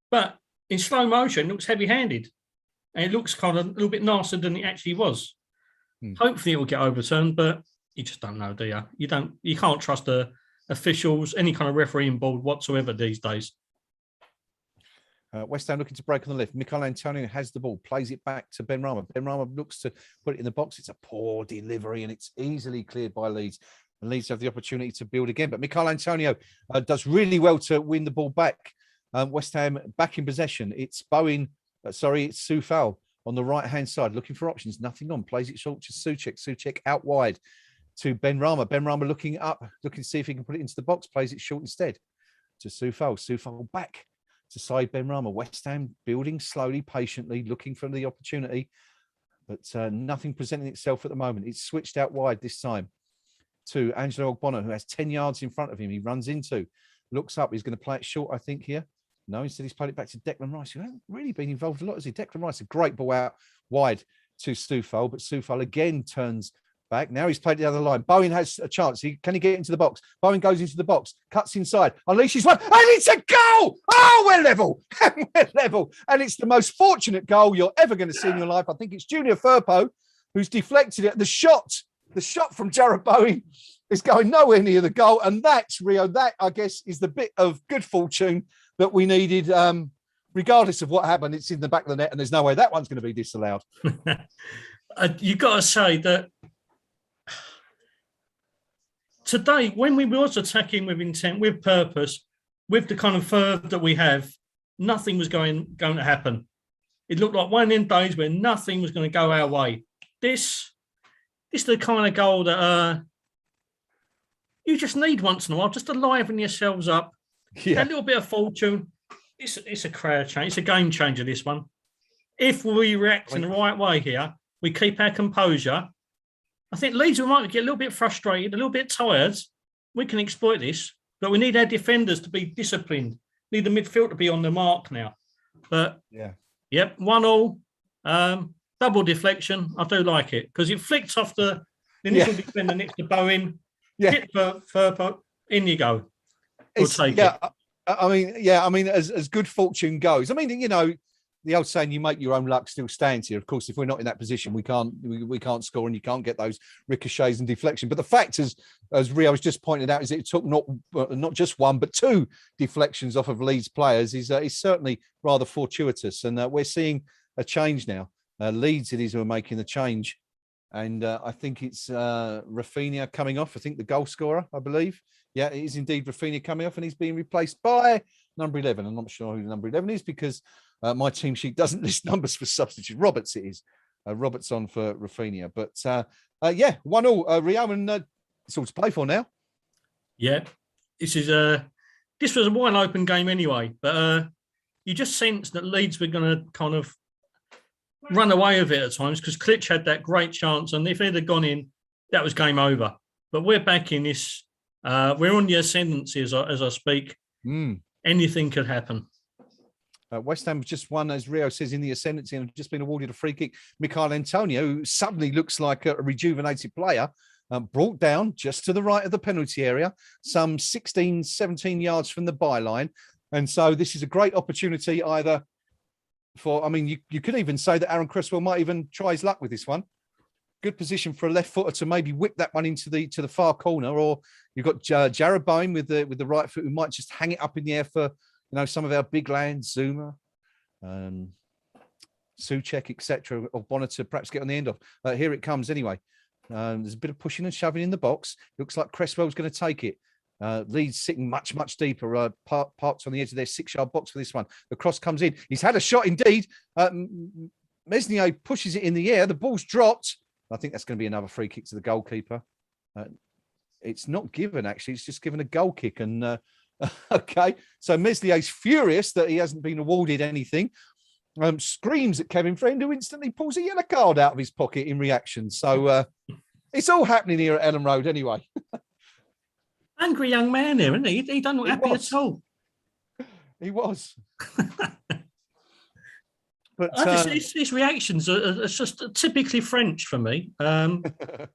C: But in slow motion, it looks heavy-handed, and it looks kind of a little bit nicer than it actually was. Hopefully, it will get overturned, but you just don't know, do you? You can't trust the officials, any kind of refereeing board whatsoever these days.
B: West Ham looking to break on the left. Mikel Antonio has the ball, plays it back to Ben Rama. Ben Rama looks to put it in the box. It's a poor delivery, and it's easily cleared by Leeds. And Leeds have the opportunity to build again. But Mikel Antonio does really well to win the ball back. West Ham back in possession. It's it's Soufal on the right-hand side, looking for options. Nothing on. Plays it short to Souček. Souček out wide to Ben Rama. Ben Rama looking up, looking to see if he can put it into the box. Plays it short instead to Soufal. Soufal back to side Ben Rama. West Ham building slowly, patiently, looking for the opportunity, but nothing presenting itself at the moment. It's switched out wide this time to Angelo Ogbonna, who has 10 yards in front of him. He runs into, looks up. He's going to play it short, I think, here. No, instead he's played it back to Declan Rice, who hasn't really been involved a lot, has he? Declan Rice, a great ball out wide to Soufal, but Soufal again turns back. Now he's played the other line. Bowen has a chance. Can he get into the box? Bowen goes into the box, cuts inside, unleashes one, and it's a goal! Oh, we're level! We're level. And it's the most fortunate goal you're ever going to see in your life. I think it's Junior Firpo who's deflected it. The shot from Jarrod Bowen is going nowhere near the goal. And that's, Rio, that, I guess, is the bit of good fortune that we needed. Regardless of what happened, it's in the back of the net, and there's no way that one's going to be disallowed.
C: You've got to say that today, when we was attacking with intent, with purpose, with the kind of fervour that we have, nothing was going to happen. It looked like one of them days where nothing was going to go our way. This is the kind of goal that you just need once in a while, just to liven yourselves up. Yeah. A little bit of fortune. It's a crowd change. It's a game changer, this one. If we react in the right way here, we keep our composure. I think Leeds might get a little bit frustrated, a little bit tired. We can exploit this, but we need our defenders to be disciplined. Need the midfield to be on the mark now. But, yep, 1-1, double deflection. I do like it because it flicked off the initial defender next to Bowen. Hit Firpo, in you go. We'll take it.
B: I mean, as good fortune goes. I mean, you know, the old saying, you make your own luck still stands here. Of course, if we're not in that position, we can't score, and you can't get those ricochets and deflection. But the fact is, as Rio has just pointed out, is it took not just one, but two deflections off of Leeds players is certainly rather fortuitous. And we're seeing a change now. Leeds, it is, who are making the change. And I think it's Rafinha coming off. I think the goal scorer, I believe. Yeah, it is indeed Rafinha coming off, and he's being replaced by number 11. I'm not sure who number 11 is because my team sheet doesn't list numbers for substitutes. Roberts it is. Roberts on for Rafinha. But 1-1, Rio, and it's all to play for now.
C: Yeah, this was a wide open game anyway, but you just sense that Leeds were going to kind of run away with it at times because Klitsch had that great chance, and if it had gone in, that was game over. But we're back in this. We're on the ascendancy as I speak. Anything could happen.
B: West Ham just won, as Rio says, in the ascendancy, and have just been awarded a free kick. Mikel Antonio, who suddenly looks like a rejuvenated player, brought down just to the right of the penalty area, some 16, 17 yards from the byline. And so this is a great opportunity either for, I mean, you could even say that Aaron Cresswell might even try his luck with this one. Good position for a left footer to maybe whip that one into the far corner, or you've got Jarrod Bowen with the right foot who might just hang it up in the air for, you know, some of our big lands, Zuma, Souček, etc., or Bonner to perhaps get on the end of. Here it comes anyway. There's a bit of pushing and shoving in the box. Looks like Cresswell's going to take it. Leeds sitting much, much deeper, parked on the edge of their 6-yard box for this one. The cross comes in. He's had a shot indeed. Mesnier pushes it in the air. The ball's dropped. I think that's going to be another free kick to the goalkeeper. It's not given, actually. It's just given a goal kick. And okay, so Mesnier's furious that he hasn't been awarded anything. Screams at Kevin Friend, who instantly pulls a yellow card out of his pocket in reaction. So it's all happening here at Ellen Road anyway.
C: Angry young man here, isn't he? He don't look happy at all.
B: He was. But
C: his reactions are just typically French for me. The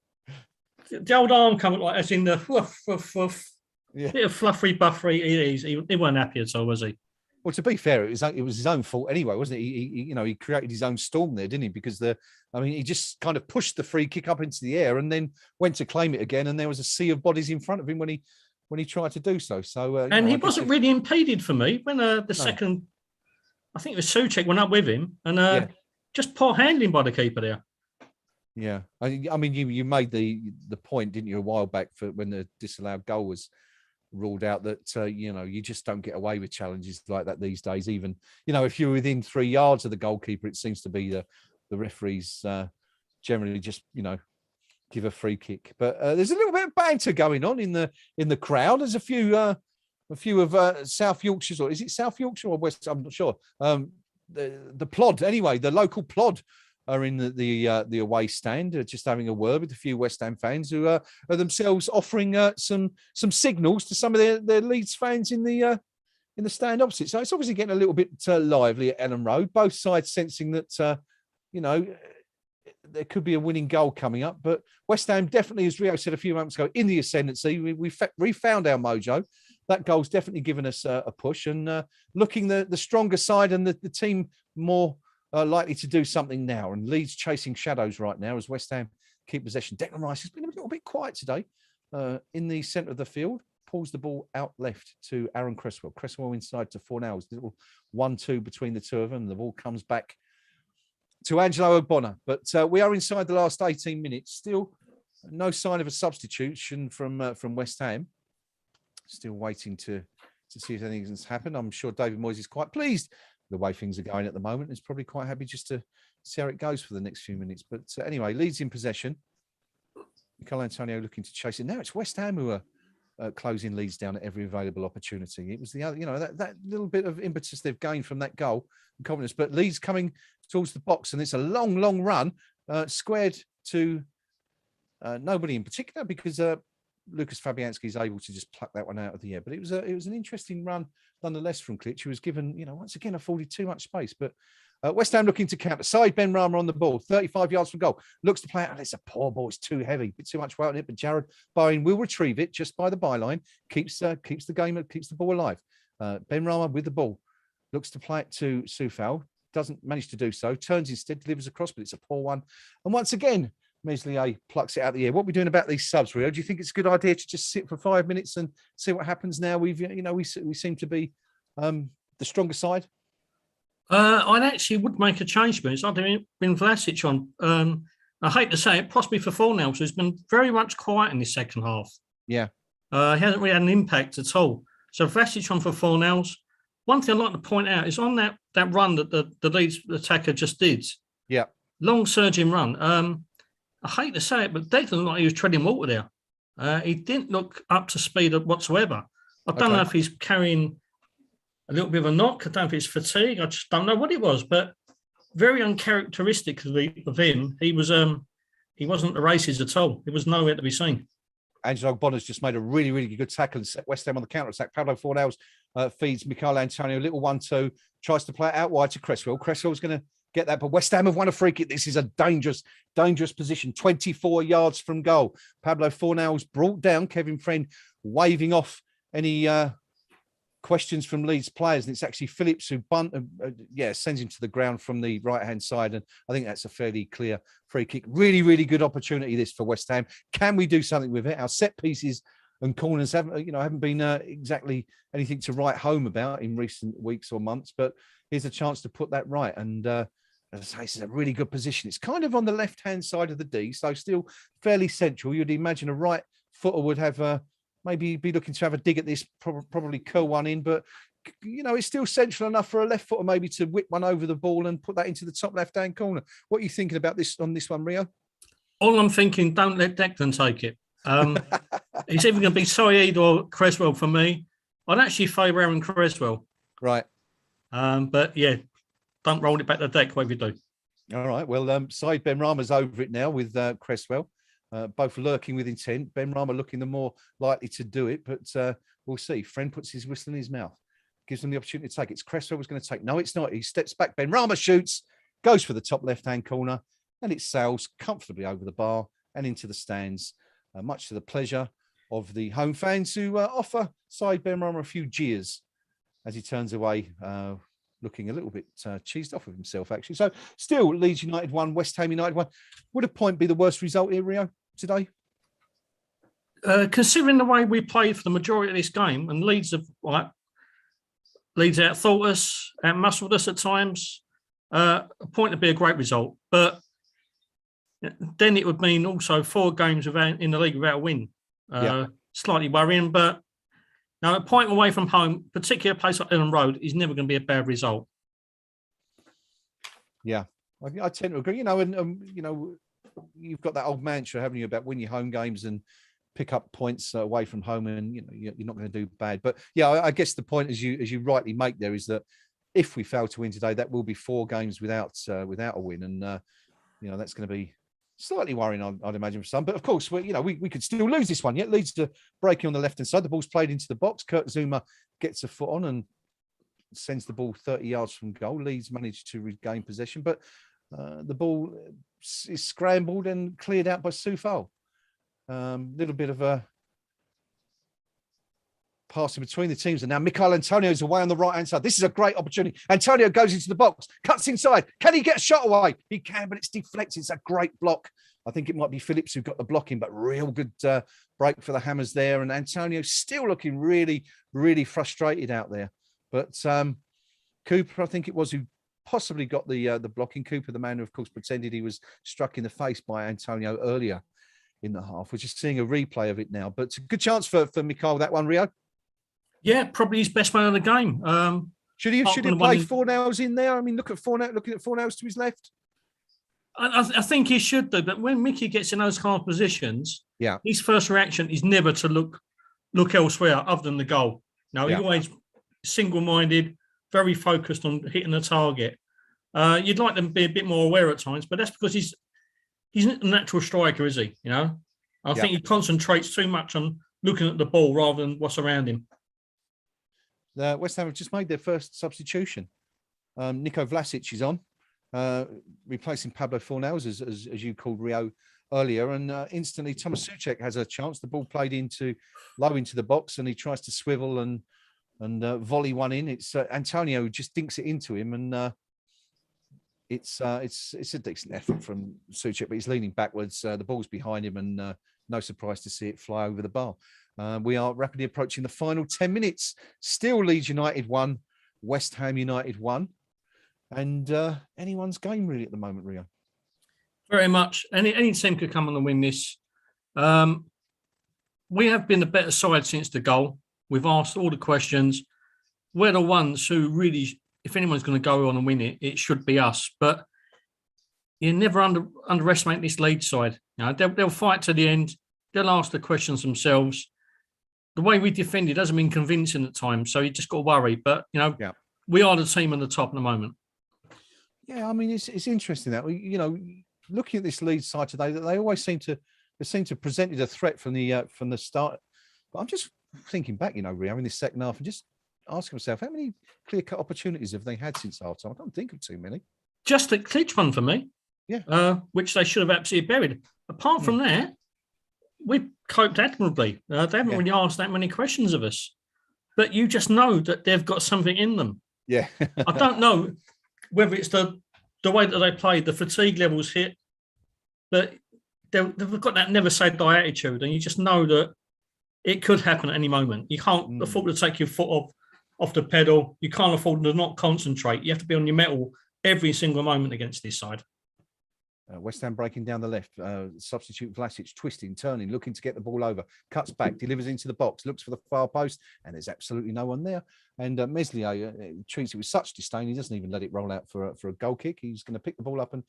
C: old arm coming like as in the woof, woof, woof. Yeah. Bit of fluffery buffery. He wasn't happy at all, was he?
B: Well, to be fair, it was his own fault anyway, wasn't it? He created his own storm there, didn't he? Because he just kind of pushed the free kick up into the air and then went to claim it again, and there was a sea of bodies in front of him when he tried to do so. So,
C: he wasn't really impeded for me when second, I think it was Souček went up with him, and just poor handling by the keeper there.
B: Yeah, I mean, you made the point, didn't you, a while back for when the disallowed goal was ruled out, that you just don't get away with challenges like that these days. Even if you're within 3 yards of the goalkeeper, it seems to be the referees generally just give a free kick. But there's a little bit of banter going on in the crowd. There's a few of South Yorkshire's, or is it South Yorkshire or West? I'm not sure. The Plod, anyway, the local Plod are in the away stand, just having a word with a few West Ham fans who are themselves offering some signals to some of their Leeds fans in the stand opposite. So it's obviously getting a little bit lively at Ellen Road. Both sides sensing that there could be a winning goal coming up, but West Ham definitely, as Rio said a few moments ago, in the ascendancy. We refound our mojo. That goal's definitely given us a push, and looking the stronger side and the team more likely to do something now. And Leeds chasing shadows right now as West Ham keep possession. Declan Rice has been a little bit quiet today in the centre of the field. Pulls the ball out left to Aaron Cresswell. Cresswell inside to Fornals. Little 1-2 between the two of them. The ball comes back to Angelo Ogbonna. But we are inside the last 18 minutes. Still no sign of a substitution from West Ham. Still waiting to see if anything's happened. I'm sure David Moyes is quite pleased the way things are going at the moment. He's probably quite happy just to see how it goes for the next few minutes. But anyway, Leeds in possession. Mikel Antonio looking to chase it. Now it's West Ham who are closing Leeds down at every available opportunity. It was the other, that little bit of impetus they've gained from that goal and confidence. But Leeds coming towards the box, and it's a long, long run, squared to nobody in particular, because Lucas Fabianski is able to just pluck that one out of the air. But it was an interesting run nonetheless from Klitsch, who was given, once again, afforded too much space. But West Ham looking to counter. Saeed Benrahma on the ball, 35 yards from goal. Looks to play out. It's a poor ball. It's too heavy. A bit too much weight on it. But Jared Bowen will retrieve it just by the byline. Keeps the game, keeps the ball alive. Benrahma with the ball. Looks to play it to Soufal. Doesn't manage to do so. Turns instead, delivers across, but it's a poor one. And once again, Meslier plucks it out of the air. What are we doing about these subs, Rio? Do you think it's a good idea to just sit for 5 minutes and see what happens now? We seem to be the stronger side.
C: I actually would make a change, but I'd been Vlasic on. I hate to say it, possibly for Fornals, who's been very much quiet in the second half.
B: Yeah.
C: He hasn't really had an impact at all. So Vlasic on for Fornals. One thing I'd like to point out is on that run that the Leeds attacker just did.
B: Yeah.
C: Long surging run. I hate to say it, but Declan looked like he was treading water there. He didn't look up to speed whatsoever. I don't know if he's carrying a little bit of a knock. I don't know if it's fatigue. I just don't know what it was, but very uncharacteristically of him. He wasn't at the races at all. It was nowhere to be seen.
B: Angelo Ogbonna's just made a really, really good tackle and set West Ham on the counter-attack. Pablo Fornals feeds Mikel Antonio, a little 1-2, tries to play it out wide to Cresswell. Cresswell's going to get that, but West Ham have won a free kick. This is a dangerous position. 24 yards from goal. Pablo Fornals brought down. Kevin Friend waving off any questions from Leeds players, and it's actually Phillips who sends him to the ground from the right-hand side, and I think that's a fairly clear free kick. Really, really good opportunity this for West Ham. Can we do something with it? Our set pieces and corners haven't been exactly anything to write home about in recent weeks or months, but here's a chance to put that right. And as I say, this is a really good position. It's kind of on the left-hand side of the D, so still fairly central. You'd imagine a right footer would have maybe be looking to have a dig at this, probably curl one in, but it's still central enough for a left footer maybe to whip one over the ball and put that into the top left-hand corner. What are you thinking about this on this one, Rio?
C: All I'm thinking, don't let Declan take it. It's either going to be Saeed or Cresswell for me. I'd actually favour Aaron Cresswell.
B: Right.
C: But yeah, don't roll it back the deck, whatever you do.
B: All right. Well, Saeed Benrahma's over it now with Cresswell. both lurking with intent. Ben Rama looking the more likely to do it, but we'll see. Friend puts his whistle in his mouth, gives him the opportunity to take it. It's Cresswell was going to take. No, it's not. He steps back. Ben Rama shoots, goes for the top left-hand corner, and it sails comfortably over the bar and into the stands, much to the pleasure of the home fans who offer side Ben Rama a few jeers as he turns away, looking a little bit cheesed off of himself, actually. So still, Leeds United 1, West Ham United 1. Would a point be the worst result here, Rio, today?
C: Considering the way we played for the majority of this game, and Leeds have Leeds outthought us, outmuscled us at times, a point would be a great result. But then it would mean also 4 games in the league without a win. Slightly worrying, but now a point away from home, particularly a place like Ellen Road, is never going to be a bad result.
B: Yeah, I tend to agree. You know, and you know, you've got that old mantra, haven't you, about win your home games and pick up points away from home, and you know you're not going to do bad. But yeah, I guess the point, as you rightly make there, is that if we fail to win today, that will be 4 games without a win, and you know that's going to be slightly worrying, I'd imagine, for some. But of course, we could still lose this one. Yet Leeds to breaking on the left hand side. The ball's played into the box. Kurt Zuma gets a foot on and sends the ball 30 yards from goal. Leeds managed to regain possession, but the ball is scrambled and cleared out by Soufal. Little bit of a passing between the teams, and now Michail Antonio's away on the right hand side. This is a great opportunity. Antonio goes into the box, cuts inside. Can he get a shot away? He can, but it's deflected. It's a great block. I think it might be Phillips who got the blocking, but real good break for the Hammers there. And Antonio still looking really, really frustrated out there. But Cooper, I think it was, who possibly got the blocking. Cooper, the man who, of course, pretended he was struck in the face by Antonio earlier in the half. We're just seeing a replay of it now. But a good chance for Michail, that one, Rio.
C: Yeah, probably his best man of the game.
B: Should he play Fornals in there? I mean, looking at Fornals to his left.
C: I think he should do, but when Mickey gets in those kind of positions, his first reaction is never to look elsewhere other than the goal. No, he's always single-minded, very focused on hitting the target. You'd like them to be a bit more aware at times, but that's because he's not a natural striker, is he? You know, I think he concentrates too much on looking at the ball rather than what's around him.
B: West Ham have just made their first substitution. Niko Vlasic is on, replacing Pablo Fornals, as you called Rio earlier, and instantly Thomas Souček has a chance. The ball played low into the box, and he tries to swivel and volley one in. It's Antonio who just dinks it into him, and it's a decent effort from Souček, but he's leaning backwards. The ball's behind him, and no surprise to see it fly over the bar. We are rapidly approaching the final 10 minutes. Still Leeds United 1, West Ham United 1. And anyone's game really at the moment, Rio.
C: Very much. Any team could come on and win this. We have been the better side since the goal. We've asked all the questions. We're the ones who really, if anyone's going to go on and win it, it should be us. But you never underestimate this Leeds side. You know, they'll fight to the end. They'll ask the questions themselves. The way we defended hasn't been convincing at times, so you just got to worry. But, you know, we are the team on the top at the moment.
B: Yeah, I mean, it's interesting that, you know, looking at this Leeds side today, that they always seem to present a threat from the start. But I'm just thinking back, you know, Rio, in this second half, and just asking myself, how many clear-cut opportunities have they had since half-time? I can't think of too many.
C: Just a Klitsch one for me.
B: Yeah.
C: Which they should have absolutely buried. Apart from that, we coped admirably. They haven't really asked that many questions of us. But you just know that they've got something in them.
B: Yeah.
C: I don't know whether it's the way that they played, the fatigue levels hit, but they've got that never say die attitude, and you just know that it could happen at any moment. You can't afford to take your foot off the pedal. You can't afford to not concentrate. You have to be on your mettle every single moment against this side.
B: West Ham breaking down the left. Substitute Vlasic twisting, turning, looking to get the ball over. Cuts back, delivers into the box, looks for the far post, and there's absolutely no one there. And Meslier treats it with such disdain, he doesn't even let it roll out for a goal kick. He's going to pick the ball up, and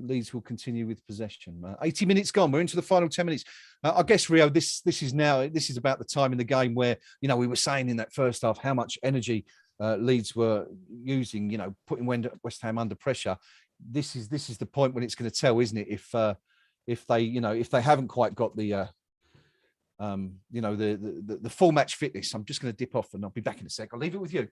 B: Leeds will continue with possession. 80 minutes gone. We're into the final 10 minutes. I guess, Rio, this is about the time in the game where, you know, we were saying in that first half how much energy Leeds were using, you know, putting West Ham under pressure. This is the point when it's going to tell, isn't it? if they haven't quite got the the full match fitness. I'm just going to dip off and I'll be back in a sec. I'll leave it with you.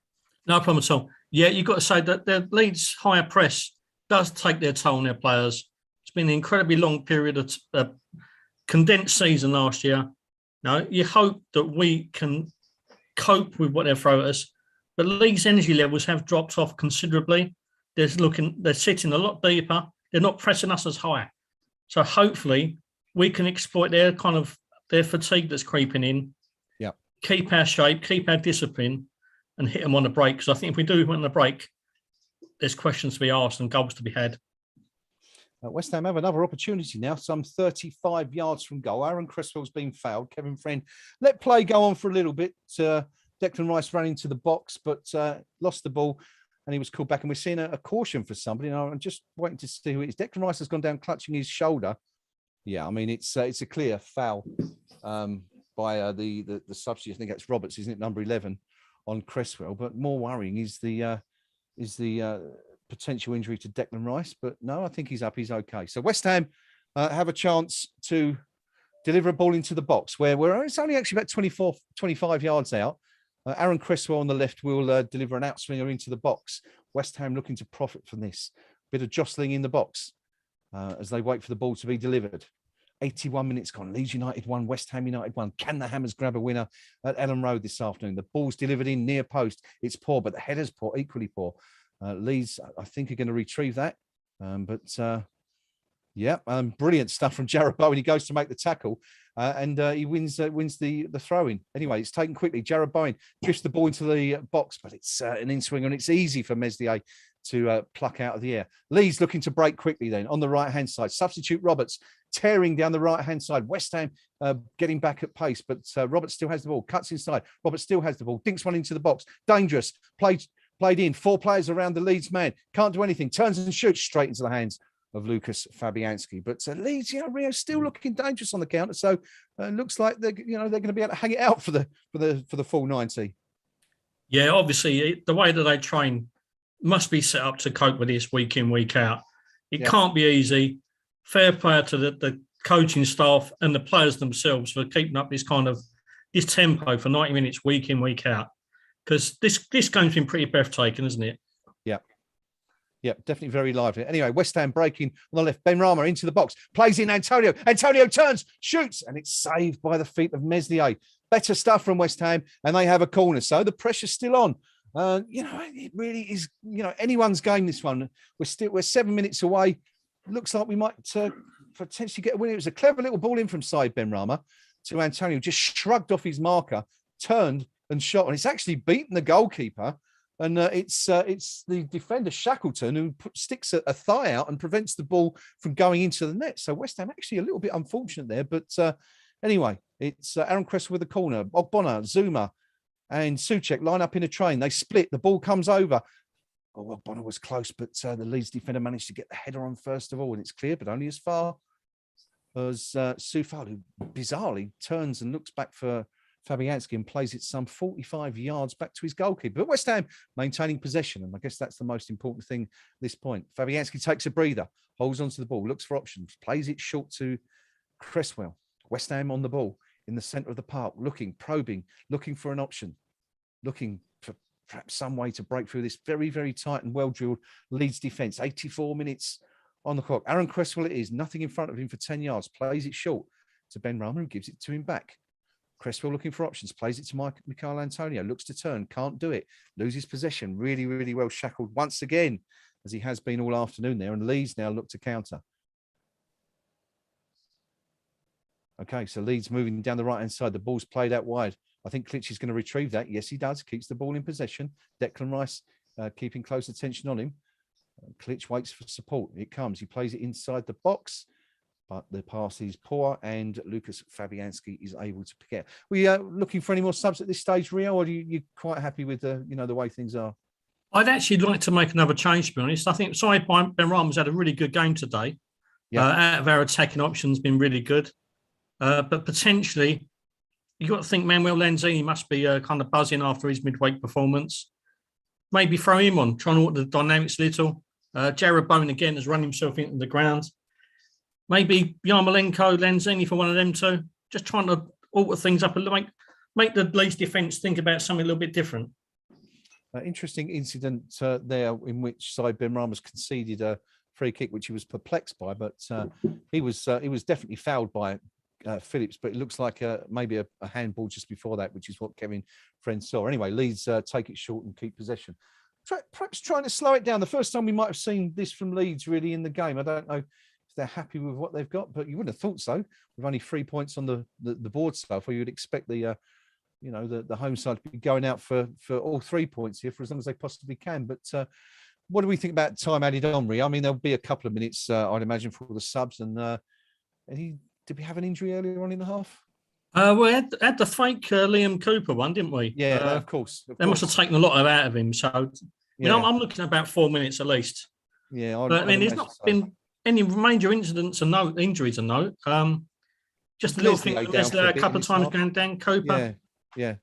C: No problem at all. Yeah, you've got to say that the Leeds higher press does take their toll on their players. It's been an incredibly long period of condensed season last year. Now, you hope that we can cope with what they throw at us, but Leeds' energy levels have dropped off considerably. They're sitting a lot deeper. They're not pressing us as high. So hopefully we can exploit their fatigue that's creeping in.
B: Yeah.
C: Keep our shape, keep our discipline, and hit them on the break. Because I think if we do win the break, there's questions to be asked and goals to be had.
B: West Ham have another opportunity now, some 35 yards from goal. Aaron Cresswell's been fouled. Kevin Friend let play go on for a little bit. Declan Rice ran into the box, but lost the ball, and he was called back. And we're seeing a caution for somebody. And I'm just waiting to see who it is. Declan Rice has gone down clutching his shoulder. Yeah, I mean, it's a clear foul by the substitute. I think that's Roberts, isn't it? Number 11 on Cresswell. But more worrying is the potential injury to Declan Rice. But no, I think he's up. He's okay. So West Ham have a chance to deliver a ball into the box where it's only actually about 25 yards out. Aaron Cresswell on the left will deliver an outswinger into the box. West Ham looking to profit from this. Bit of jostling in the box as they wait for the ball to be delivered. 81 minutes gone. Leeds United 1, West Ham United 1. Can the Hammers grab a winner at Ellen Road this afternoon? The ball's delivered in near post. It's poor, but the header's poor, equally poor. Leeds, I think, are going to retrieve that. Brilliant stuff from Jarrod Bowen. He goes to make the tackle and he wins the throw-in. Anyway, it's taken quickly. Jarrod Bowen drifts the ball into the box, but it's an in-swinger and it's easy for Meslier to pluck out of the air. Leeds looking to break quickly then on the right-hand side. Substitute Roberts tearing down the right-hand side. West Ham getting back at pace, but Roberts still has the ball. Cuts inside. Roberts still has the ball. Dinks one into the box. Dangerous. Played in. 4 players around the Leeds man. Can't do anything. Turns and shoots straight into the hands of Lucas Fabianski. But Leeds, Rio still looking dangerous on the counter. So looks like they're going to be able to hang it out for the full 90.
C: Yeah, obviously the way that they train must be set up to cope with this week in, week out. It can't be easy. Fair play to the coaching staff and the players themselves for keeping up this tempo for 90 minutes week in, week out. Because this game's been pretty breathtaking, isn't it?
B: Yeah, definitely very lively. Anyway, West Ham breaking on the left. Ben Rama into the box. Plays in Antonio. Antonio turns, shoots, and it's saved by the feet of Meslier. Better stuff from West Ham, and they have a corner. So the pressure's still on. It really is, anyone's game, this one. We're 7 minutes away. Looks like we might potentially get a win. It was a clever little ball in from side Ben Rama to Antonio. Just shrugged off his marker, turned and shot. And it's actually beaten the goalkeeper. And it's the defender Shackleton who sticks a thigh out and prevents the ball from going into the net. So West Ham actually a little bit unfortunate there. But anyway, it's Aaron Cresswell with the corner. Ogbonna, Zuma and Souček line up in a train. They split. The ball comes over. Oh, well, Bonner was close, but the Leeds defender managed to get the header on first of all. And it's clear, but only as far as Soufal, who bizarrely turns and looks back for Fabianski and plays it some 45 yards back to his goalkeeper. But West Ham maintaining possession, and I guess that's the most important thing at this point. Fabianski takes a breather, holds onto the ball, looks for options, plays it short to Cresswell. West Ham on the ball in the centre of the park, looking, probing, looking for an option, looking for perhaps some way to break through this very, very tight and well-drilled Leeds defence. 84 minutes on the clock. Aaron Cresswell it is, nothing in front of him for 10 yards, plays it short to Ben Rama, who gives it to him back. Cresswell looking for options, plays it to Michael Antonio, looks to turn, can't do it, loses possession, really, really well shackled once again, as he has been all afternoon there, and Leeds now look to counter. Okay, so Leeds moving down the right-hand side, the ball's played out wide. I think Klitsch is going to retrieve that. Yes, he does, keeps the ball in possession. Declan Rice keeping close attention on him. Klitsch waits for support, it comes, he plays it inside the box. But the pass is poor, and Lucas Fabianski is able to pick it. We are looking for any more subs at this stage, Rio, or are you quite happy with the way things are?
C: I'd actually like to make another change, to be honest. I think Ben Rama's had a really good game today. Yeah. Out of our attacking options, been really good. But potentially, you've got to think Manuel Lanzini must be kind of buzzing after his midweek performance. Maybe throw him on, try and alter the dynamics a little. Jarrod Bowen again has run himself into the ground. maybe Yarmolenko, Lanzini for one of them two. Just trying to alter things up and make the Leeds defence think about something a little bit different.
B: Interesting incident there in which Said Benrahma's conceded a free kick, which he was perplexed by, but he was definitely fouled by Phillips, but it looks like maybe a handball just before that, which is what Kevin Friend saw. Anyway, Leeds take it short and keep possession. Perhaps trying to slow it down. The first time we might have seen this from Leeds really in the game. I don't know if they're happy with what they've got, but you wouldn't have thought so. With only 3 points on the board so far, you'd expect the home side to be going out for all 3 points here for as long as they possibly can. But what do we think about time added on, Rio? I mean, there'll be a couple of minutes, I'd imagine, for all the subs. And did we have an injury earlier on in the half?
C: We had the fake Liam Cooper one, didn't we?
B: Yeah, of course.
C: They must have taken a lot out of him. So, I'm looking at about 4 minutes at least.
B: Yeah,
C: but I mean, there's not been any major incidents and injuries to note. Just a little thing, Leslie a couple of times going down, Cooper.
B: Yeah.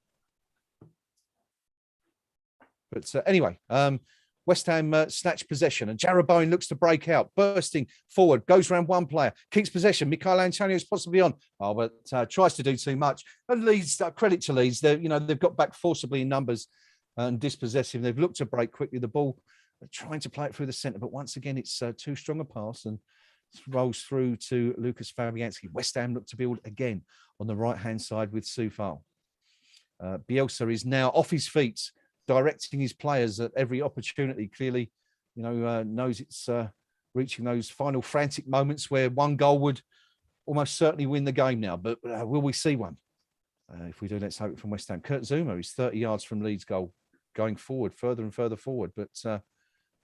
B: But anyway, West Ham snatch possession and Jarrod Bowen looks to break out, bursting forward, goes around one player, keeps possession. Michail Antonio is possibly on, but tries to do too much. And Leeds, credit to Leeds, they've got back forcibly in numbers and dispossessive. They've looked to break quickly the ball, trying to play it through the centre, but once again, it's too strong a pass and rolls through to Lucas Fabianski. West Ham look to build again on the right-hand side with Soufal. Bielsa is now off his feet, directing his players at every opportunity. Clearly, knows it's reaching those final frantic moments where one goal would almost certainly win the game now. But will we see one? If we do, let's hope from West Ham. Kurt Zuma is 30 yards from Leeds' goal, going forward, further and further forward, but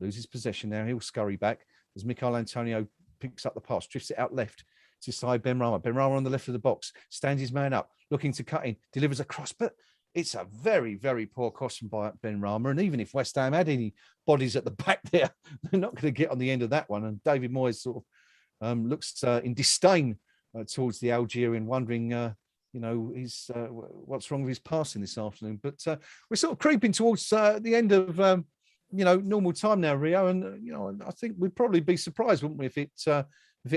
B: loses possession now. He'll scurry back as Michail Antonio picks up the pass, drifts it out left to Said Benrahma. Benrahma on the left of the box, stands his man up, looking to cut in, delivers a cross, but it's a very, very poor cross from Benrahma. And even if West Ham had any bodies at the back there, they're not going to get on the end of that one. And David Moyes sort of looks in disdain towards the Algerian, wondering, what's wrong with his passing this afternoon. But we're sort of creeping towards the end of, normal time now, Rio. And, I think we'd probably be surprised, wouldn't we, if it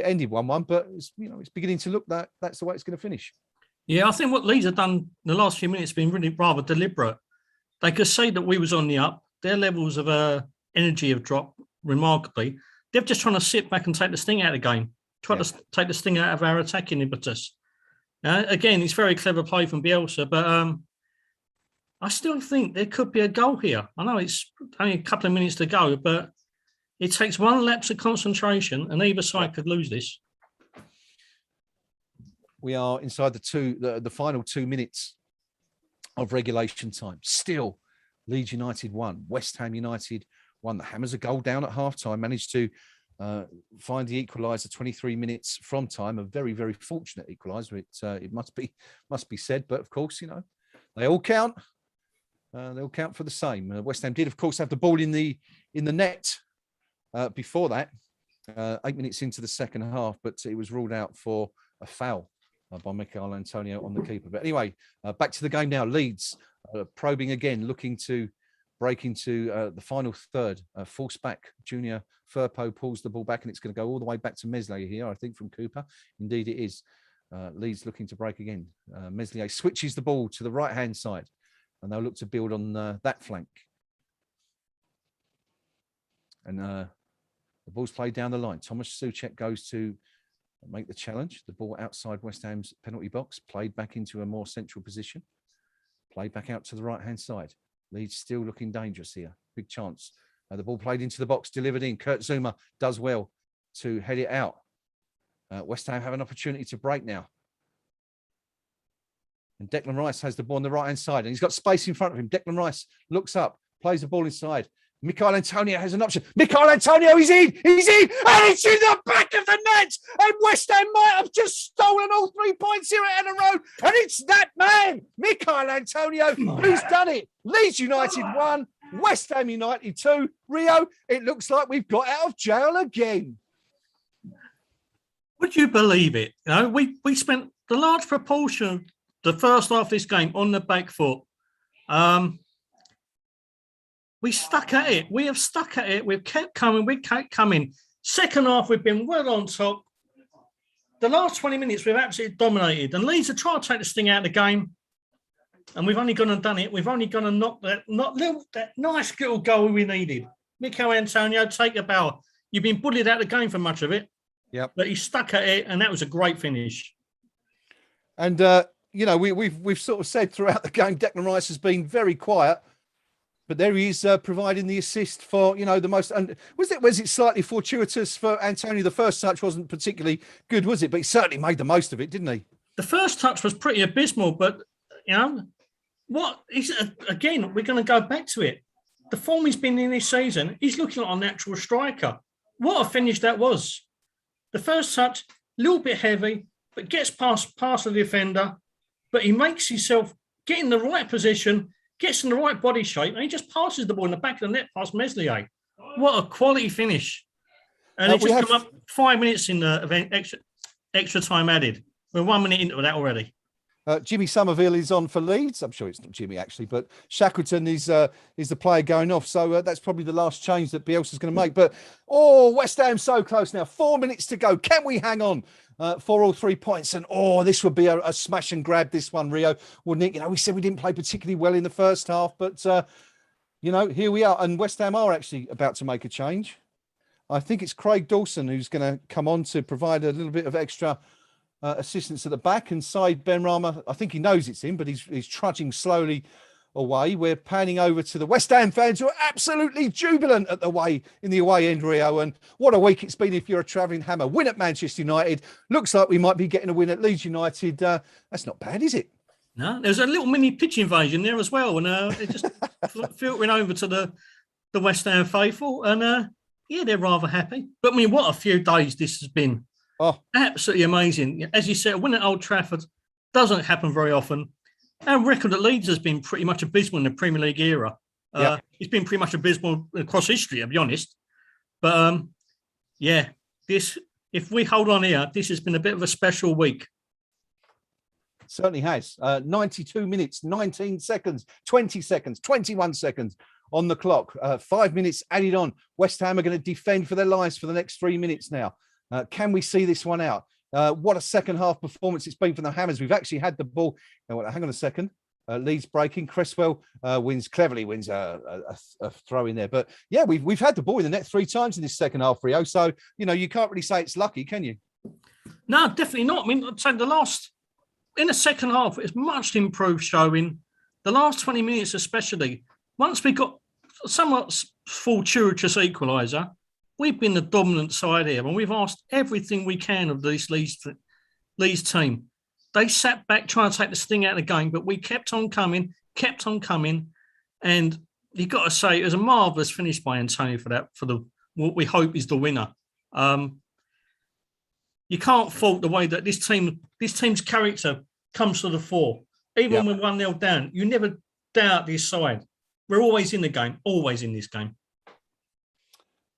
B: ended 1-1. But, it's beginning to look that that's the way it's going to finish.
C: Yeah, I think what Leeds have done in the last few minutes has been really rather deliberate. They could say that we was on the up. Their levels of energy have dropped remarkably. They're just trying to sit back and take the sting out of the game, to take the sting out of our attacking impetus. Again, it's very clever play from Bielsa, but I still think there could be a goal here. I know it's only a couple of minutes to go, but it takes one lapse of concentration and either side could lose this.
B: We are inside the final 2 minutes of regulation time. Still, Leeds United won. West Ham United won. The Hammers a goal down at half-time, managed to find the equaliser 23 minutes from time. A very, very fortunate equaliser, it must be said. But of course, they all count. They all count for the same. West Ham did, of course, have the ball in the net before that, 8 minutes into the second half, but it was ruled out for a foul by Michail Antonio on the keeper. But anyway, back to the game now. Leeds probing again, looking to break into the final third. Force back. Junior Firpo pulls the ball back, and it's going to go all the way back to Meslier here, I think, from Cooper. Indeed, it is. Leeds looking to break again. Meslier switches the ball to the right-hand side, and they'll look to build on that flank. And the ball's played down the line. Thomas Souček goes to make the challenge. The ball outside West Ham's penalty box, played back into a more central position, played back out to the right-hand side. Leeds still looking dangerous here. Big chance. The ball played into the box, delivered in. Kurt Zuma does well to head it out. West Ham have an opportunity to break now. And Declan Rice has the ball on the right-hand side, and he's got space in front of him. Declan Rice looks up, plays the ball inside. Michail Antonio has an option. Michail Antonio, he's in, and it's in the back of the net. And West Ham might have just stolen all 3 points here at Anna Road. And it's that man, Michail Antonio, who's done it. Leeds United 1, West Ham United 2. Rio, it looks like we've got out of jail again.
C: Would you believe it? We spent the large proportion of the first half of this game on the back foot. We stuck at it. We have stuck at it. We've kept coming. We kept coming. Second half, we've been well on top. the last 20 minutes, we've absolutely dominated. And Leeds have tried to take this thing out of the game. And we've only gone and done it. We've only gone and knocked that nice little goal we needed. Mikel Antonio, take a bow. You've been bullied out of the game for much of it.
B: Yep.
C: But he stuck at it, and that was a great finish.
B: And, we've sort of said throughout the game, Declan Rice has been very quiet. But there he is providing the assist for, the most. And was it slightly fortuitous for Antonio? The first touch wasn't particularly good, was it? But he certainly made the most of it, didn't he?
C: The first touch was pretty abysmal, but what is again? We're going to go back to it. The form he's been in this season, he's looking like a natural striker. What a finish that was! The first touch, a little bit heavy, but gets past the defender. But he makes himself get in the right position. Gets in the right body shape, and he just passes the ball in the back of the net past Meslier. What a quality finish. And it just come up 5 minutes in the event, extra time added. We're 1 minute into that already.
B: Jimmy Somerville is on for Leeds. I'm sure it's not Jimmy, actually, but Shackleton is the player going off. So that's probably the last change that Bielsa's going to make. But, West Ham so close now. 4 minutes to go. Can we hang on for all 3 points? And, this would be a smash and grab, this one, Rio, wouldn't it? We said we didn't play particularly well in the first half, but, here we are. And West Ham are actually about to make a change. I think it's Craig Dawson who's going to come on to provide a little bit of extra assistance at the back, and Said Benrahma, I think he knows it's him, but he's trudging slowly away. We're panning over to the West Ham fans who are absolutely jubilant at in the away end, Rio. And what a week it's been if you're a travelling Hammer. Win at Manchester United. Looks like we might be getting a win at Leeds United. That's not bad, is it?
C: No, there's a little mini pitch invasion there as well, and it just filtering over to the West Ham faithful, and they're rather happy. But what a few days this has been.
B: Oh,
C: absolutely amazing. As you said, a win at Old Trafford doesn't happen very often. Our record at Leeds has been pretty much abysmal in the Premier League era. It's been pretty much abysmal across history, I'll be honest. But, if we hold on here, this has been a bit of a special week.
B: Certainly has. 92 minutes, 19 seconds, 20 seconds, 21 seconds on the clock. 5 minutes added on. West Ham are going to defend for their lives for the next 3 minutes now. Can we see this one out? What a second half performance it's been from the Hammers. We've actually had the ball. Hang on a second. Leeds breaking. Cresswell cleverly wins a throw in there. But yeah, we've had the ball in the net 3 times in this second half, Rio. So you can't really say it's lucky, can you?
C: No, definitely not. I'd say in the second half, it's much improved showing. The last 20 minutes, especially, once we got somewhat fortuitous equaliser, we've been the dominant side here, and we've asked everything we can of this Leeds team. They sat back trying to take this thing out of the game, but we kept on coming, and you've got to say it was a marvellous finish by Antonio for what we hope is the winner. You can't fault the way that this team's character comes to the fore. Even when we're 1-0 down, you never doubt this side. We're always in the game, always in this game.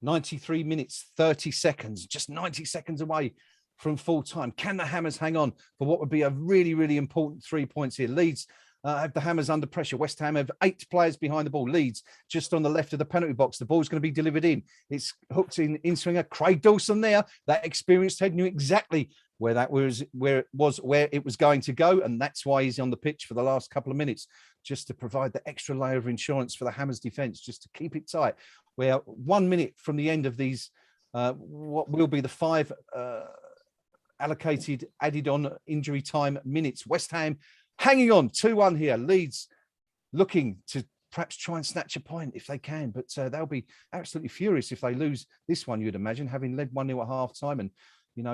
B: 93 minutes, 30 seconds, just 90 seconds away from full time. Can the Hammers hang on for what would be a really, really important 3 points here? Leeds have the Hammers under pressure. West Ham have 8 players behind the ball. Leeds just on the left of the penalty box. The ball's going to be delivered in. It's hooked in swinger. Craig Dawson there, that experienced head, knew exactly where it was going to go, and that's why he's on the pitch for the last couple of minutes, just to provide the extra layer of insurance for the Hammers defence, just to keep it tight. We're 1 minute from the end of these, what will be the 5 allocated, added on injury time minutes. West Ham hanging on 2-1 here. Leeds looking to perhaps try and snatch a point if they can, but they'll be absolutely furious if they lose this one, you'd imagine, having led 1-0 at half time and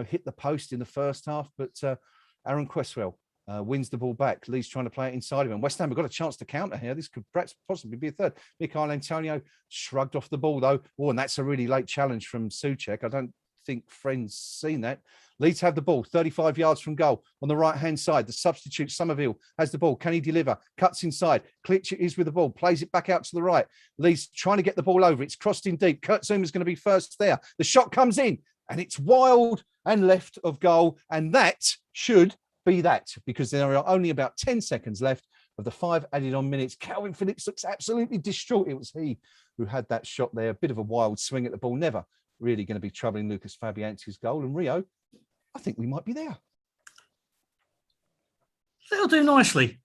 B: hit the post in the first half. But Aaron Cresswell wins the ball back. Leeds trying to play it inside of him. West Ham have got a chance to counter here. This could perhaps possibly be a third. Mikel Antonio shrugged off the ball though. And that's a really late challenge from Souček. I don't think Friend's seen that. Leeds have the ball 35 yards from goal on the right-hand side. The substitute Somerville has the ball. Can he deliver? Cuts inside. Klitsch is with the ball. Plays it back out to the right. Leeds trying to get the ball over. It's crossed in deep. Kurt Zouma's going to be first there. The shot comes in and it's wild and left of goal. And that should be that, because there are only about 10 seconds left of the 5 added on minutes. Calvin Phillips looks absolutely distraught. It was he who had that shot there. A bit of a wild swing at the ball. Never really going to be troubling Lucas Fabianski's goal. And Rio, I think we might be there.
C: They'll do nicely.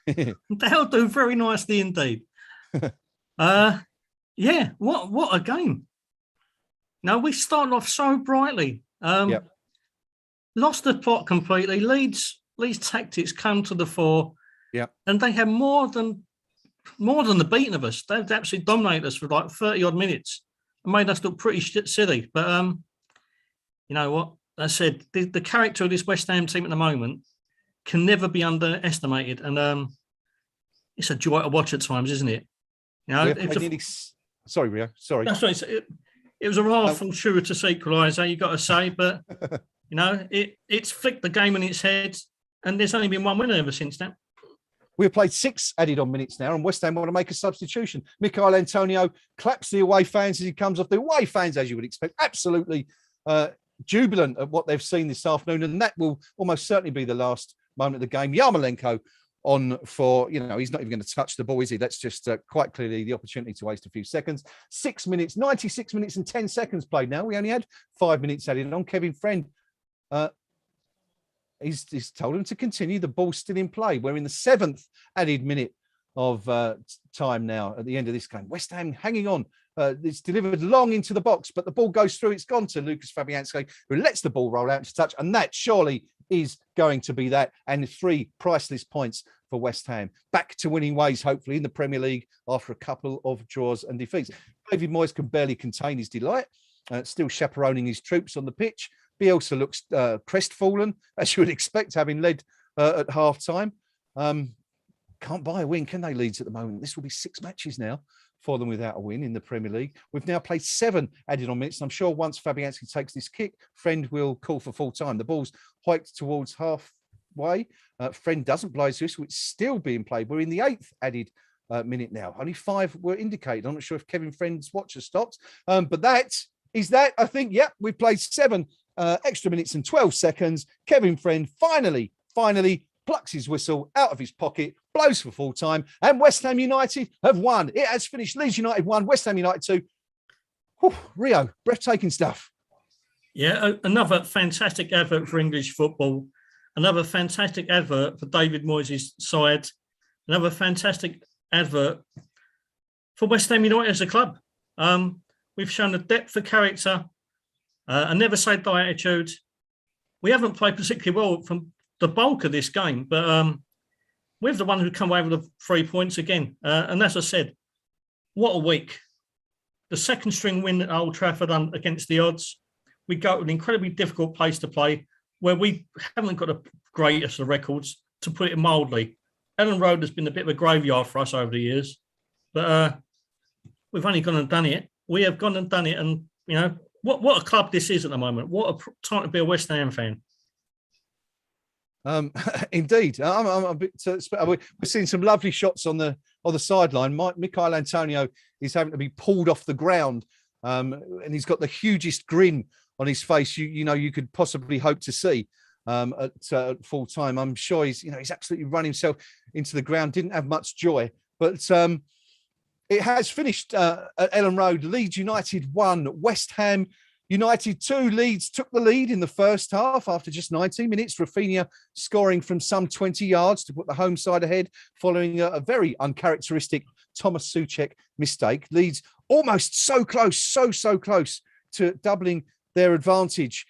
C: They'll do very nicely indeed. Yeah, what a game. Now, we started off so brightly. Lost the plot completely. Leeds tactics come to the fore.
B: Yeah.
C: And they had more than the beating of us. They've absolutely dominated us for like 30 odd minutes and made us look pretty silly. But you know what? I said the character of this West Ham team at the moment can never be underestimated. And it's a joy to watch at times, isn't it? You know,
B: sorry, Rio. Sorry.
C: That's right. It was a rather fortuitous equaliser, you got to say, but you know, it's flicked the game on its head, and there's only been one winner ever since then.
B: We've played 6 added on minutes now, and West Ham want to make a substitution. Michail Antonio claps the away fans as he comes off. The away fans, as you would expect, absolutely jubilant at what they've seen this afternoon, and that will almost certainly be the last moment of the game. Yarmolenko on for, you know, he's not even going to touch the ball, is he? That's just quite clearly the opportunity to waste a few seconds. 6 minutes, 96 minutes and 10 seconds played now. We only had 5 minutes added on. Kevin Friend, he's told him to continue. The ball's still in play. We're in the 7th added minute of time now at the end of this game. West Ham hanging on. It's delivered long into the box, but the ball goes through. It's gone to Lucas Fabianski, who lets the ball roll out into touch, and that surely is going to be that. And 3 priceless points for West Ham. Back to winning ways, hopefully, in the Premier League after a couple of draws and defeats. David Moyes can barely contain his delight, still chaperoning his troops on the pitch. Bielsa looks crestfallen, as you would expect, having led at half-time. Can't buy a win, can they, Leeds, at the moment? This will be 6 matches now for them without a win in the Premier League. We've now played 7 added on minutes. And I'm sure once Fabianski takes this kick, Friend will call for full time. The ball's hiked towards halfway. Friend doesn't blow his whistle. It's still being played. We're in the 8th added minute now. Only 5 were indicated. I'm not sure if Kevin Friend's watch has stopped. But that is that. I think, we've played 7 extra minutes and 12 seconds. Kevin Friend finally plucks his whistle out of his pocket, blows for full time, and West Ham United have won. It has finished. Leeds United 1, West Ham United 2. Whew, Rio, breathtaking stuff.
C: Yeah, another fantastic advert for English football. Another fantastic advert for David Moyes' side. Another fantastic advert for West Ham United as a club. We've shown a depth of character, a never say die attitude. We haven't played particularly well from the bulk of this game, but we're the one who come away with the 3 points again. And as I said, what a week. The second string win at Old Trafford against the odds. We go to an incredibly difficult place to play where we haven't got the greatest of records, to put it mildly. Ellen Road has been a bit of a graveyard for us over the years, but we've only gone and done it. We have gone and done it. And, you know, what a club this is at the moment. What a time to be a West Ham fan.
B: Indeed, I'm a bit. We're seeing some lovely shots on the sideline. Michail Antonio is having to be pulled off the ground, and he's got the hugest grin on his face you could possibly hope to see at full time. I'm sure he's absolutely run himself into the ground. Didn't have much joy, but it has finished at Ellen Road. Leeds United 1, West Ham United 2. Leeds took the lead in the first half after just 19 minutes. Rafinha scoring from some 20 yards to put the home side ahead following a very uncharacteristic Thomas Souček mistake. Leeds almost so close, so close to doubling their advantage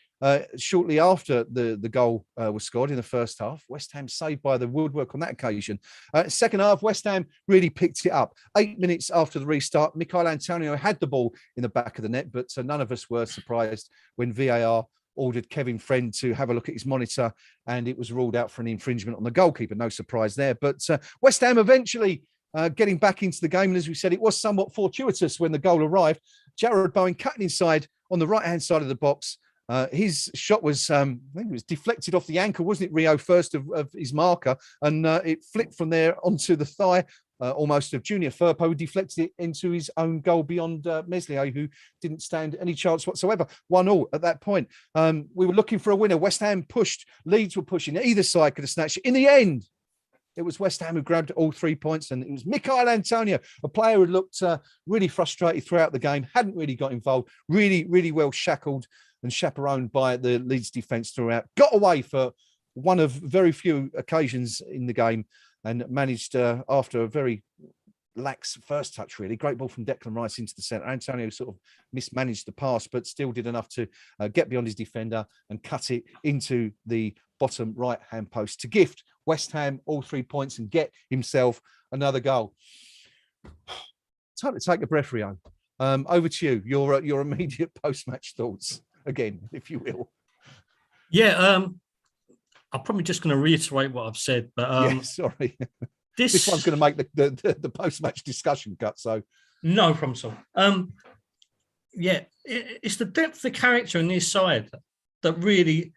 B: shortly after the goal was scored in the first half. West Ham saved by the woodwork on that occasion. Second half, West Ham really picked it up. 8 minutes after the restart, Michail Antonio had the ball in the back of the net, but none of us were surprised when VAR ordered Kevin Friend to have a look at his monitor, and it was ruled out for an infringement on the goalkeeper. No surprise there. But West Ham eventually getting back into the game, and as we said, it was somewhat fortuitous when the goal arrived. Jarrod Bowen cutting inside on the right-hand side of the box. His shot was, I think it was deflected off the ankle, wasn't it, Rio, first of his marker, and it flicked from there onto the thigh, almost of Junior Firpo, who deflected it into his own goal beyond Meslier, who didn't stand any chance whatsoever. 1-1 at that point. We were looking for a winner. West Ham pushed. Leeds were pushing. Either side could have snatched it. In the end, it was West Ham who grabbed all 3 points, and it was Michail Antonio, a player who looked really frustrated throughout the game, hadn't really got involved, really well shackled and chaperoned by the Leeds defence throughout. Got away for one of very few occasions in the game and managed, after a very lax first touch, really. Great ball from Declan Rice into the centre. Antonio sort of mismanaged the pass, but still did enough to get beyond his defender and cut it into the bottom right-hand post to gift West Ham all 3 points and get himself another goal. Time to take a breath, Rio. Over to you. Your immediate post-match thoughts again, if you will.
C: Yeah, I'm probably just going to reiterate what I've said, but
B: sorry. This one's going to make the post-match discussion cut. So
C: no problem, sir. It's the depth of character in this side that really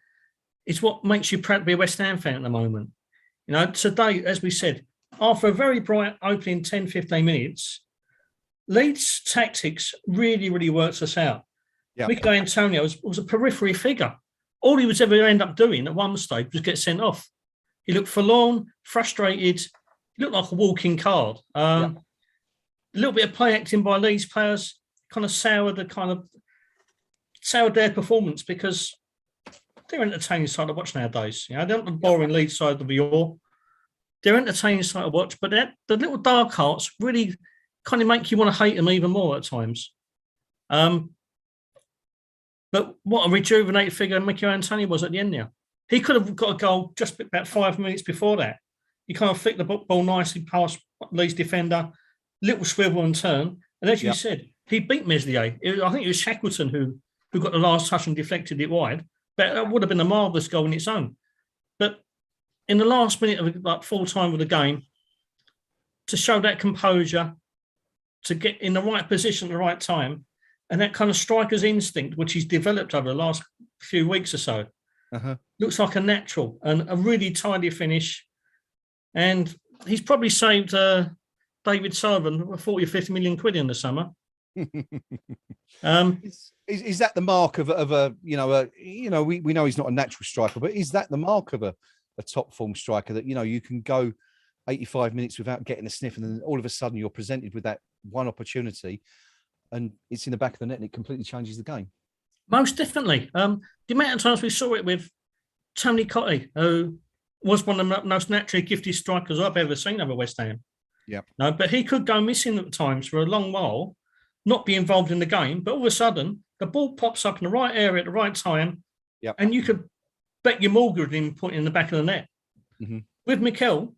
C: is what makes you proud to be a West Ham fan at the moment. You know, today, as we said, after a very bright opening 10, 15 minutes, Leeds' tactics really, really worked us out.
B: Yeah.
C: Mikel Antonio was a periphery figure. All he was ever end up doing at one stage was get sent off. He looked forlorn, frustrated. He looked like a walking card. A little bit of play acting by Leeds players kind of soured their performance because they're entertaining side to watch nowadays. You know, they're not the boring Leeds side of the year. They're entertaining side to watch, but the little dark hearts really kind of make you want to hate them even more at times. But what a rejuvenated figure Mikel Antonio was at the end there. He could have got a goal just about 5 minutes before that. He kind of flicked the ball nicely past Leeds defender, little swivel and turn. And as you said, he beat Meslier. I think it was Shackleton who got the last touch and deflected it wide. But it would have been a marvellous goal in its own. But in the last minute of full time of the game, to show that composure, to get in the right position at the right time, and that kind of striker's instinct, which he's developed over the last few weeks or so, looks like a natural and a really tidy finish. And he's probably saved David Sullivan 40 or 50 million quid in the summer.
B: Is that the mark of a we know he's not a natural striker, but is that the mark of a top form striker that, you can go 85 minutes without getting a sniff and then all of a sudden you're presented with that one opportunity and it's in the back of the net and it completely changes the game?
C: Most definitely. The amount of times we saw it with Tony Cottee, who was one of the most naturally gifted strikers I've ever seen over West Ham.
B: Yeah.
C: No, but he could go missing at times for a long while, not be involved in the game, but all of a sudden the ball pops up in the right area at the right time, and you could bet your mortgage on him putting in the back of the net.
B: Mm-hmm.
C: With Mikel,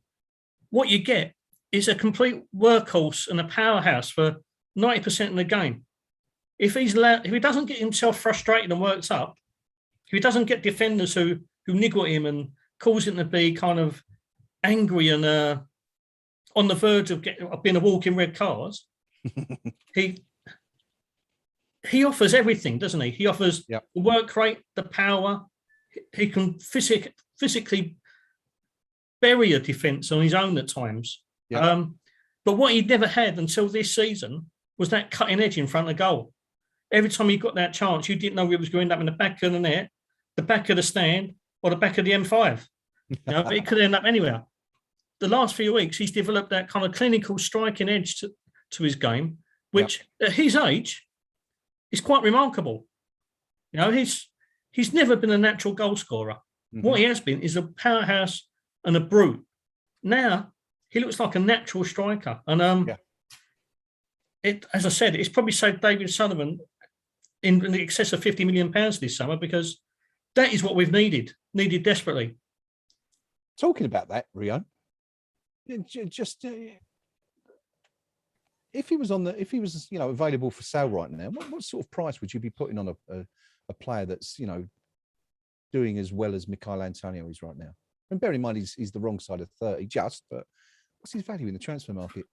C: what you get is a complete workhorse and a powerhouse for 90% of the game. If he doesn't get himself frustrated and worked up, if he doesn't get defenders who niggle him and cause him to be kind of angry and on the verge of being a walking red card, he offers everything, doesn't he? He offers the work rate, the power. He can physically bury a defence on his own at times. Yeah. But what he'd never had until this season was that cutting edge in front of goal. Every time he got that chance, you didn't know it was going to end up in the back of the net, the back of the stand, or the back of the M5. But it could end up anywhere. The last few weeks, he's developed that kind of clinical striking edge to his game, which at his age is quite remarkable. He's never been a natural goal scorer. Mm-hmm. What he has been is a powerhouse and a brute. Now he looks like a natural striker, and as I said, it's probably saved David Sullivan in the excess of £50 million this summer, because that is what we've needed desperately.
B: Talking about that, Rio, just if he was available for sale right now, what sort of price would you be putting on a player that's doing as well as Mikel Antonio is right now? And bear in mind he's the wrong side of 30, but what's his value in the transfer market?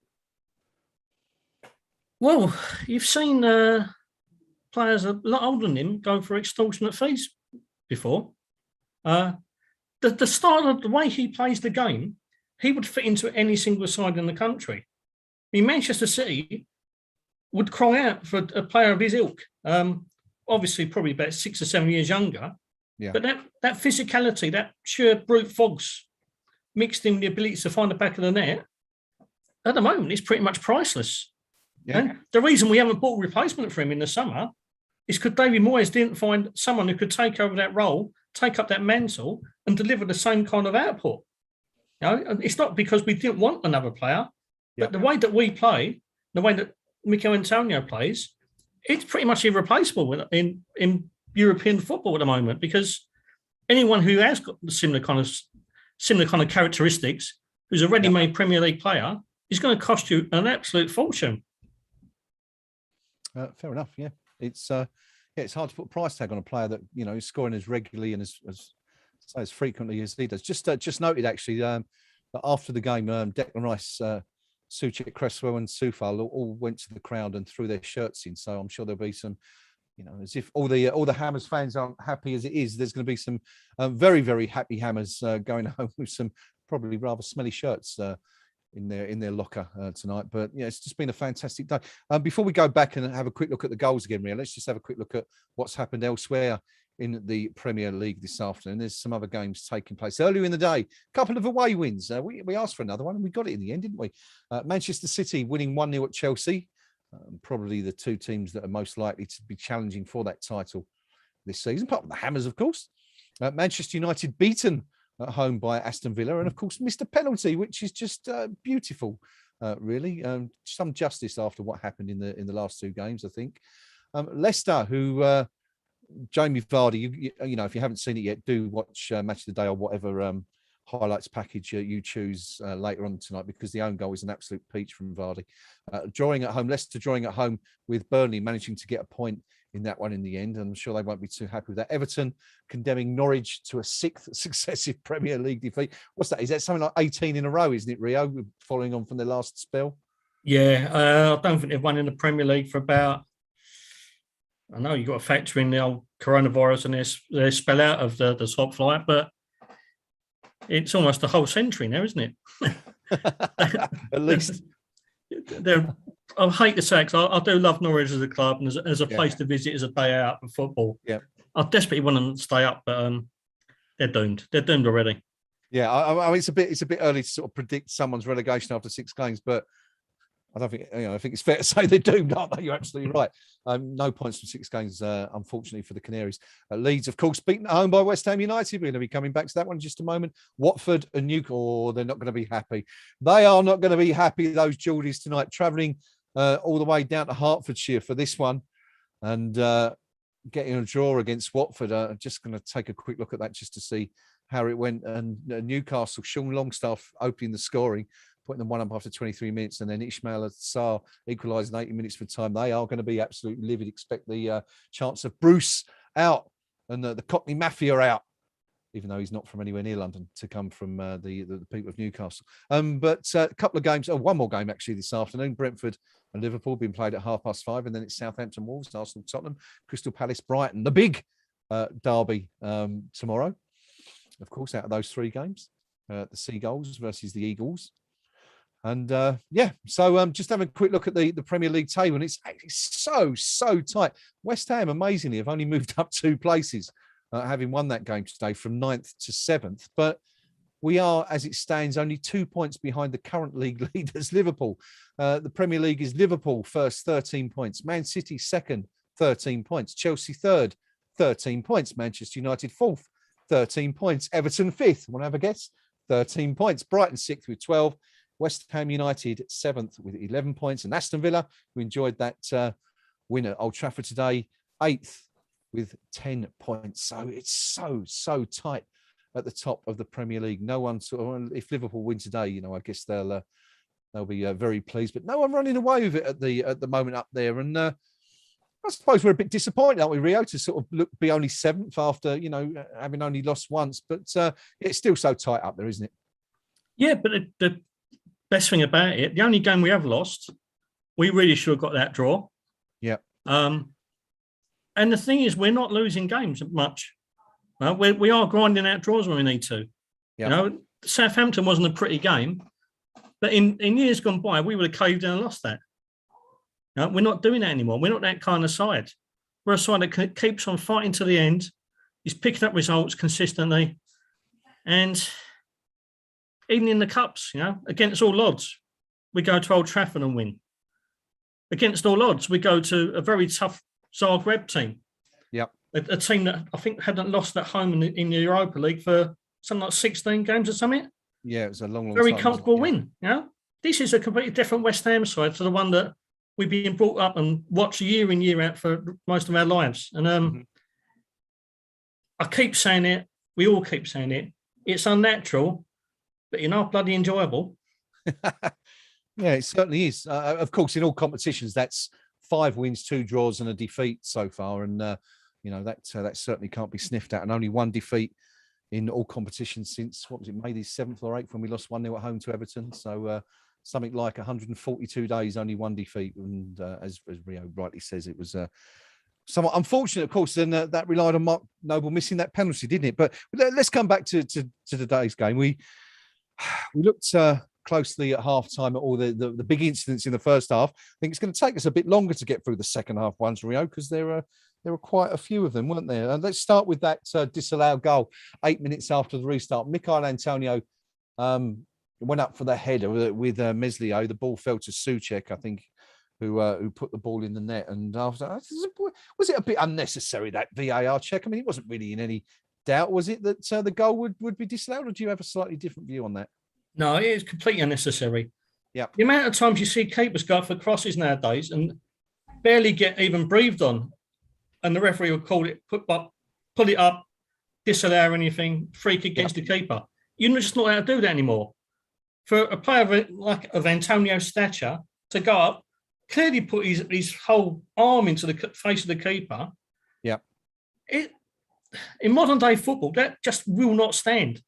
C: Well, you've seen players a lot older than him going for extortionate fees before. The style of the way he plays the game, he would fit into any single side in the country. I mean, Manchester City would cry out for a player of his ilk. Obviously, probably about 6 or 7 years younger. Yeah. But that physicality, that sheer brute force, mixed in with the ability to find the back of the net, at the moment, is pretty much priceless. Yeah. And the reason we haven't bought a replacement for him in the summer is because David Moyes didn't find someone who could take over that role, take up that mantle, and deliver the same kind of output. You know, it's not because we didn't want another player, but the way that we play, the way that Mikel Antonio plays, it's pretty much irreplaceable in European football at the moment, because anyone who has got similar kind of characteristics, who's a ready-made Premier League player, is going to cost you an absolute fortune.
B: Fair enough. Yeah, it's hard to put a price tag on a player that is scoring as regularly and as frequently as he does. Just noted actually that after the game, Declan Rice, Souček, Cresswell, and Soufal all went to the crowd and threw their shirts in. So I'm sure there'll be some, as if all the Hammers fans aren't happy as it is. There's going to be some very, very happy Hammers going home with some probably rather smelly shirts in their locker tonight. But yeah, it's just been a fantastic day. Before we go back and have a quick look at the goals again, Ria, let's just have a quick look at what's happened elsewhere in the Premier League this afternoon. There's some other games taking place earlier in the day. A couple of away wins. We asked for another one and we got it in the end, didn't we? Manchester City winning 1-0 at Chelsea. Probably the two teams that are most likely to be challenging for that title this season, apart from the Hammers, of course. Manchester United beaten at home by Aston Villa, and of course missed a penalty, which is just beautiful, really. Some justice after what happened in the last two games, I think. Leicester, who Jamie Vardy, if you haven't seen it yet, do watch Match of the Day or whatever highlights package you choose later on tonight, because the own goal is an absolute peach from Vardy. Leicester drawing at home with Burnley, managing to get a point in that one in the end, and I'm sure they won't be too happy with that. Everton condemning Norwich to a 6th successive Premier League defeat. What's that? Is that something like 18 in a row, isn't it, Rio, following on from their last spell?
C: Yeah, I don't think they've won in the Premier League for about, I know you've got to factor in the old coronavirus and their spell out of the top flight, but it's almost a whole century now, isn't it?
B: At least.
C: I hate to say it, because I do love Norwich as a club and as a place to visit as a day out for football.
B: Yeah,
C: I desperately want them to stay up, but they're doomed. They're doomed already.
B: Yeah, I mean, it's a bit early to sort of predict someone's relegation after 6 games, but I don't think I think it's fair to say they're doomed, aren't they? You're absolutely right. No points from 6 games, unfortunately, for the Canaries. Leeds, of course, beaten at home by West Ham United. We're going to be coming back to that one in just a moment. Watford and Newcastle, they're not going to be happy. They are not going to be happy, those Geordies, tonight, travelling all the way down to Hertfordshire for this one, and getting a draw against Watford. I'm just going to take a quick look at that just to see how it went. And Newcastle, Sean Longstaff opening the scoring, putting them one up after 23 minutes, and then Ismail Assar equalising 80 minutes for time. They are going to be absolutely livid. Expect the chance of Bruce out and the Cockney Mafia out, even though he's not from anywhere near London, to come from the people of Newcastle. But a couple of games, one more game actually this afternoon. Brentford and Liverpool being played at 5:30, and then it's Southampton Wolves, Arsenal Tottenham, Crystal Palace Brighton, the big derby tomorrow. Of course, out of those 3 games, the Seagulls versus the Eagles. And so just having a quick look at the Premier League table, and it's actually so tight. West Ham, amazingly, have only moved up 2 places, having won that game today from 9th to 7th. But we are, as it stands, only 2 points behind the current league leaders, Liverpool. The Premier League is Liverpool first, 13 points. Man City second, 13 points. Chelsea third, 13 points. Manchester United fourth, 13 points. Everton fifth, want to have a guess? 13 points. Brighton sixth with 12. West Ham United 7th with 11 points, and Aston Villa, who enjoyed that win at Old Trafford today, 8th with 10 points. So it's so tight at the top of the Premier League. No one if Liverpool win today, I guess they'll be very pleased, but no one running away with it at the moment up there. And I suppose we're a bit disappointed, aren't we, Rio, to sort of be only 7th after having only lost once, but it's still so tight up there, isn't it?
C: Yeah, but the best thing about it, the only game we have lost, we really should have got that draw.
B: Yeah.
C: And the thing is, we're not losing games much. We are grinding out draws when we need to.
B: Yeah.
C: Southampton wasn't a pretty game, but in years gone by, we would have caved in and lost that. We're not doing that anymore. We're not that kind of side. We're a side that keeps on fighting to the end. He's picking up results consistently, and even in the cups, against all odds, we go to Old Trafford and win. Against all odds, we go to a very tough Zagreb team.
B: Yep.
C: A team that I think hadn't lost at home in the Europa League for something like 16 games or something.
B: Yeah, it was a long
C: very
B: time,
C: comfortable win. You know, this is a completely different West Ham side to the one that we've been brought up and watched year in, year out for most of our lives. And I keep saying it, we all keep saying it, it's unnatural, but bloody enjoyable.
B: Yeah, it certainly is. Of course, in all competitions, that's 5 wins, 2 draws, and a defeat so far, and that certainly can't be sniffed at. And only 1 defeat in all competitions since what was it, May the 7th or 8th, when we lost 1-0 at home to Everton. So something like 142 days, only 1 defeat. And as Rio rightly says, it was somewhat unfortunate, of course. And that relied on Mark Noble missing that penalty, didn't it? But let's come back to today's game. We looked closely at half time at all the big incidents in the first half. I think it's going to take us a bit longer to get through the second half ones, Rio, because there were quite a few of them, weren't there? And let's start with that disallowed goal 8 minutes after the restart. Michail Antonio went up for the header with Meslier. The ball fell to Souček, I think, who put the ball in the net. And after, was it a bit unnecessary, that VAR check? I mean, it wasn't really in any doubt, was it, that the goal would be disallowed, or do you have a slightly different view on that?
C: No, it is completely unnecessary.
B: Yeah.
C: The amount of times you see keepers go for crosses nowadays and barely get even breathed on, and the referee will call it, pull it up, disallow anything, freak against the keeper. You're just not allowed to do that anymore. For a player of Antonio's stature to go up, clearly put his whole arm into the face of the keeper.
B: Yeah.
C: In modern day football, that just will not stand.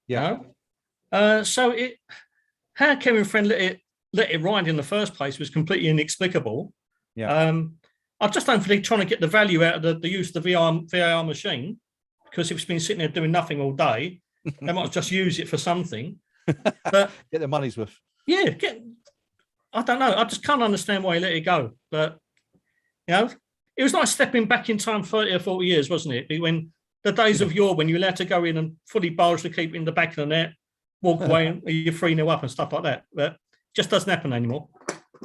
B: Yeah.
C: You know? How Kevin Friend let it ride in the first place was completely inexplicable.
B: Yeah.
C: I just don't think they're trying to get the value out of the use of the VAR machine, because if it's been sitting there doing nothing all day, they might just use it for something. But
B: get their money's worth.
C: Yeah, I don't know. I just can't understand why he let it go. But it was like stepping back in time 30 or 40 years, wasn't it? When the days of yore, when you're allowed to go in and fully barge the keeper in the back of the net, walk away and you're 3-0 up and stuff like that. But it just doesn't happen anymore.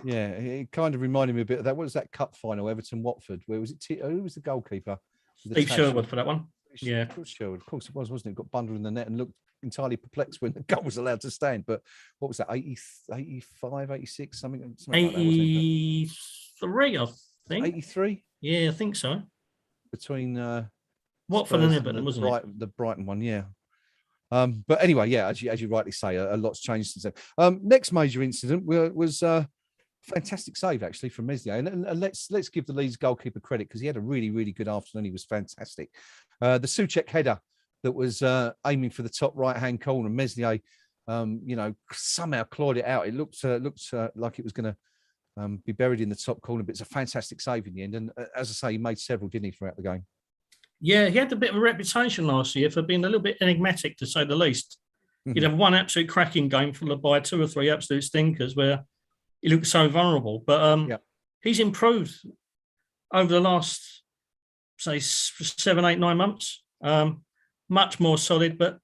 B: Yeah, it kind of reminded me a bit of that. What was that cup final, Everton-Watford? Where was it? Who was the goalkeeper?
C: Steve Sherwood for that one. Yeah.
B: Sherwood. Of course it was, wasn't it? Got bundled in the net and looked entirely perplexed when the goal was allowed to stand. But what was that, 85, 86, something like that, wasn't it?
C: 83, I think.
B: 83?
C: Yeah, I think so.
B: Between
C: Watford and Everton, wasn't it?
B: The Brighton one, yeah. But anyway, yeah, as you rightly say, a lot's changed since then. Next major incident was fantastic save, actually, from Meslier. And let's give the Leeds goalkeeper credit, because he had a really, really good afternoon. He was fantastic. The Souček header that was aiming for the top right-hand corner, Meslier, somehow clawed it out. It looked like it was going to be buried in the top corner, but it's a fantastic save in the end. And as I say, he made several, didn't he, throughout the game? Yeah,
C: he had a bit of a reputation last year for being a little bit enigmatic, to say the least. He'd have one absolute cracking game followed by 2 or 3 absolute stinkers where he looked so vulnerable. But he's improved over the last, say, 7, 8, 9 months. Much more solid, but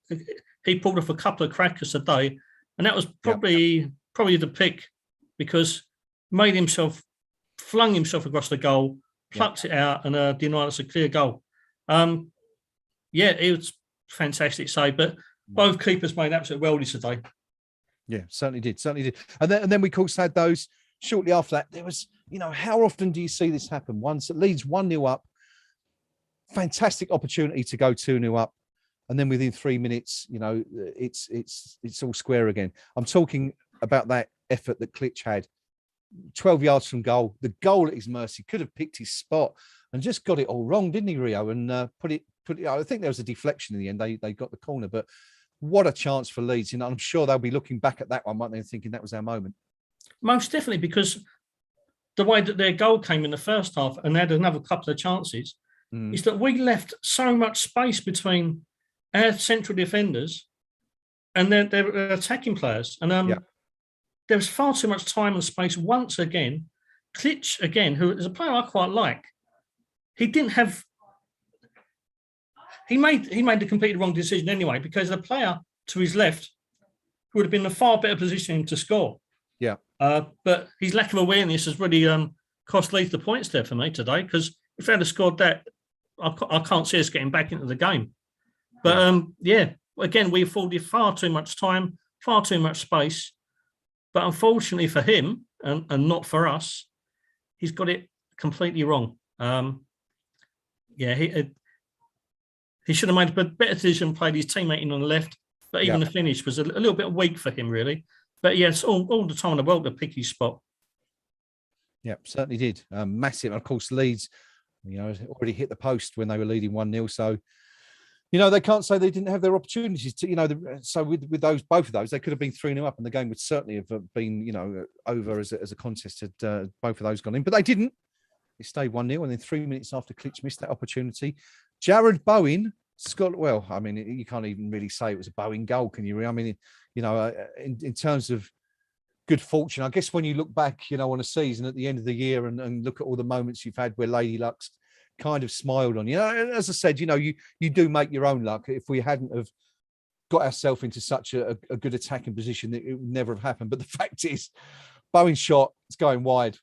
C: he pulled off a couple of crackers a day. And that was probably the pick, because flung himself across the goal, plucked it out, and denied us a clear goal. It was fantastic save, but both keepers made absolute worldies today.
B: Yeah, certainly did. And then we, of course, had those shortly after that. There was, how often do you see this happen? Once it leads 1-0 up, fantastic opportunity to go 2-0 up, and then within 3 minutes, it's all square again. I'm talking about that effort that Klitsch had, 12 yards from goal. The goal at his mercy, could have picked his spot and just got it all wrong, didn't he, Rio? And put it. I think there was a deflection in the end. They got the corner, but what a chance for Leeds. I'm sure they'll be looking back at that one, won't they, and thinking that was our moment. Most
C: definitely, because the way that their goal came in the first half and they had another couple of chances, is that we left so much space between our central defenders and their attacking players. And there was far too much time and space once again. Klitsch, again, who is a player I quite like, he made the completely wrong decision anyway, because the player to his left would have been in a far better position to score.
B: Yeah.
C: But his lack of awareness has really cost Leeds the points there for me today, because if they'd have scored that, I can't see us getting back into the game. But again, we afforded far too much time, far too much space. But unfortunately for him, and not for us, he's got it completely wrong. He should have made a better decision, played his teammate in on the left, but even the finish was a little bit weak for him, really. But yes, all the time in the world to pick his spot.
B: Yeah, certainly did. Massive. Of course, Leeds, already hit the post when they were leading 1-0. So, they can't say they didn't have their opportunities to, so with both of those, they could have been 3-0 up and the game would certainly have been, over as a contest had both of those gone in. But they didn't. It stayed 1-0. And then 3 minutes after Klitsch missed that opportunity, Jared Bowen you can't even really say it was a Bowen goal, can you? I mean, in terms of good fortune, I guess when you look back, on a season at the end of the year and look at all the moments you've had where Lady Luck's kind of smiled on you. As I said, you do make your own luck. If we hadn't have got ourselves into such a good attacking position, it would never have happened. But the fact is, Bowen's shot is going wide.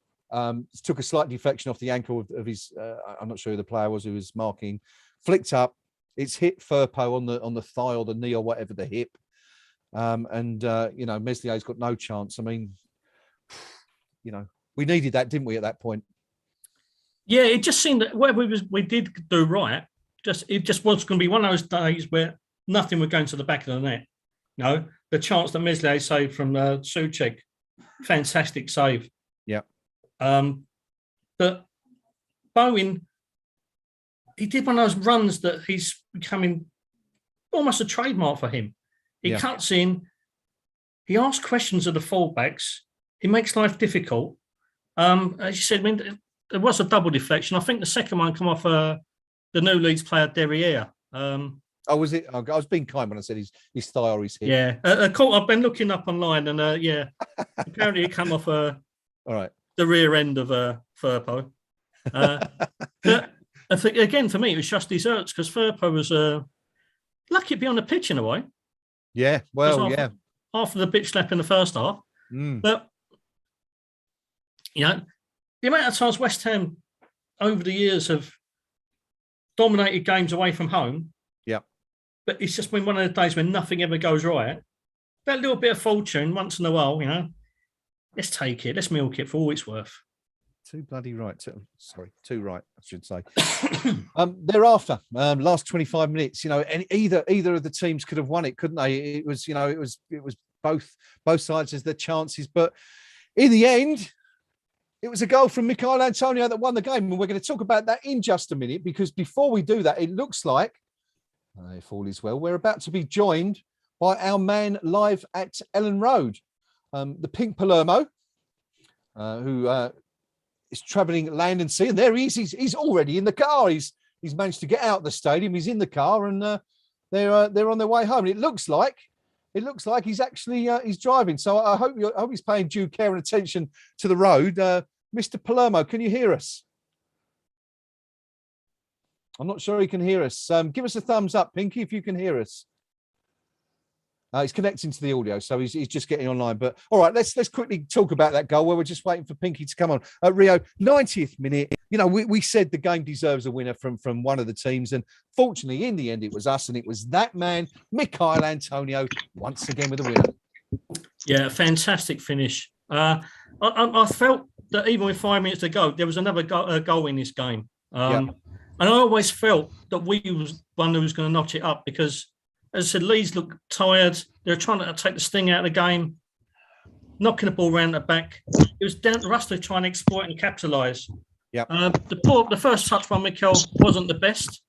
B: Took a slight deflection off the ankle of his. I'm not sure who the player was who was marking. Flicked up. It's hit Firpo on the thigh or the knee or whatever, the hip. Meslier's got no chance. I mean, we needed that, didn't we, at that point?
C: Yeah, it just seemed that whatever we did do right, it just was going to be one of those days where nothing would go into the back of the net. The chance that Meslier saved from Souček, fantastic save.
B: Yeah.
C: But Bowen, he did one of those runs that he's becoming almost a trademark for him. He cuts in, he asks questions of the fullbacks, he makes life difficult. As you said, there was a double deflection. I think the second one come off the new Leeds player, Derriere.
B: Was it? I was being kind when I said his thigh or his hip.
C: Yeah. I've been looking up online and, apparently it come off
B: all right,
C: the rear end of Firpo. But I think, again, for me, it was just desserts because Firpo was lucky to be on the pitch in a way.
B: Yeah, well,
C: Half of the bitch slap in the first half. But, the amount of times West Ham over the years have dominated games away from home.
B: Yeah.
C: But it's just been one of the days when nothing ever goes right. That little bit of fortune once in a while, let's take it. Let's milk it for all it's worth.
B: Too right, I should say. Thereafter, last 25 minutes, and either of the teams could have won it, couldn't they? It was both sides as their chances, but in the end, it was a goal from Michail Antonio that won the game, and we're going to talk about that in just a minute. Because before we do that, it looks like, if all is well, we're about to be joined by our man live at Ellen Road, the Pink Palermo, who is travelling land and sea, and there he is. He's already in the car. He's managed to get out of the stadium. He's in the car, and they're on their way home. And it looks like he's actually he's driving. So I hope he's paying due care and attention to the road. Mr. Palermo, can you hear us? I'm not sure he can hear us. Give us a thumbs up, Pinky, if you can hear us. He's connecting to the audio, so he's just getting online. But all right, let's quickly talk about that goal where we're just waiting for Pinky to come on. Rio, 90th minute. We said the game deserves a winner from one of the teams, and fortunately, in the end, it was us, and it was that man, Michail Antonio, once again with a winner.
C: Yeah, fantastic finish. I felt that even with 5 minutes to go, there was another goal in this game. And I always felt that we was one who was going to notch it up because, as I said, Leeds looked tired. They were trying to take the sting out of the game, knocking the ball around the back. It was down to us to try and exploit and capitalise. The first touch by Mikel wasn't the best,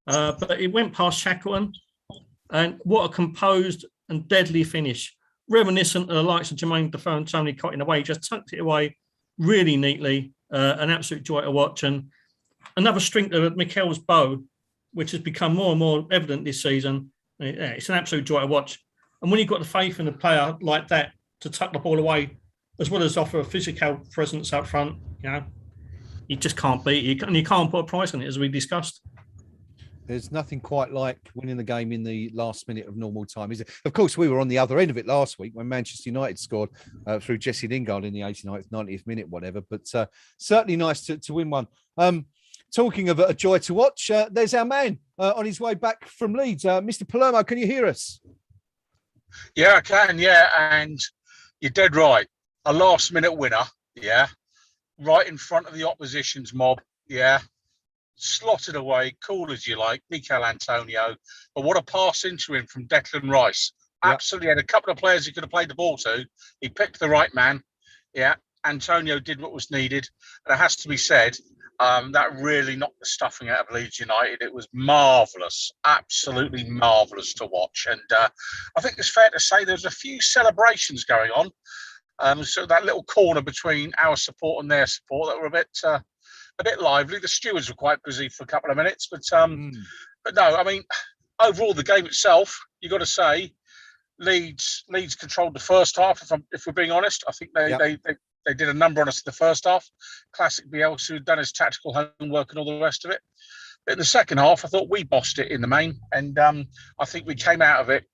C: but it went past Shackleton. And what a composed and deadly finish. Reminiscent of the likes of Jermaine Defoe and Tony Cotton away. He just tucked it away really neatly. An absolute joy to watch. And another strength of Mikel's bow, which has become more and more evident this season. It's an absolute joy to watch. And when you've got the faith in a player like that to tuck the ball away, as well as offer a physical presence up front, you just can't beat it. And you can't put a price on it, as we discussed.
B: There's nothing quite like winning the game in the last minute of normal time, is it? Of course, we were on the other end of it last week when Manchester United scored through Jesse Lingard in the 89th, 90th minute, whatever. But certainly nice to win one. talking of a joy to watch, there's our man on his way back from Leeds. Mr. Palermo, can you hear us?
D: Yeah, I can, yeah. And you're dead right. A last-minute winner, yeah. Right in front of the opposition's mob, yeah. Slotted away, cool as you like, Mikel Antonio. But what a pass into him from Declan Rice. Yep. Absolutely had a couple of players he could have played the ball to. He picked the right man, yeah. Antonio did what was needed. And it has to be said, that really knocked the stuffing out of Leeds United. It was marvellous, absolutely marvellous to watch. And I think it's fair to say there's a few celebrations going on. So that little corner between our support and their support that were a bit lively. The stewards were quite busy for a couple of minutes, but no, I mean, overall the game itself, you got to say, Leeds controlled the first half. If we're being honest, I think they did a number on us in the first half. Classic Bielsa, who'd done his tactical homework and all the rest of it. But in the second half, I thought we bossed it in the main, and I think we came out of it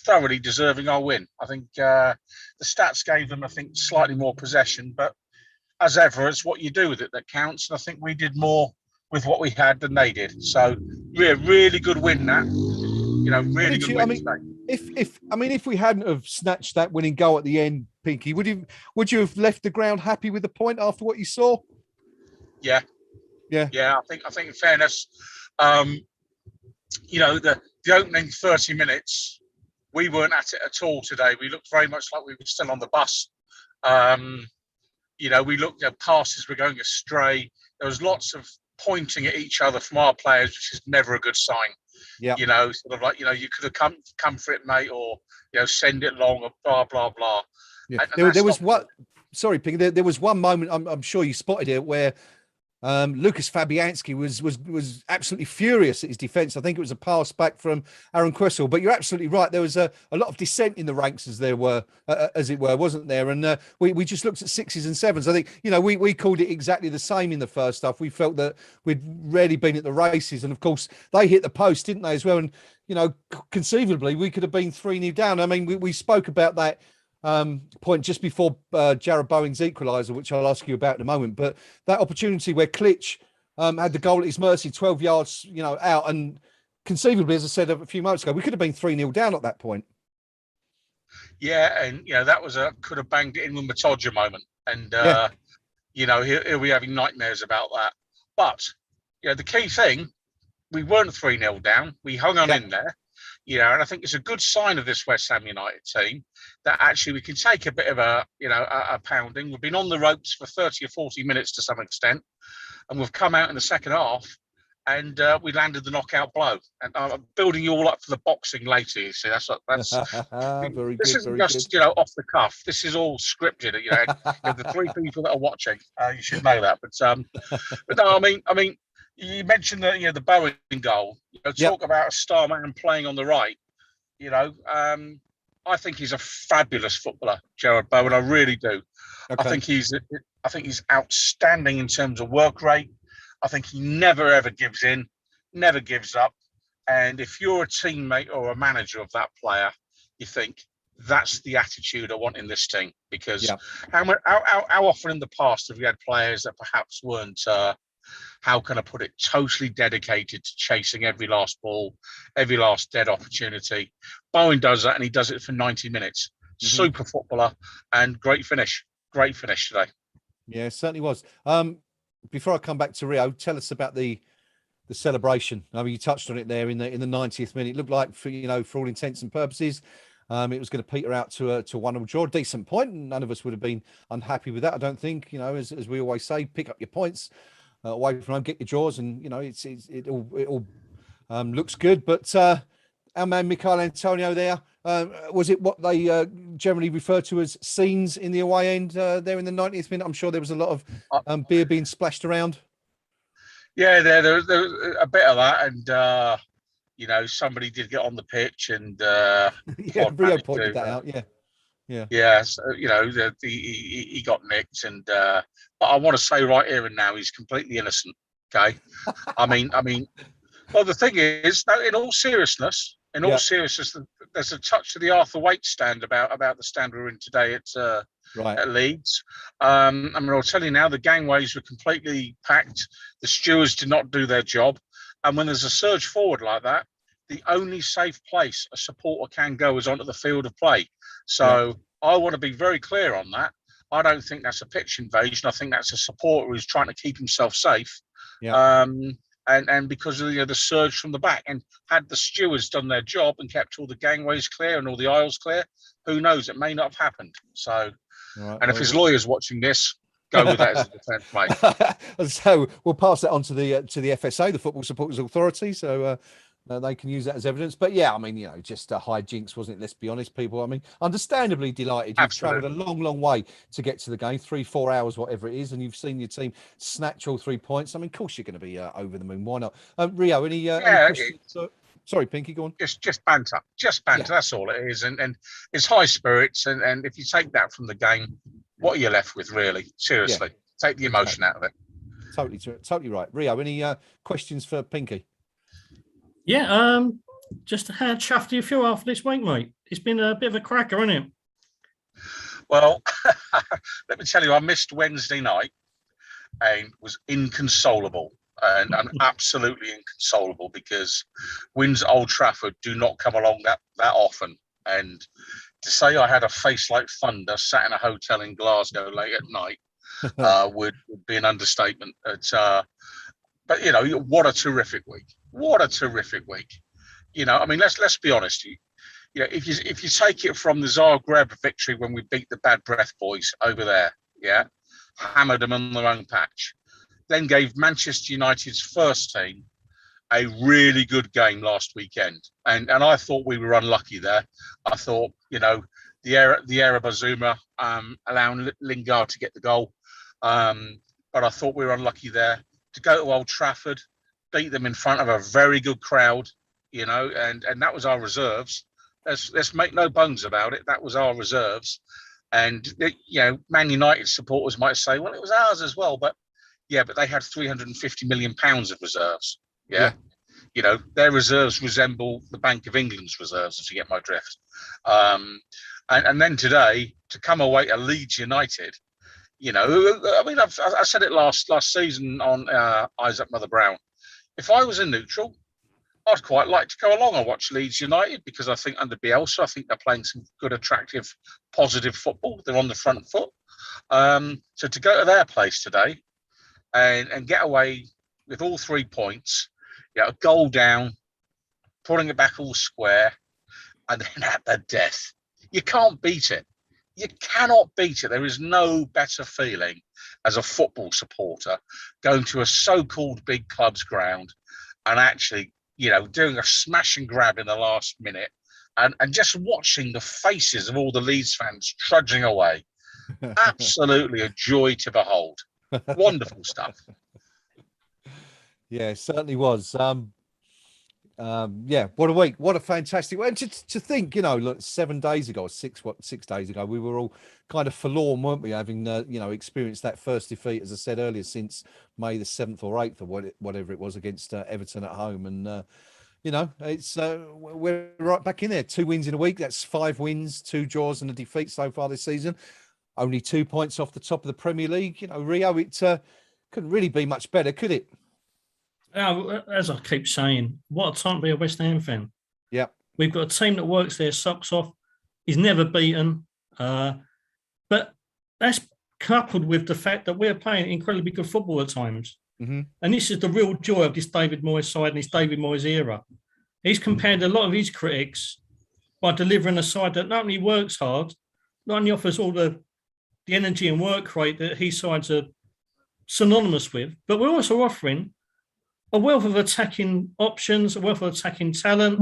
D: thoroughly deserving our win. I think the stats gave them, I think, slightly more possession, but as ever, it's what you do with it that counts. And I think we did more with what we had than they did. So, really good win. That, you know, really good win.
B: If we hadn't have snatched that winning goal at the end, Pinky, would you have left the ground happy with the point after what you saw?
D: Yeah. I think in fairness, you know, the opening 30 minutes, we weren't at it at all today. We looked very much like we were still on the bus. You know, we looked at passes were going astray. There was lots of pointing at each other from our players, which is never a good sign. Yeah. You know, sort of like, you know, you could have come for it, mate, or, you know, send it long, or blah, blah, blah.
B: Yeah. There was what, sorry, Pinky, there was one moment, I'm sure you spotted it, where Lucas Fabianski was absolutely furious at his defence. I think it was a pass back from Aaron Cresswell. But you're absolutely right. There was a lot of dissent in the ranks, as it were, wasn't there? And we just looked at sixes and sevens. I think, you know, we called it exactly the same in the first half. We felt that we'd rarely been at the races, and of course they hit the post, didn't they, as well? And you know, conceivably we could have been 3-0 down. I mean, we spoke about that point just before Jared Bowen's equaliser, which I'll ask you about in a moment. But that opportunity where Klitsch had the goal at his mercy, 12 yards, you know, out, and conceivably, as I said a few moments ago, we could have been 3-0 down at that point.
D: Yeah, and you know, that was could have banged it in with Matoja moment, and you know, he'll be having nightmares about that. But you know, the key thing, we weren't 3-0 down. We hung on in there. You know, and I think it's a good sign of this West Ham United team that actually we can take a bit of a pounding. We've been on the ropes for 30 or 40 minutes to some extent, and we've come out in the second half and we landed the knockout blow. And I'm building you all up for the boxing later. You see, that's
B: very
D: this
B: good,
D: isn't just you know, off the cuff. This is all scripted. You know, the three people that are watching, you should know that. But no, I mean. You mentioned the Bowen goal. You know, talk about a star man playing on the right. You know, I think he's a fabulous footballer, Jared Bowen. I really do. Okay. I think he's outstanding in terms of work rate. I think he never ever gives in, never gives up. And if you're a teammate or a manager of that player, you think that's the attitude I want in this team. Because how often in the past have we had players that perhaps weren't? How can I put it? Totally dedicated to chasing every last ball, every last dead opportunity. Bowen does that, and he does it for 90 minutes. Super footballer and great finish. Great finish today.
B: Yeah, it certainly was. Before I come back to Rio, tell us about the celebration. I mean, you touched on it there in the 90th minute. It looked like, for all intents and purposes, it was going to peter out to a 1-1 draw. Decent point, and none of us would have been unhappy with that. I don't think. You know, as we always say, pick up your points. Away from home, get your draws, and you know it all looks good. But our man Mikel Antonio there, was it what they generally refer to as scenes in the away end there in the 90th minute? I'm sure there was a lot of beer being splashed around.
D: Yeah, there was a bit of that, and you know, somebody did get on the pitch, and
B: Rio pointed that out.
D: Yeah. So, you know, he got nicked, and but I want to say right here and now, he's completely innocent. Okay, I mean, well, the thing is, no, in all seriousness, there's a touch of the Arthur Waite stand about the stand we're in today at Leeds. I mean, I'll tell you now, the gangways were completely packed. The stewards did not do their job. And when there's a surge forward like that, the only safe place a supporter can go is onto the field of play. So I want to be very clear on that. I don't think that's a pitch invasion. I think that's a supporter who's trying to keep himself safe.
B: Yeah.
D: And because of the surge from the back, and had the stewards done their job and kept all the gangways clear and all the aisles clear, who knows? It may not have happened. So, and if his lawyer's watching this, go with that as a defence, mate.
B: So we'll pass that on to the FSA, the Football Supporters Authority, so they can use that as evidence. But yeah, I mean, just a hijinks, wasn't it? Let's be honest, people. I mean, understandably delighted. You've travelled a long, long way to get to the game, 3-4 hours, whatever it is, and you've seen your team snatch all 3 points. I mean, of course you're going to be over the moon. Why not? Rio, any questions? Sorry, Pinky, go on.
D: Just banter. Just banter. Yeah. That's all it is. And it's high spirits. And if you take that from the game, what are you left with, really? Seriously. Yeah. Take the emotion out of it.
B: Totally right. Rio, any questions for Pinky?
C: Yeah, just how chuffed do you feel after this week, mate? It's been a bit of a cracker, hasn't it?
D: Well, let me tell you, I missed Wednesday night and was inconsolable. And I'm absolutely inconsolable because wins at Old Trafford do not come along that often. And to say I had a face like thunder sat in a hotel in Glasgow late at night would be an understatement. But what a terrific week! What a terrific week! I mean, let's be honest. If you take it from the Zagreb victory when we beat the Bad Breath boys over there, hammered them on their own patch, then gave Manchester United's first team a really good game last weekend, and I thought we were unlucky there. I thought the error by Zuma allowing Lingard to get the goal, but I thought we were unlucky there. To go to Old Trafford, beat them in front of a very good crowd, and that was our reserves. Let's make no bones about it. That was our reserves, and Man United supporters might say, well, it was ours as well, but they had £350 million of reserves. Yeah. Their reserves resemble the Bank of England's reserves, if you get my drift. And then today to come away to Leeds United. I mean, I said it last season on Isaac Mother Brown. If I was a neutral, I'd quite like to go along and watch Leeds United because I think under Bielsa, I think they're playing some good, attractive, positive football. They're on the front foot. So to go to their place today and get away with all 3 points, a goal down, putting it back all square, and then at the death, you can't beat it. You cannot beat it. There is no better feeling as a football supporter going to a so-called big club's ground and actually, doing a smash and grab in the last minute and just watching the faces of all the Leeds fans trudging away. Absolutely a joy to behold. Wonderful stuff.
B: Yeah, it certainly was. What a week. What a fantastic way. And to think, look, 7 days ago, or 6 days ago, we were all kind of forlorn, weren't we? Having, experienced that first defeat, as I said earlier, since May the 7th or 8th or whatever it was against Everton at home. And, it's we're right back in there. 2 wins in a week. That's 5 wins, 2 draws and a defeat so far this season. Only 2 points off the top of the Premier League. Rio, it couldn't really be much better, could it?
C: As I keep saying, what a time to be a West Ham fan.
B: Yeah.
C: We've got a team that works their socks off. He's never beaten. But that's coupled with the fact that we're playing incredibly good football at times.
B: Mm-hmm.
C: And this is the real joy of this David Moyes side and this David Moyes era. He's compared a lot of his critics by delivering a side that not only works hard, not only offers all the energy and work rate that his sides are synonymous with, but we're also offering a wealth of attacking options, a wealth of attacking talent,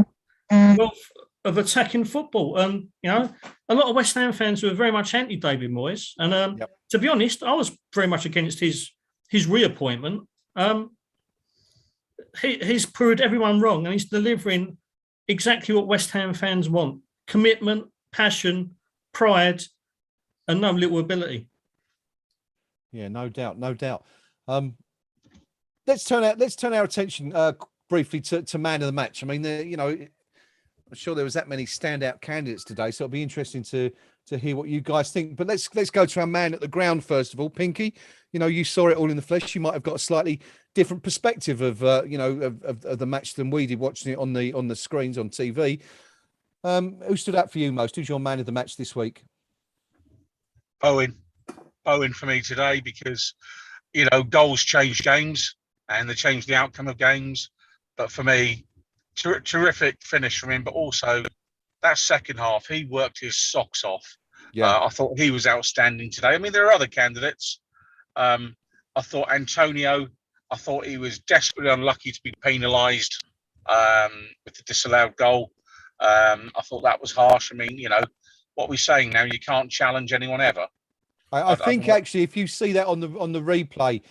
C: a wealth of attacking football. And, a lot of West Ham fans were very much anti-David Moyes. And to be honest, I was very much against his reappointment. He's proved everyone wrong, and he's delivering exactly what West Ham fans want: commitment, passion, pride, and no little ability.
B: Yeah, no doubt. Let's turn our attention briefly to man of the match. I mean, sure there was that many standout candidates today, so it'll be interesting to hear what you guys think. But let's go to our man at the ground first of all, Pinky. You know, you saw it all in the flesh. You might have got a slightly different perspective of of the match than we did watching it on the screens on TV. Who stood out for you most? Who's your man of the match this week?
D: Bowen for me today, because goals change games and they change the outcome of games. But for me, terrific finish from him, but also that second half, he worked his socks off. Yeah, I thought he was outstanding today. I mean, there are other candidates. I thought Antonio, I thought he was desperately unlucky to be penalised with the disallowed goal. I thought that was harsh. I mean, what we're saying now, you can't challenge anyone ever.
B: I think actually, if you see that on the replay,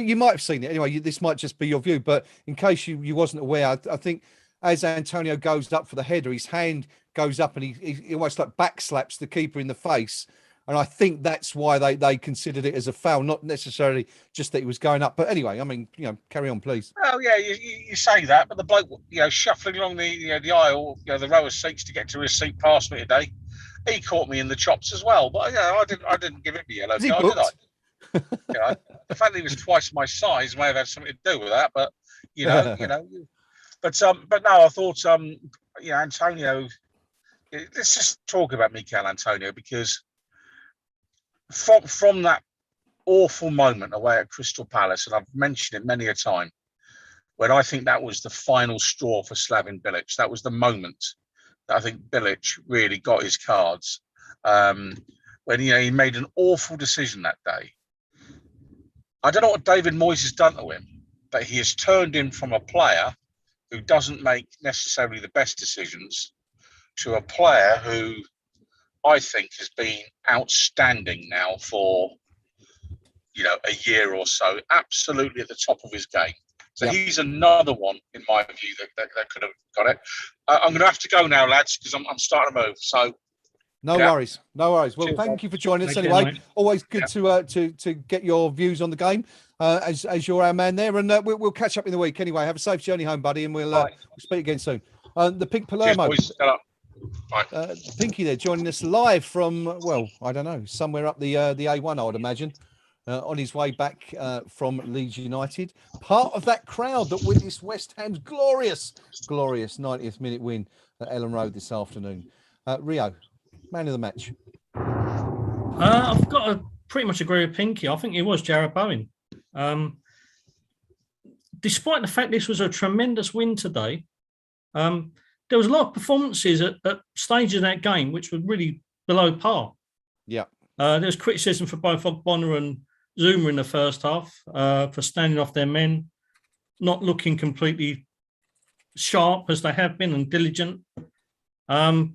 B: you might have seen it anyway. This might just be your view, but in case you wasn't aware, I think as Antonio goes up for the header, his hand goes up and he almost like backslaps the keeper in the face. And I think that's why they considered it as a foul, not necessarily just that he was going up. But anyway, I mean, carry on, please.
D: Oh yeah, you say that, but the bloke, shuffling along the aisle, the row of seats to get to his seat past me today, he caught me in the chops as well. But I didn't give him a yellow card, did I? The fact that he was twice my size may have had something to do with that. But But no, I thought Antonio. Let's just talk about Mikel Antonio, because from that awful moment away at Crystal Palace, and I've mentioned it many a time, when I think that was the final straw for Slaven Bilic. That was the moment that I think Bilic really got his cards, when he made an awful decision that day. I don't know what David Moyes has done to him, but he has turned him from a player who doesn't make necessarily the best decisions to a player who I think has been outstanding now for a year or so, absolutely at the top of his game. So he's another one, in my view, that could have got it. I'm going to have to go now, lads, because I'm starting to move. So
B: no worries. Well, thank you for joining us anyway. Always good to get your views on the game as you're our man there, and we'll catch up in the week anyway. Have a safe journey home, buddy, and we'll speak again soon. The Pink Palermo.
D: Cheers, boys.
B: Pinky there joining us live from, well, I don't know, somewhere up the A1, I would imagine, on his way back from Leeds United. Part of that crowd that witnessed West Ham's glorious 90th minute win at Ellen Road this afternoon. Rio, man of the match.
C: I've got to pretty much agree with Pinky. I think it was Jarrod Bowen. Despite the fact this was a tremendous win today, there was a lot of performances at stages of that game which were really below par. Yeah. There was criticism for both Ogbonna and Zuma in the first half for standing off their men, not looking completely sharp as they have been and diligent. The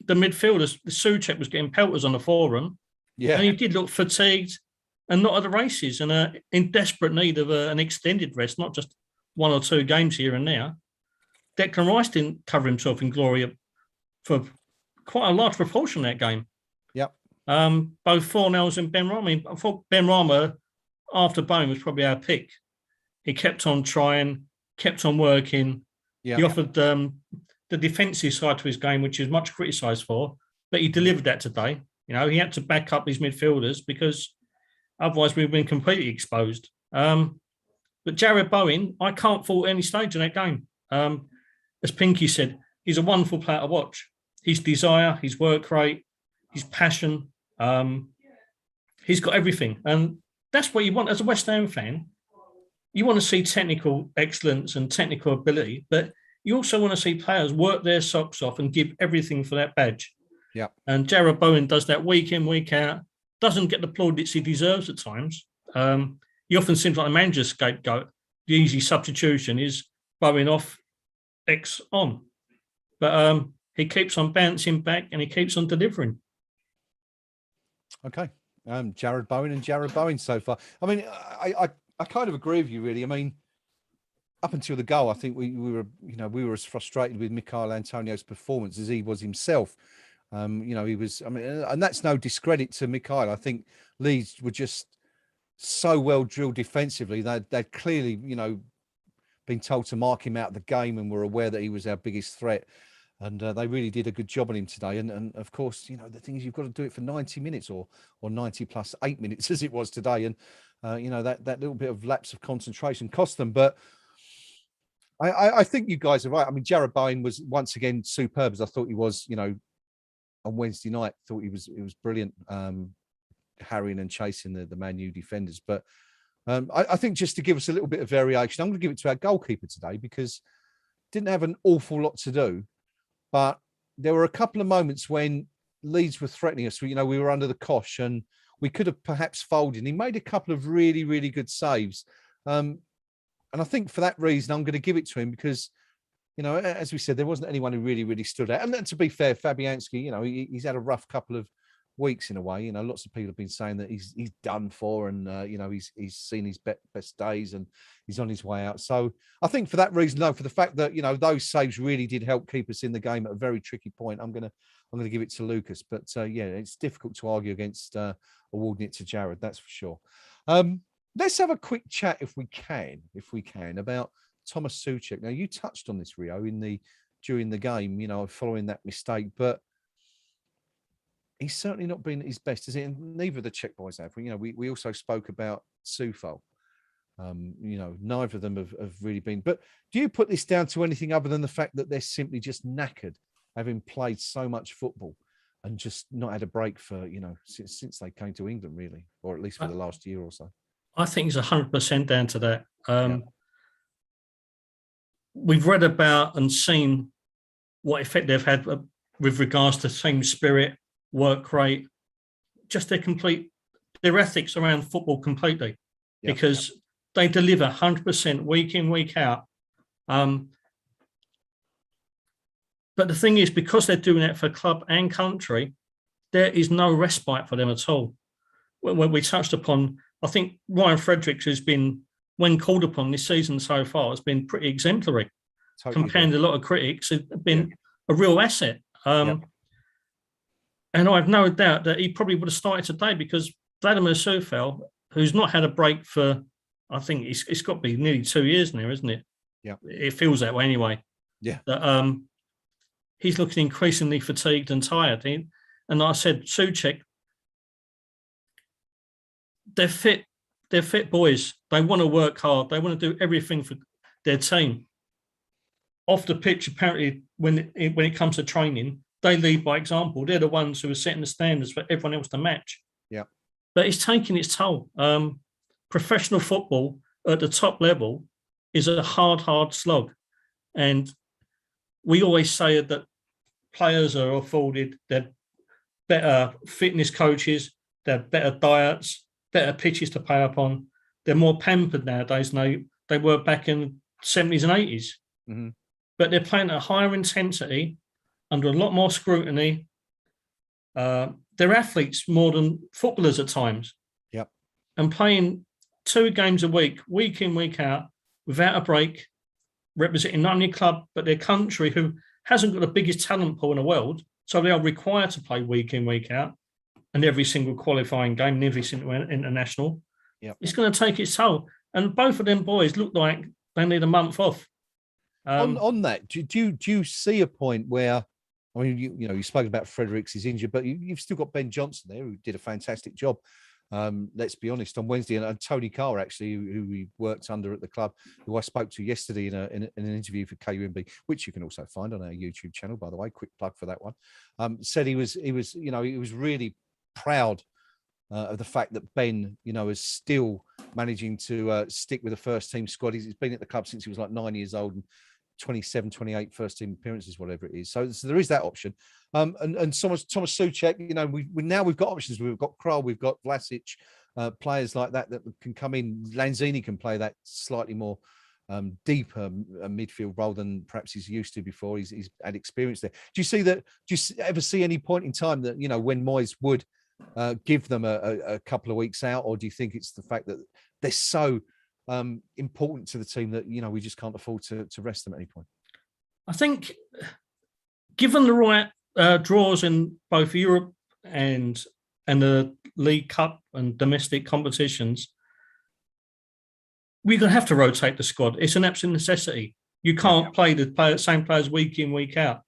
C: midfielders, the Souček was getting pelters on the forerun. Yeah. And he did look fatigued and not at the races and in desperate need of an extended rest, not just 1 or 2 games here and there. Declan Rice didn't cover himself in glory for quite a large proportion of that game. Yep. Both Fornells and Ben Rama. I thought Ben Rama, after Bowen, was probably our pick. He kept on trying, kept on working. Yep. He offered the defensive side to his game, which is much criticised for, but he delivered that today. He had to back up his midfielders because otherwise we've been completely exposed. But Jarrod Bowen, I can't fault any stage in that game. As Pinky said, he's a wonderful player to watch. His desire, his work rate, his passion, he's got everything. And that's what you want as a West Ham fan. You want to see technical excellence and technical ability, but you also want to see players work their socks off and give everything for that badge. Yeah. And Jarrod Bowen does that week in, week out, doesn't get the plaudits he deserves at times. He often seems like a manager's scapegoat. The easy substitution is Bowen off, X on. But he keeps on bouncing back and he keeps on delivering.
B: Okay. Jarrod Bowen so far. I mean, I kind of agree with you, really. I mean, up until the goal, I think we were as frustrated with Mikel Antonio's performance as he was himself. He was, I mean, and that's no discredit to Mikel. I think Leeds were just so well drilled defensively. They'd clearly, been told to mark him out of the game and were aware that he was our biggest threat. And they really did a good job on him today. And of course, you know, the thing is, you've got to do it for 90 minutes or 90 plus 8 minutes as it was today. And, you know, that little bit of lapse of concentration cost them. But I think you guys are right. I mean, Jarrod Bowen was once again superb, as I thought he was, you know, on Wednesday night. Thought he was brilliant, harrying and chasing the Man U defenders. But I think just to give us a little bit of variation, I'm going to give it to our goalkeeper today, because didn't have an awful lot to do. But there were a couple of moments when Leeds were threatening us. You know, we were under the cosh and we could have perhaps folded. He made a couple of really, really good saves. And I think for that reason, I'm going to give it to him, because, you know, as we said, there wasn't anyone who really, really stood out. And to be fair, Fabianski, you know, he's had a rough couple of weeks in a way. You know, lots of people have been saying that he's done for, and you know, he's seen his best days and he's on his way out. So I think for that reason, though, for the fact that, you know, those saves really did help keep us in the game at a very tricky point, I'm gonna give it to Lucas. But yeah, it's difficult to argue against awarding it to Jarrod, that's for sure. Let's have a quick chat, if we can, about Thomas Souček. Now, you touched on this, Rio, during the game, you know, following that mistake, but he's certainly not been at his best, is it? And neither of the Czech boys have. You know, we also spoke about Sufo. You know, neither of them have really been. But do you put this down to anything other than the fact that they're simply just knackered, having played so much football and just not had a break for, you know, since they came to England, really, or at least for the last year or so?
C: I think it's 100% down to that. We've read about and seen what effect they've had with regards to team spirit, work rate, just their ethics around football completely, because they deliver 100% week in, week out. But the thing is, because they're doing it for club and country, there is no respite for them at all. When we touched upon, I think Ryan Fredericks, who's been, when called upon this season so far, has been pretty exemplary. Totally compared to a lot of critics, have been a real asset. And I have no doubt that he probably would have started today, because Vladimir Sufel, who's not had a break for, I think it's got to be nearly 2 years now, isn't it?
B: Yeah.
C: It feels that way anyway. Yeah. That, he's looking increasingly fatigued and tired. And like I said, Souček, they're fit boys. They want to work hard. They want to do everything for their team. Off the pitch, apparently, when it comes to training, they lead by example. They're the ones who are setting the standards for everyone else to match. Yeah. But it's taking its toll. Professional football at the top level is a hard slog. And we always say that players are afforded their better fitness coaches, their better diets, better pitches to play upon. They're more pampered nowadays than they were back in the 70s and 80s. Mm-hmm. But they're playing at a higher intensity, under a lot more scrutiny. They're athletes more than footballers at times. Yep. And playing 2 games a week in, week out, without a break, representing not only club, but their country, who hasn't got the biggest talent pool in the world. So they are required to play week in, week out, and every single qualifying game, and every single international. Yep. It's going to take its toll. And both of them boys look like they need a month off.
B: On that, do you see a point where, I mean, you know, you spoke about Fredericks is injured, but you've still got Ben Johnson there, who did a fantastic job. Let's be honest, on Wednesday, and Tony Carr, actually, who we worked under at the club, who I spoke to yesterday in an interview for KUMB, which you can also find on our YouTube channel, by the way. Quick plug for that one. Said he was really proud of the fact that Ben, you know, is still managing to stick with the first team squad. He's been at the club since he was like 9 years old, and 27, 28 first team appearances, whatever it is. So there is that option. And Thomas Souček, you know, we've got options. We've got Krul, we've got Vlasic, players like that can come in. Lanzini can play that slightly more deeper midfield role than perhaps he's used to before. He's had experience there. Do you ever see any point in time that, you know, when Moyes would give them a couple of weeks out, or do you think it's the fact that they're so important to the team that, you know, we just can't afford to rest them at any point?
C: I think, given the right draws in both Europe and the League Cup and domestic competitions, we're going to have to rotate the squad. It's an absolute necessity. You can't play the same players week in, week out.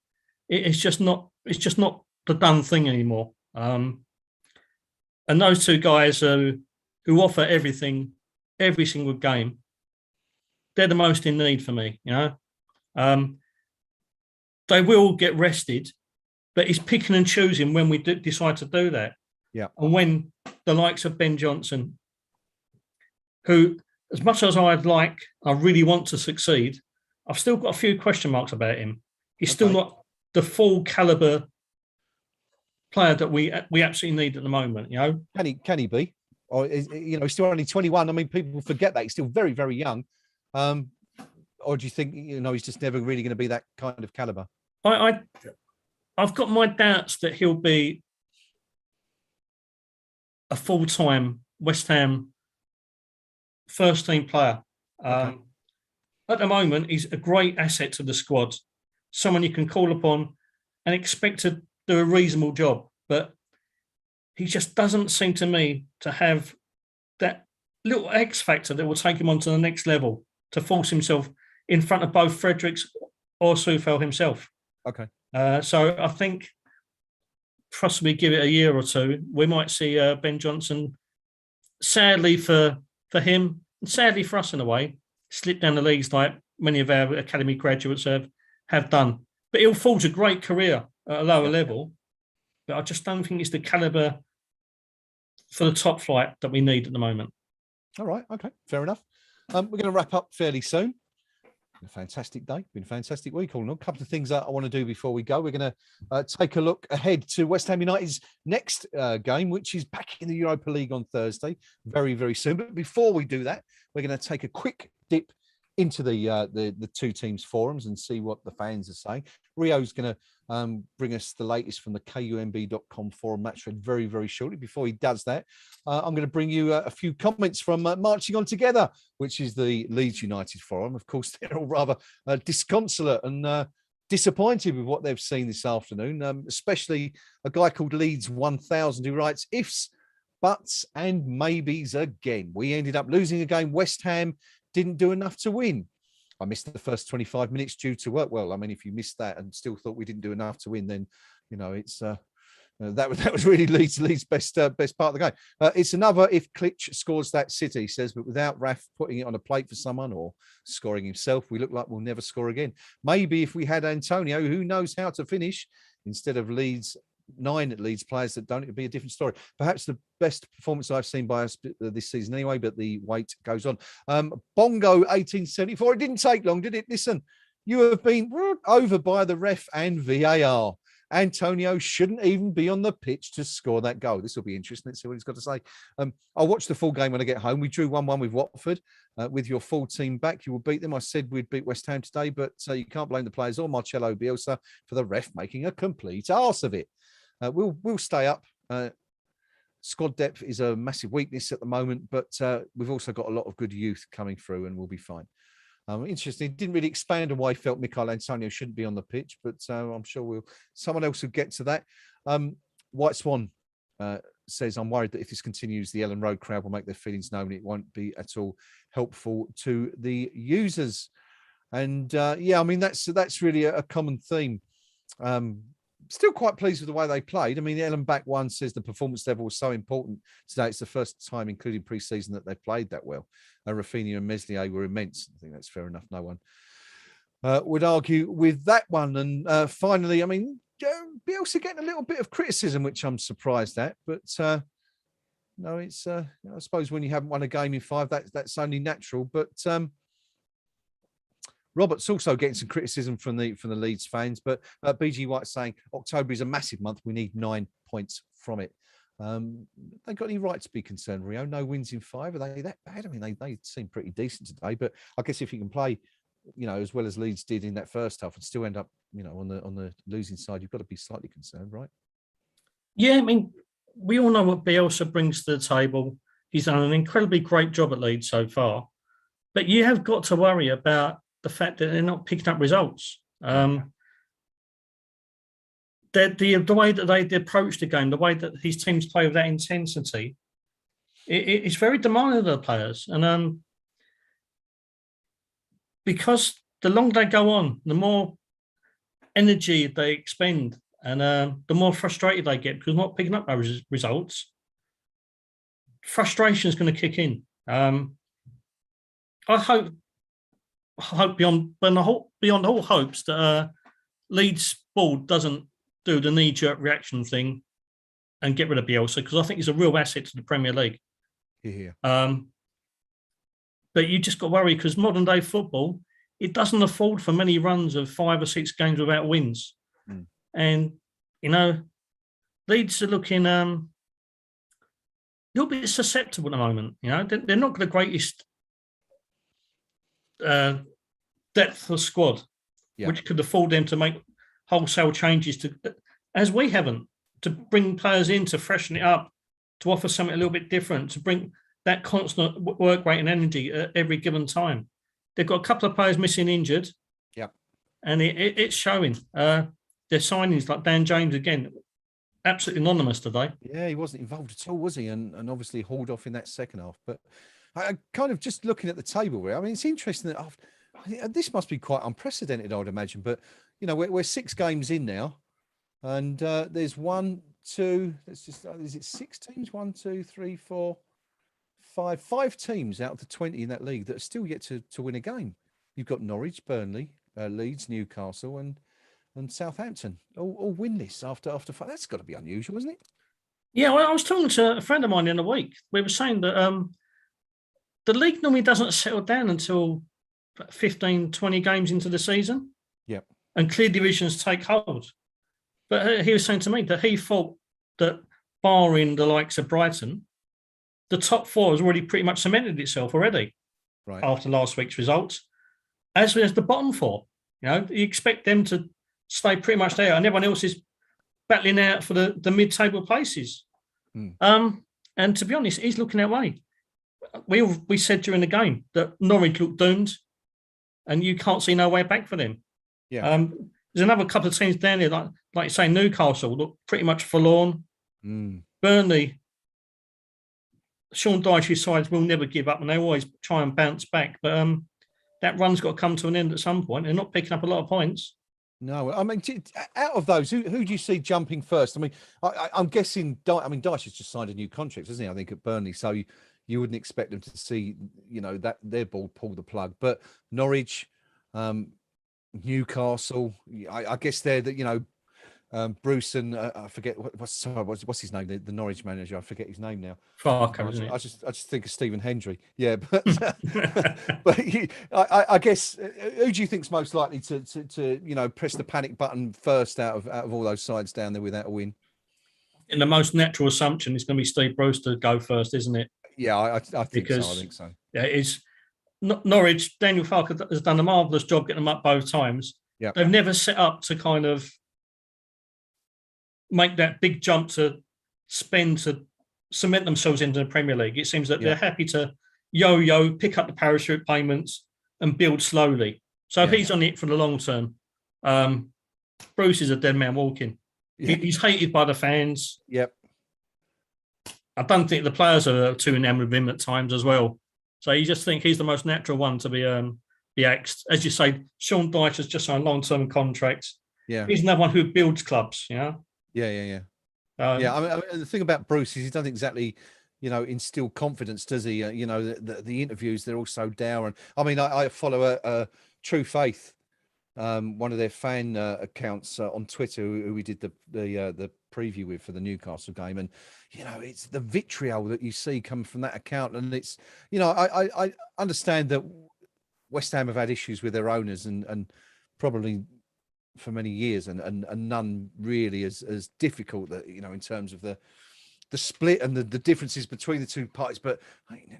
C: it's just not the done thing anymore. And those two guys who offer everything every single game, they're the most in need for me. They will get rested, but it's picking and choosing when we decide to do that.
B: Yeah.
C: And when the likes of Ben Johnson, who, as much as I really want to succeed, I've still got a few question marks about him. He's still not the full caliber player that we absolutely need at the moment.
B: Can he be? Or he's still only 21. I mean, people forget that he's still very, very young. Or do you think he's just never really going to be that kind of caliber?
C: I've got my doubts that he'll be a full-time West Ham first-team player. At the moment, he's a great asset to the squad, someone you can call upon and expect to do a reasonable job. But he just doesn't seem to me to have that little X factor that will take him on to the next level, to force himself in front of both Fredericks or Soufal himself.
B: Okay.
C: So I think possibly give it a year or two, we might see Ben Johnson, sadly for him, and sadly for us in a way, slip down the leagues like many of our academy graduates have done. But he'll forge a great career at a lower level. But I just don't think it's the caliber for the top flight that we need at the moment.
B: All right. Okay. Fair enough. We're going to wrap up fairly soon. A fantastic day. Been a fantastic week. All in all. A couple of things that I want to do before we go. We're going to take a look ahead to West Ham United's next game, which is back in the Europa League on Thursday, very, very soon. But before we do that, we're going to take a quick dip into the two teams' forums and see what the fans are saying. Rio's going to bring us the latest from the KUMB.com forum match thread very, very shortly. Before he does that, I'm going to bring you a few comments from Marching On Together, which is the Leeds United forum. Of course, they're all rather disconsolate and disappointed with what they've seen this afternoon, especially a guy called Leeds 1000 who writes, ifs, buts and maybes again. We ended up losing a game. West Ham didn't do enough to win. I missed the first 25 minutes due to work. Well, I mean, if you missed that and still thought we didn't do enough to win, then it's that was really Leeds' best part of the game. It's another if Klitsch scores that City, he says, but without Raf putting it on a plate for someone or scoring himself, we look like we'll never score again. Maybe if we had Antonio, who knows how to finish, instead of 9 Leeds players that don't, it'd be a different story. Perhaps the best performance I've seen by us this season anyway, but the wait goes on. Bongo 1874, it didn't take long, did it? Listen, you have been over by the ref and VAR. Antonio shouldn't even be on the pitch to score that goal. This will be interesting. Let's see what he's got to say. I'll watch the full game when I get home. We drew 1-1 with Watford. With your full team back, you will beat them. I said we'd beat West Ham today, but you can't blame the players or Marcelo Bielsa for the ref making a complete arse of it. We'll stay up. Squad depth is a massive weakness at the moment, but we've also got a lot of good youth coming through and we'll be fine. Interesting. Didn't really expand on why I felt Michail Antonio shouldn't be on the pitch, but I'm sure someone else will get to that. White Swan says, I'm worried that if this continues, the Ellen Road crowd will make their feelings known. It won't be at all helpful to the users. And I mean, that's really a common theme. Still quite pleased with the way they played. I mean, Ellen Back One says the performance level was so important today. It's the first time, including pre-season, that they've played that well. Rafinha and Meslier were immense. I think that's fair enough. No one would argue with that one. And finally, I mean, Bielsa getting a little bit of criticism, which I'm surprised at. But no, it's I suppose when you haven't won a game in 5, that's only natural. But Robert's also getting some criticism from the Leeds fans, but BG White saying October is a massive month. We need 9 points from it. They got any right to be concerned, Rio? No wins in 5. Are they that bad? I mean, they seem pretty decent today, but I guess if you can play, as well as Leeds did in that first half and still end up, on the losing side, you've got to be slightly concerned, right? Yeah,
C: I mean, we all know what Bielsa brings to the table. He's done an incredibly great job at Leeds so far, but you have got to worry about the fact that they're not picking up results. The way that they approach the game, the way that his teams play with that intensity, it's very demanding of the players. And because the longer they go on, the more energy they expend, and the more frustrated they get because not picking up those results, frustration is going to kick in. I hope beyond all hopes that Leeds board doesn't do the knee-jerk reaction thing and get rid of Bielsa, because I think he's a real asset to the Premier League.
B: Yeah.
C: But you just got to worry because modern day football, it doesn't afford for many runs of 5 or 6 games without wins. And, Leeds are looking a little bit susceptible at the moment. They're not the greatest depth of squad, which could afford them to make wholesale changes as we haven't, to bring players in to freshen it up, to offer something a little bit different, to bring that constant work rate and energy at every given time. They've got a couple of players missing injured.
B: Yeah.
C: And it's showing. Their signings like Dan James again, absolutely anonymous today.
B: Yeah, he wasn't involved at all, was he? And obviously hauled off in that second half. But I kind of just looking at the table here, I mean, it's interesting that this must be quite unprecedented, I would imagine. But, we're 6 games in now. And there's 1, 2, is it 6 teams? 1, 2, 3, 4, 5 teams out of the 20 in that league that are still yet to win a game. You've got Norwich, Burnley, Leeds, Newcastle, and Southampton all winless after 5. That's got to be unusual, isn't it?
C: Yeah, well, I was talking to a friend of mine in the week. We were saying that the league normally doesn't settle down until 15, 20 games into the season.
B: Yeah.
C: And clear divisions take hold. But he was saying to me that he thought that barring the likes of Brighton, the top 4 has already pretty much cemented itself already after last week's results. As well as the bottom 4, you expect them to stay pretty much there, and everyone else is battling out for the mid-table places. And to be honest, he's looking that way. We said during the game that Norwich looked doomed, and you can't see no way back for them.
B: Yeah.
C: There's another couple of teams down there, like you say, Newcastle look pretty much forlorn. Burnley, Sean Dyche's sides will never give up, and they always try and bounce back. But that run's got to come to an end at some point. They're not picking up a lot of points.
B: No, I mean, out of those, who do you see jumping first? I mean, I'm guessing. Dyche has just signed a new contract, hasn't he? I think at Burnley, so you wouldn't expect them to see, that their ball pull the plug. But Norwich, Newcastle, I guess they're the Bruce and I forget what's his name, the Norwich manager. I forget his name now.
C: Farco, isn't it?
B: I just think of Stephen Hendry. Yeah, but but I guess who do you think's most likely to press the panic button first out of all those sides down there without a win?
C: And the most natural assumption is going to be Steve Bruce to go first, isn't it?
B: Yeah, I think so. I think so.
C: Yeah, it's Norwich. Daniel Farke has done a marvellous job getting them up both times.
B: Yeah,
C: they've never set up to kind of make that big jump to cement themselves into the Premier League. It seems that they're happy to yo-yo, pick up the parachute payments and build slowly. So he's on it for the long term. Bruce is a dead man walking. Yeah. He's hated by the fans.
B: Yep.
C: I don't think the players are too enamored with him at times as well. So you just think he's the most natural one to be axed. As you say, Sean Dyche has just signed long-term contracts.
B: Yeah.
C: He's another one who builds clubs, Yeah.
B: I mean, the thing about Bruce is he doesn't exactly, instill confidence, does he? The interviews, they're all so dour. And I mean, I follow a True Faith, one of their fan accounts on Twitter, who we did the preview with for the Newcastle game, and it's the vitriol that you see coming from that account, and it's I understand that West Ham have had issues with their owners and probably for many years, and none really as difficult that in terms of the split and the differences between the two parties. But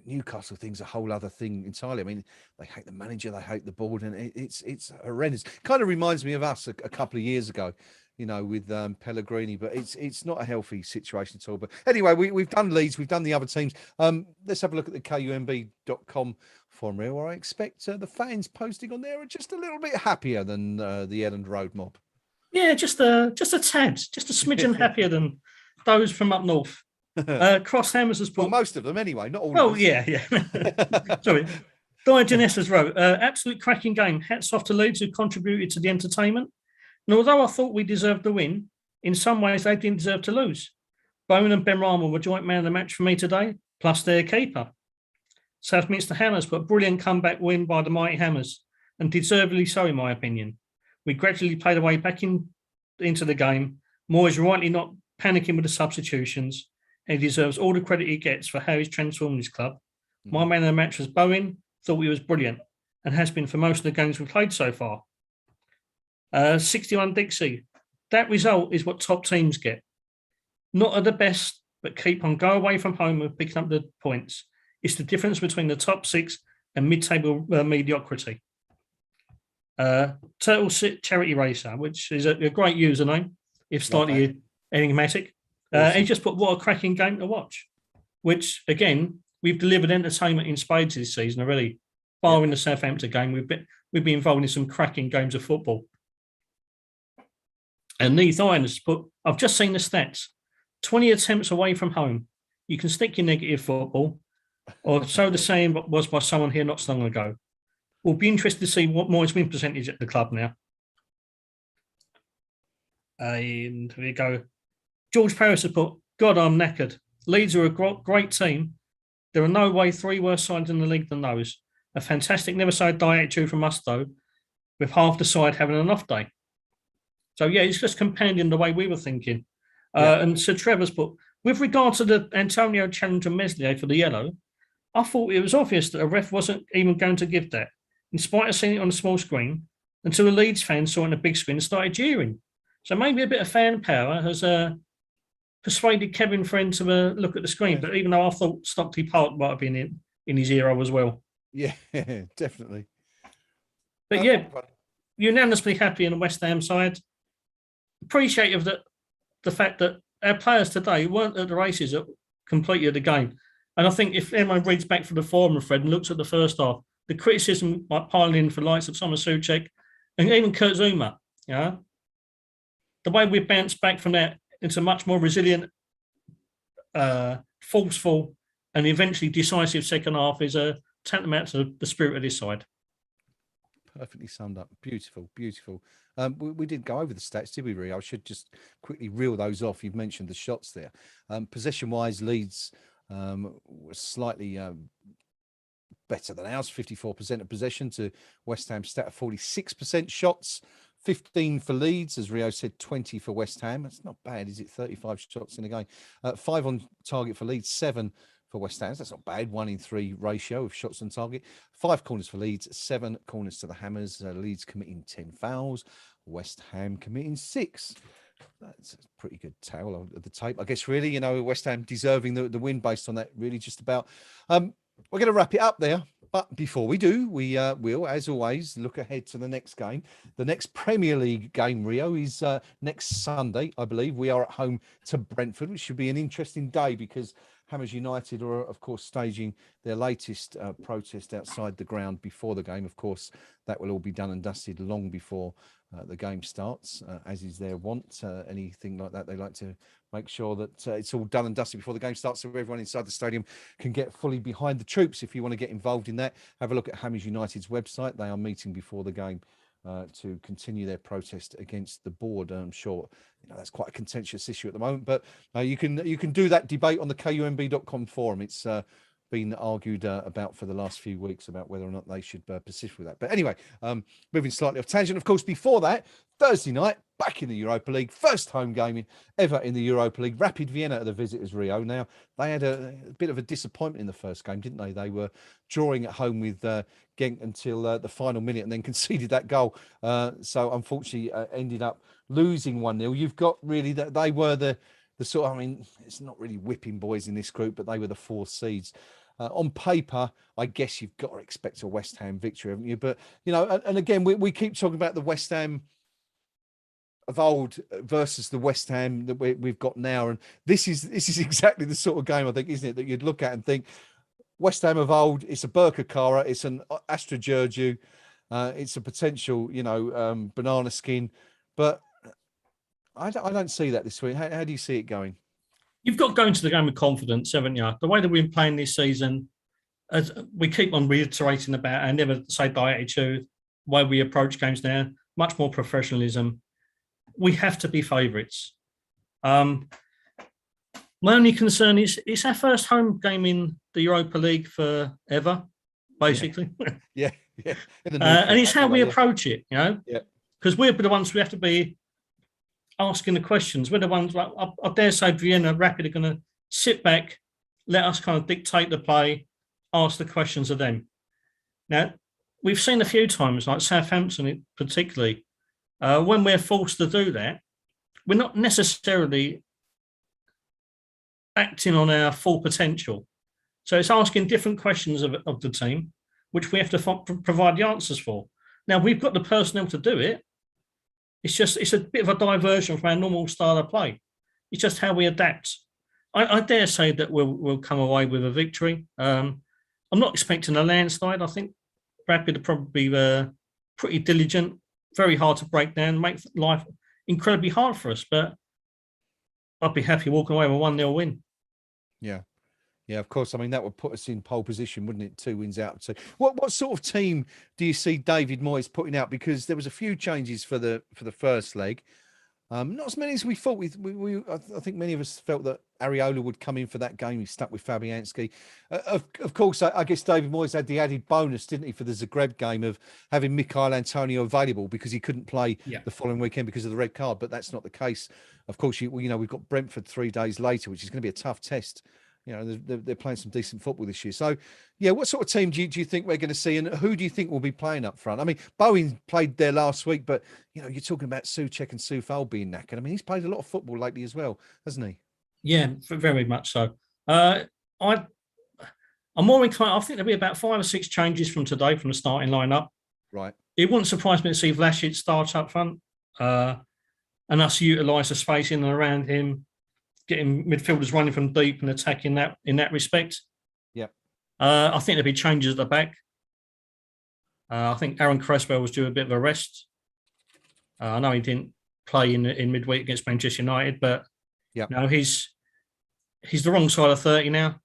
B: Newcastle thing's a whole other thing entirely. I mean, they hate the manager, they hate the board, and it's horrendous. Kind of reminds me of us a couple of years ago, with Pellegrini, but it's not a healthy situation at all. But anyway, we've done Leeds, we've done the other teams. Let's have a look at the KUMB.com forum here, where I expect the fans posting on there are just a little bit happier than the Elland Road mob.
C: Yeah, just a tad, just a smidgen happier than those from up north. Cross Hammers has put...
B: Well, most of them anyway, not all
C: of
B: them.
C: Oh, yeah. Sorry. Diogenes has wrote, absolute cracking game. Hats off to Leeds who contributed to the entertainment. And although I thought we deserved the win, in some ways they didn't deserve to lose. Bowen and Benrahma were joint man of the match for me today, plus their keeper. Southminster Hammers put a brilliant comeback win by the mighty Hammers, and deservedly so in my opinion. We gradually played our way back into the game. Moyes rightly not panicking with the substitutions, and he deserves all the credit he gets for how he's transformed his club. My man of the match was Bowen, thought he was brilliant, and has been for most of the games we've played so far. 61 Dixie. That result is what top teams get. Not at the best, but keep on go away from home and picking up the points. It's the difference between the top 6 and mid-table mediocrity. Turtle Charity Racer, which is a great username, if slightly enigmatic. Awesome. He just put, what a cracking game to watch, which, again, we've delivered entertainment in spades this season already. Barring the Southampton game, we've been involved in some cracking games of football. And Neith Irons put, I've just seen the stats. 20 attempts away from home. You can stick your negative football, or so the saying was by someone here not so long ago. We'll be interested to see what Moyes' win percentage at the club now. And here we go. George Paris has put, God, I'm knackered. Leeds are a great team. There are no way 3 worse sides in the league than those. A fantastic never-say die attitude from us, though, with half the side having an off day. So, yeah, it's just compounding the way we were thinking. And Sir Trevor's put, with regard to the Antonio challenge on Meslier for the yellow, I thought it was obvious that a ref wasn't even going to give that, in spite of seeing it on the small screen, until the Leeds fans saw it on the big screen and started jeering. So maybe a bit of fan power has persuaded Kevin Friend to look at the screen. But even though I thought Stockley Park might have been in his era as well.
B: Yeah, definitely.
C: But unanimously happy on the West Ham side. Appreciative that the fact that our players today weren't at the races that completed the game. And I think if anyone reads back from the forum, Fred, and looks at the first half, the criticism might pile in for likes of Simon Soucek and even Kurt Zuma, the way we bounced back from that into much more resilient, forceful, and eventually decisive second half is a tantamount to the spirit of this side.
B: Perfectly summed up. Beautiful, beautiful. We didn't go over the stats, did we, Rio? I should just quickly reel those off. You've mentioned the shots there. Possession-wise, Leeds was slightly better than ours, 54% of possession to West Ham stat of 46% shots, 15 for Leeds, as Rio said, 20 for West Ham. That's not bad, is it? 35 shots in a game. 5 on target for Leeds, 7 for West Ham. That's not bad. 1 in 3 ratio of shots on target. 5 corners for Leeds, 7 corners to the Hammers. Leeds committing 10 fouls. West Ham committing 6. That's a pretty good tale of the tape, I guess. Really, West Ham deserving the win based on that. Really, just about. We're going to wrap it up there. But before we do, we will, as always, look ahead to the next game. The next Premier League game, Rio, is next Sunday, I believe. We are at home to Brentford, which should be an interesting day because Hammers United are, of course, staging their latest protest outside the ground before the game. Of course, that will all be done and dusted long before the game starts, as is their want. Anything like that, they like to make sure that it's all done and dusted before the game starts so everyone inside the stadium can get fully behind the troops. If you want to get involved in that, have a look at Hammers United's website. They are meeting before the game to continue their protest against the board. I'm sure that's quite a contentious issue at the moment, but you can do that debate on the KUMB.com forum. It's been argued about for the last few weeks about whether or not they should persist with that. But anyway, moving slightly off tangent, of course, before that, Thursday night, back in the Europa League, first home game ever in the Europa League, Rapid Vienna at the visitors, Rio. Now, they had a bit of a disappointment in the first game, didn't they? They were drawing at home with Genk until the final minute and then conceded that goal. So, unfortunately, ended up losing 1-0. You've got really that they were the sort of, it's not really whipping boys in this group, but they were the 4 seeds. On paper, I guess you've got to expect a West Ham victory, haven't you? But, and again, we keep talking about the West Ham of old versus the West Ham that we've got now. And this is exactly the sort of game, I think, isn't it, that you'd look at and think, West Ham of old, it's a Berkakara, it's an Astra Giurgiu, it's a potential, banana skin. But I don't see that this week. How do you see it going?
C: You've got to go into the game with confidence, haven't you? The way that we've been playing this season, as we keep on reiterating about our never say die attitude, the way we approach games now, much more professionalism. we have to be favourites. My only concern is it's our first home game in the Europa League forever, basically.
B: Yeah.
C: And it's how we approach it, you know.
B: Yeah.
C: Because we're the ones we have to be asking the questions. We're the ones, like, I dare say Vienna Rapid are going to sit back, let us kind of dictate the play, ask the questions of them. Now, we've seen a few times, like Southampton particularly, when we're forced to do that, we're not necessarily acting on our full potential. So it's asking different questions of the team, which we have to provide the answers for. Now, we've got the personnel to do it. It's a bit of a diversion from our normal style of play. It's just how we adapt. I dare say that we'll come away with a victory. I'm not expecting a landslide. I think Rapid are probably pretty diligent, very hard to break down, make life incredibly hard for us. But I'd be happy walking away with a 1-0 win.
B: Yeah. Yeah, of course. I mean, that would put us in pole position, wouldn't it? 2 wins out of 2. What sort of team do you see David Moyes putting out? Because there was a few changes for the first leg. Not as many as we thought. I think many of us felt that Areola would come in for that game. He stuck with Fabianski. Of course, I guess David Moyes had the added bonus, didn't he, for the Zagreb game of having Michail Antonio available because he couldn't play the following weekend because of the red card. But that's not the case. Of course, we've got Brentford 3 days later, which is going to be a tough test. You know, they're playing some decent football this year. So, yeah, what sort of team do you think we're going to see, and who do you think will be playing up front? I mean, Bowen played there last week, but, you know, you're talking about Souček and Soufal being knackered. I mean, he's played a lot of football lately as well, hasn't he?
C: Yeah, very much so. I'm more inclined. I think there'll be about 5 or 6 changes from today from the starting lineup.
B: Right.
C: It wouldn't surprise me to see Vlasic start up front and us utilise the space in and around him, getting midfielders running from deep and attacking that in that respect.
B: Yeah.
C: I think there'll be changes at the back. I think Aaron Cresswell was due a bit of a rest. I know he didn't play in midweek against Manchester United, but he's the wrong side of 30 now.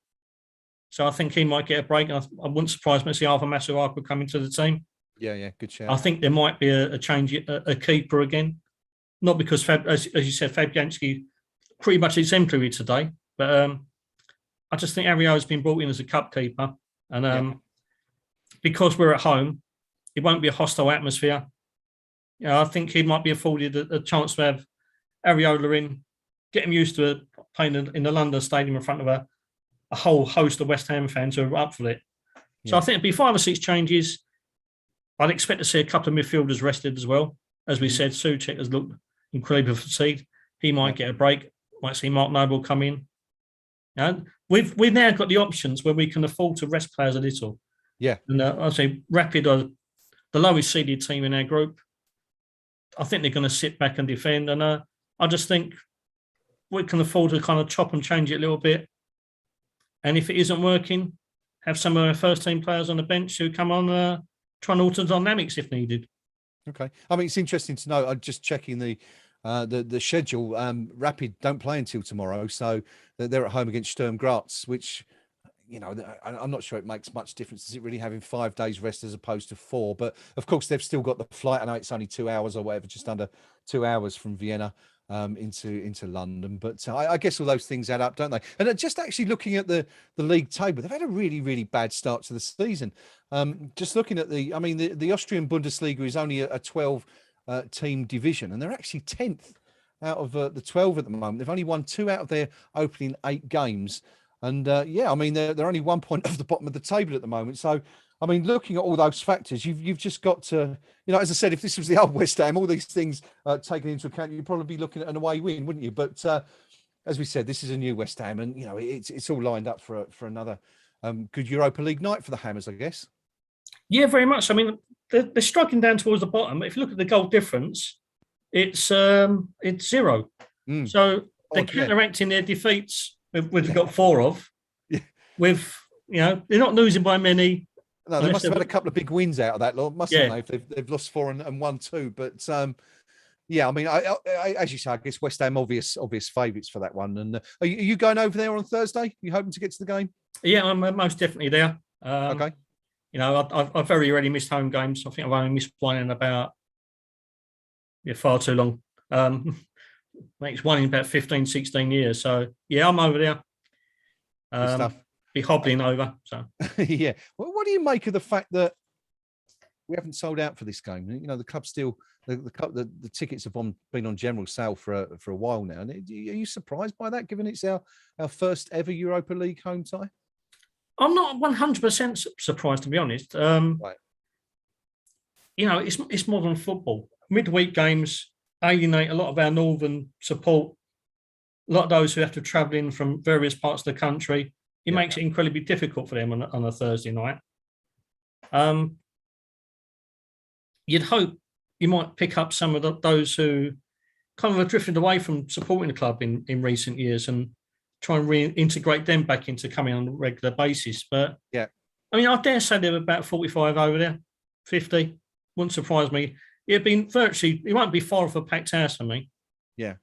C: So I think he might get a break. I wouldn't surprise me to see Arthur Masuaku come into the team.
B: Yeah, good shout.
C: I think there might be a change, a keeper again. Not because, as you said, Fabianski pretty much exemplary today, but I just think Areola has been brought in as a cup keeper, and because we're at home, it won't be a hostile atmosphere. You know, I think he might be afforded a chance to have Areola in, get him used to playing in the London Stadium in front of a whole host of West Ham fans who are up for it. So I think it'd be 5 or 6 changes. I'd expect to see a couple of midfielders rested as well. As we said, Souček has looked incredibly fatigued. He might get a break. Might see Mark Noble come in. And we've now got the options where we can afford to rest players a little.
B: Yeah.
C: And I'd say Rapid are the lowest seeded team in our group. I think they're going to sit back and defend. And I just think we can afford to kind of chop and change it a little bit. And if it isn't working, have some of our first team players on the bench who come on, try and alter dynamics if needed.
B: Okay. I mean, it's interesting to know. I'm just checking the schedule. Rapid don't play until tomorrow, so they're at home against Sturm Graz, which, you know, I'm not sure it makes much difference. Is it really having 5 days rest as opposed to 4? But of course, they've still got the flight. I know it's only 2 hours or whatever, just under 2 hours from Vienna into London. But I guess all those things add up, don't they? And just actually looking at the league table, they've had a really, really bad start to the season. Just looking at the Austrian Bundesliga is only a 12 team division, and they're actually 10th out of the 12 at the moment. They've only won 2 out of their opening 8 games, and I mean they're only 1 point off the bottom of the table at the moment. So I mean, looking at all those factors, you've just got to, you know, as I said, if this was the old West Ham, all these things taken into account, you'd probably be looking at an away win, wouldn't you? But as we said, this is a new West Ham, and you know it's all lined up for another good Europa League night for the Hammers, I guess.
C: Yeah, very much. I mean, they're struggling down towards the bottom. If you look at the goal difference, it's 0. So they're counteracting their defeats, which we've got 4 of. Yeah. With, you know, they're not losing by many.
B: No, they must have had a couple of big wins out of that, Lord, mustn't they? If they've lost 4 and won 2. But yeah, I mean, I, as you say, I guess West Ham obvious favourites for that one. And are you going over there on Thursday? Are you hoping to get to the game?
C: Yeah, I'm most definitely there.
B: Okay.
C: You know, I've very rarely missed home games. I think I've only missed one in about far too long. Makes one in about 15, 16 years. So yeah, I'm over there.
B: Stuff.
C: Be hobbling over. So
B: yeah. Well, what do you make of the fact that we haven't sold out for this game? You know, the club still the tickets have been on general sale for a while now. And are you surprised by that, given it's our first ever Europa League home tie?
C: I'm not 100% surprised, to be honest.
B: Right.
C: You know, it's modern football. Midweek games alienate a lot of our northern support. A lot of those who have to travel in from various parts of the country. It makes it incredibly difficult for them on a Thursday night. You'd hope you might pick up some of those who kind of have drifted away from supporting the club in recent years and try and reintegrate them back into coming on a regular basis. But
B: yeah,
C: I mean, I dare say there were about 45 over there, 50. Wouldn't surprise me. It won't be far off a packed house for me.
B: Yeah.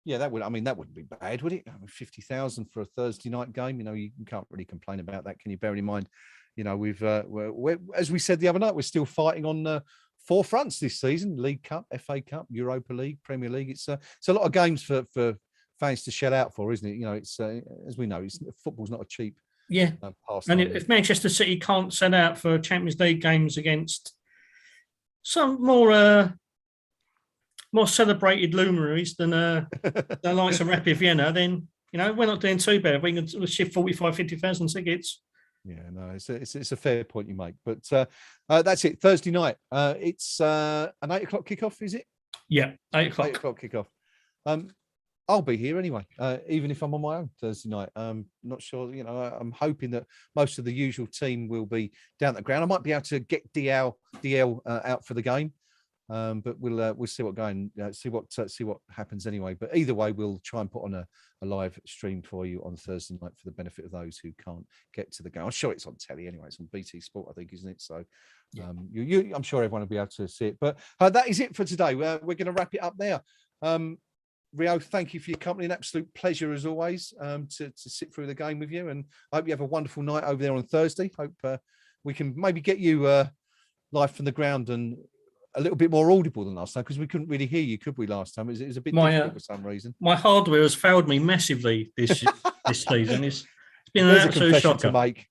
B: Yeah, that wouldn't be bad, would it? 50,000 for a Thursday night game. You know, you can't really complain about that. Can you bear in mind, you know, we're as we said the other night, we're still fighting on 4 fronts this season: League Cup, FA Cup, Europa League, Premier League. It's a lot of games for fans to shell out for, isn't it? You know, it's as we know, football's not a cheap
C: pastime. And if Manchester City can't sell out for Champions League games against some more celebrated luminaries than the likes of Rapid Vienna, then you know we're not doing too bad. We can shift 45, 50,000 tickets.
B: Yeah, no, it's a fair point you make. But that's it. Thursday night. It's an 8 o'clock kickoff, is it?
C: Yeah, 8 o'clock.
B: 8 o'clock kickoff. I'll be here anyway, even if I'm on my own Thursday night. Not sure, you know. I'm hoping that most of the usual team will be down at the ground. I might be able to get DL out for the game, but we'll see see what happens anyway. But either way, we'll try and put on a live stream for you on Thursday night for the benefit of those who can't get to the game. I'm sure it's on telly anyway. It's on BT Sport, I think, isn't it? So I'm sure everyone will be able to see it. But that is it for today. We're going to wrap it up there. Rio, thank you for your company. An absolute pleasure as always to sit through the game with you, and I hope you have a wonderful night over there on Thursday. Hope we can maybe get you live from the ground and a little bit more audible than last time, because we couldn't really hear you, could we, last time? It was a bit difficult for some reason.
C: My hardware has failed me massively this season. It's been an absolute shocker
B: to make.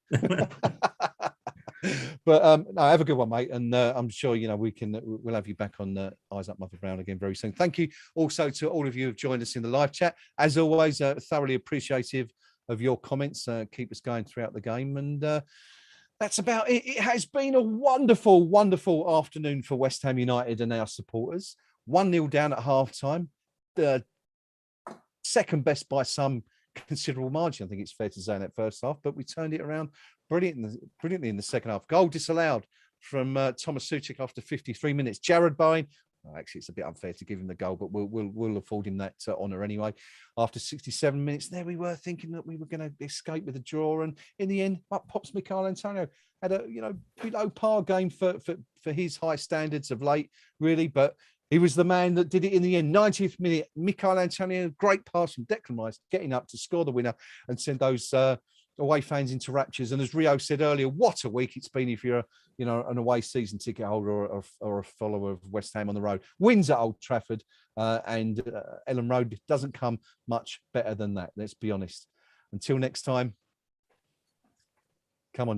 B: But no, have a good one, mate, and I'm sure we'll have you back on Eyes Up Mother Brown again very soon. Thank you also to all of you who have joined us in the live chat. As always, thoroughly appreciative of your comments. Keep us going throughout the game, and that's about it. It has been a wonderful, wonderful afternoon for West Ham United and our supporters. 1-0 down at half-time. The second best by some considerable margin, I think it's fair to say, in that first half, but we turned it around brilliantly in the second half. Goal disallowed from Thomas Suchek after 53 minutes. Jared Bowen, actually, it's a bit unfair to give him the goal, but we'll afford him that honour anyway. After 67 minutes, there we were thinking that we were going to escape with a draw, and in the end, up pops Michail Antonio. Had a below par game for his high standards of late, really, but he was the man that did it in the end. 90th minute, Michail Antonio, great pass from Declan Rice, getting up to score the winner and send those away fans into raptures. And as Rio said earlier, what a week it's been if you're an away season ticket holder or a follower of West Ham on the road. Wins at Old Trafford and Ellen Road doesn't come much better than that. Let's be honest. Until next time, come on, you.